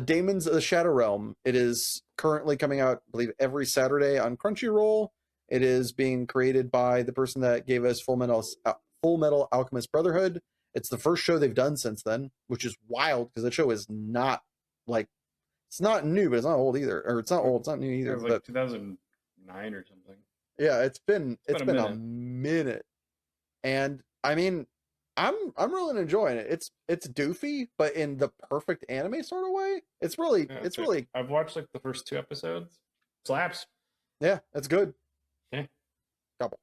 Damon's The Shadow Realm. It is currently coming out, I believe, every Saturday on Crunchyroll. It is being created by the person that gave us Full Metal Alchemist Brotherhood. It's the first show they've done since then, which is wild because the show is not like, it's not new, but it's not old either. Or it's not old, it's not new either. It was like 2009 or something. Yeah, it's been a minute. And I mean, I'm really enjoying it. It's doofy, but in the perfect anime sort of way. It's really I've watched like the first 2 episodes. Slaps. Yeah, it's good. Yeah. Gobble.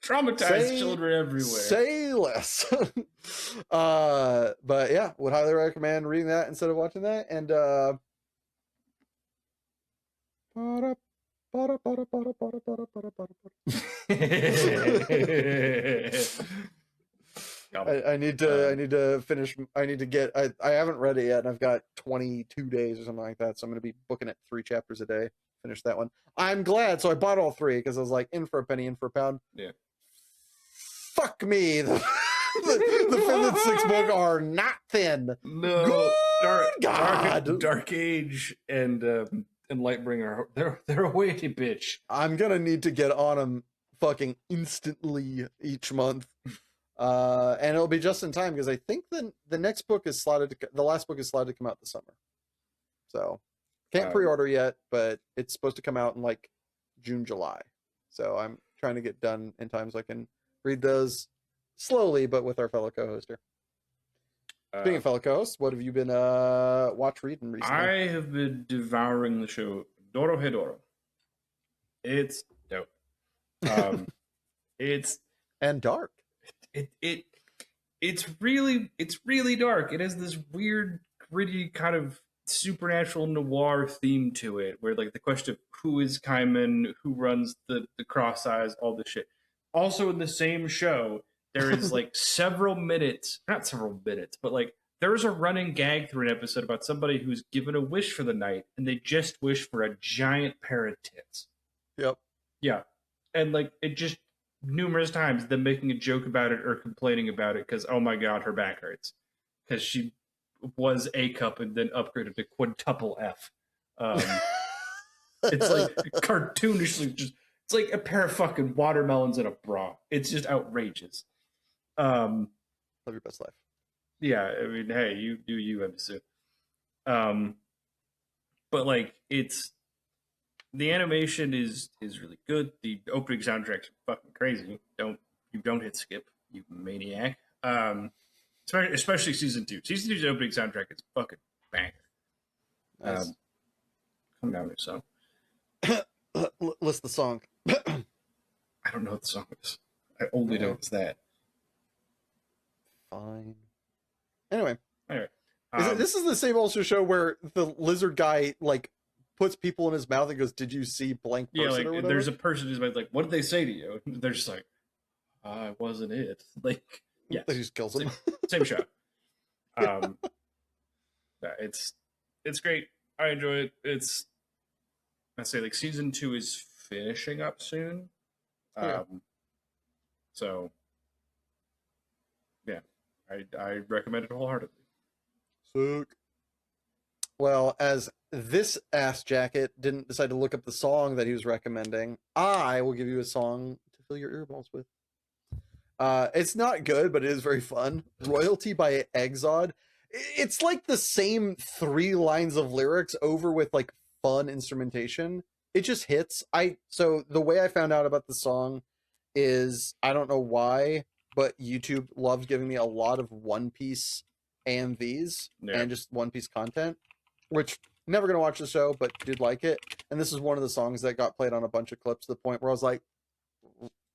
Traumatized children everywhere. Say less. But yeah, would highly recommend reading that instead of watching that. And I need to finish. I haven't read it yet, and I've got 22 days or something like that. So I'm going to be booking it 3 chapters a day. Finish that one. I'm glad. So I bought all 3 because I was like, in for a penny, in for a pound. Yeah. Fuck me. The 5th and 6th book are not thin. No. God. Dark Age and Lightbringer, they're a weighty bitch. I'm gonna need to get on them fucking instantly each month. And it'll be just in time because I think the next book is the last book is slotted to come out this summer. So can't pre-order yet, but it's supposed to come out in like June, July. So I'm trying to get done in time so I can read those slowly, but with our fellow co-host here. Speaking of fellow co-hosts, what have you been reading recently? I have been devouring the show Dorohedoro. It's dope. It's and dark. It's really dark. It has this weird, gritty kind of supernatural noir theme to it, where like the question of who is Kaiman, who runs the cross eyes, all this shit. Also in the same show, there is like not several minutes, but like there's a running gag through an episode about somebody who's given a wish for the night and they just wish for a giant pair of tits. Yep. Yeah. And like it just numerous times them making a joke about it or complaining about it because, oh my God, her back hurts. Because she was A cup and then upgraded to quintuple F. It's like cartoonishly just, it's like a pair of fucking watermelons in a bra. It's just outrageous. Live your best life. Yeah, I mean, hey, you do you, episode. But like, it's the animation is really good. The opening soundtracks are fucking crazy. You don't hit skip, you maniac. especially season 2. Season 2's opening soundtrack is fucking banger. Nice. Come down with song. List the song. I don't know what the song is. I only know it's that. Fine. Anyway. Anyway, this is the same also show where the lizard guy like puts people in his mouth and goes, "Did you see blank person?" yeah, like or whatever? there's a person who's like, "What did they say to you?" And they're just like, "I wasn't it." Like, yeah, He just kills him. same show. Yeah, it's great. I enjoy it. I say like season 2 is finishing up soon. Yeah. So yeah, I recommend it wholeheartedly. Sick. Well, as this ass jacket didn't decide to look up the song that he was recommending, I will give you a song to fill your earballs with. It's not good, but it is very fun. Royalty by Exod. It's like the same 3 lines of lyrics over with like fun instrumentation. It just hits. So the way I found out about the song is, I don't know why, but YouTube loves giving me a lot of One Piece AMVs and just One Piece content, which never gonna watch the show, but did like it. And this is one of the songs that got played on a bunch of clips to the point where I was like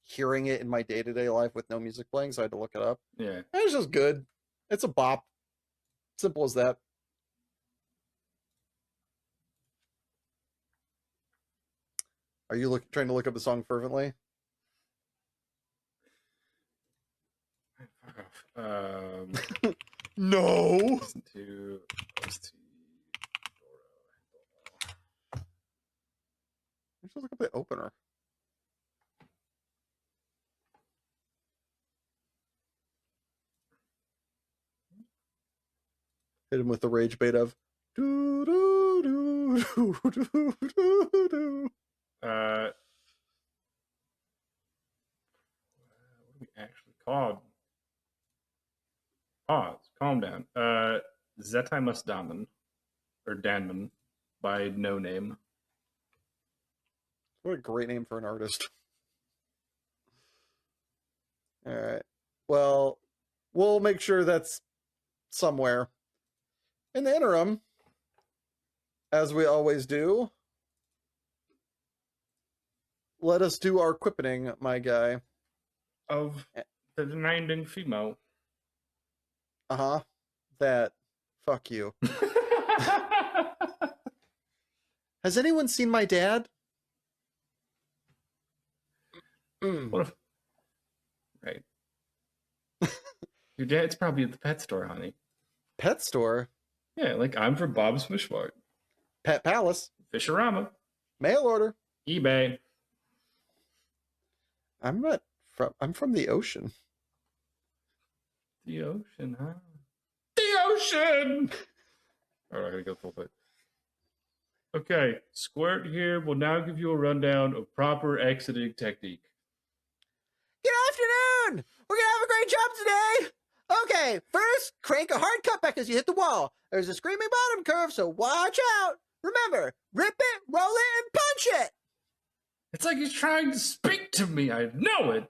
hearing it in my day-to-day life with no music playing, so I had to look it up. Yeah. And it's just good. It's a bop. Simple as that. Are you trying to look up the song fervently? No. Listen to OST. I should look up the opener. Hit him with the rage bait of do do do do do do do. What are we actually called? Pause. Calm down. Zetai Must Damen or Danman by No Name. What a great name for an artist. All right. Well, we'll make sure that's somewhere. In the interim, as we always do, let us do our quippening, my guy. Of the demanding female. Uh-huh. That. Fuck you. Has anyone seen my dad? What if... Right. Your dad's probably at the pet store, honey. Pet store? Yeah, like I'm from Bob's Fish Mart. Pet Palace? Fisherama. Mail order? eBay. I'm from the ocean. The ocean, huh? The ocean! Alright, I gotta go full bit. Okay, Squirt here will now give you a rundown of proper exiting technique. Good afternoon! We're gonna have a great job today! Okay, first, crank a hard cutback as you hit the wall. There's a screaming bottom curve, so watch out! Remember, rip it, roll it, and punch it! It's like he's trying to speak to me, I know it!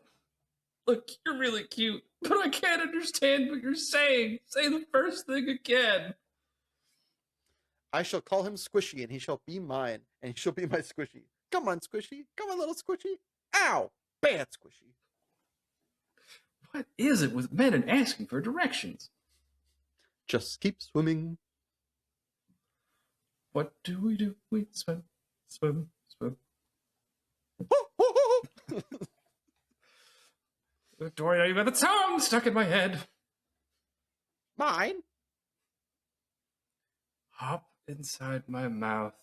Look, you're really cute, but I can't understand what you're saying. Say the first thing again. I shall call him Squishy, and he shall be mine, and he shall be my Squishy. Come on, Squishy. Come on, little Squishy. Ow! Bad Squishy. What is it with men and asking for directions? Just keep swimming. What do? We swim, swim, swim. Dory, you got the song stuck in my head. Mine? Hop inside my mouth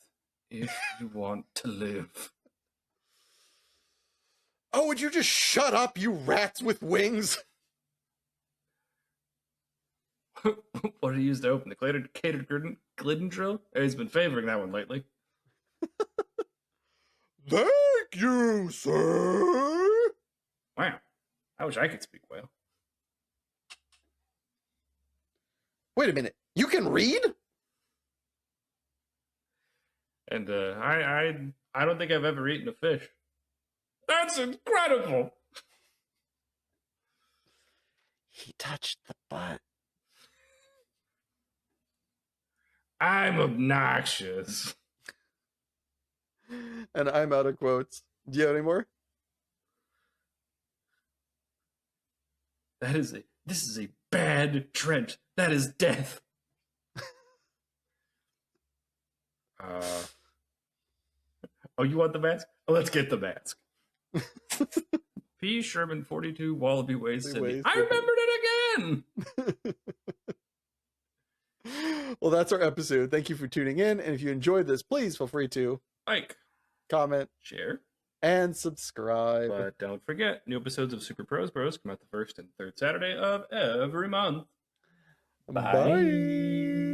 if you want to live. Oh, would you just shut up, you rats with wings? What did he use to open the catered Glidden drill? He's been favoring that one lately. Thank you, sir. Wow. I wish I could speak well. Wait a minute. You can read? And I don't think I've ever eaten a fish. That's incredible. He touched the butt. I'm obnoxious. And I'm out of quotes. Do you have any more? This is a bad trench. That is death. Oh, you want the mask? Oh, let's get the mask. P. Sherman 42 Wallaby Way, Sydney. I remembered it again. Well, that's our episode. Thank you for tuning in. And if you enjoyed this, please feel free to Like, comment, share, and subscribe. but don't forget, new episodes of Super Pros Bros come out the first and third Saturday of every month. Bye.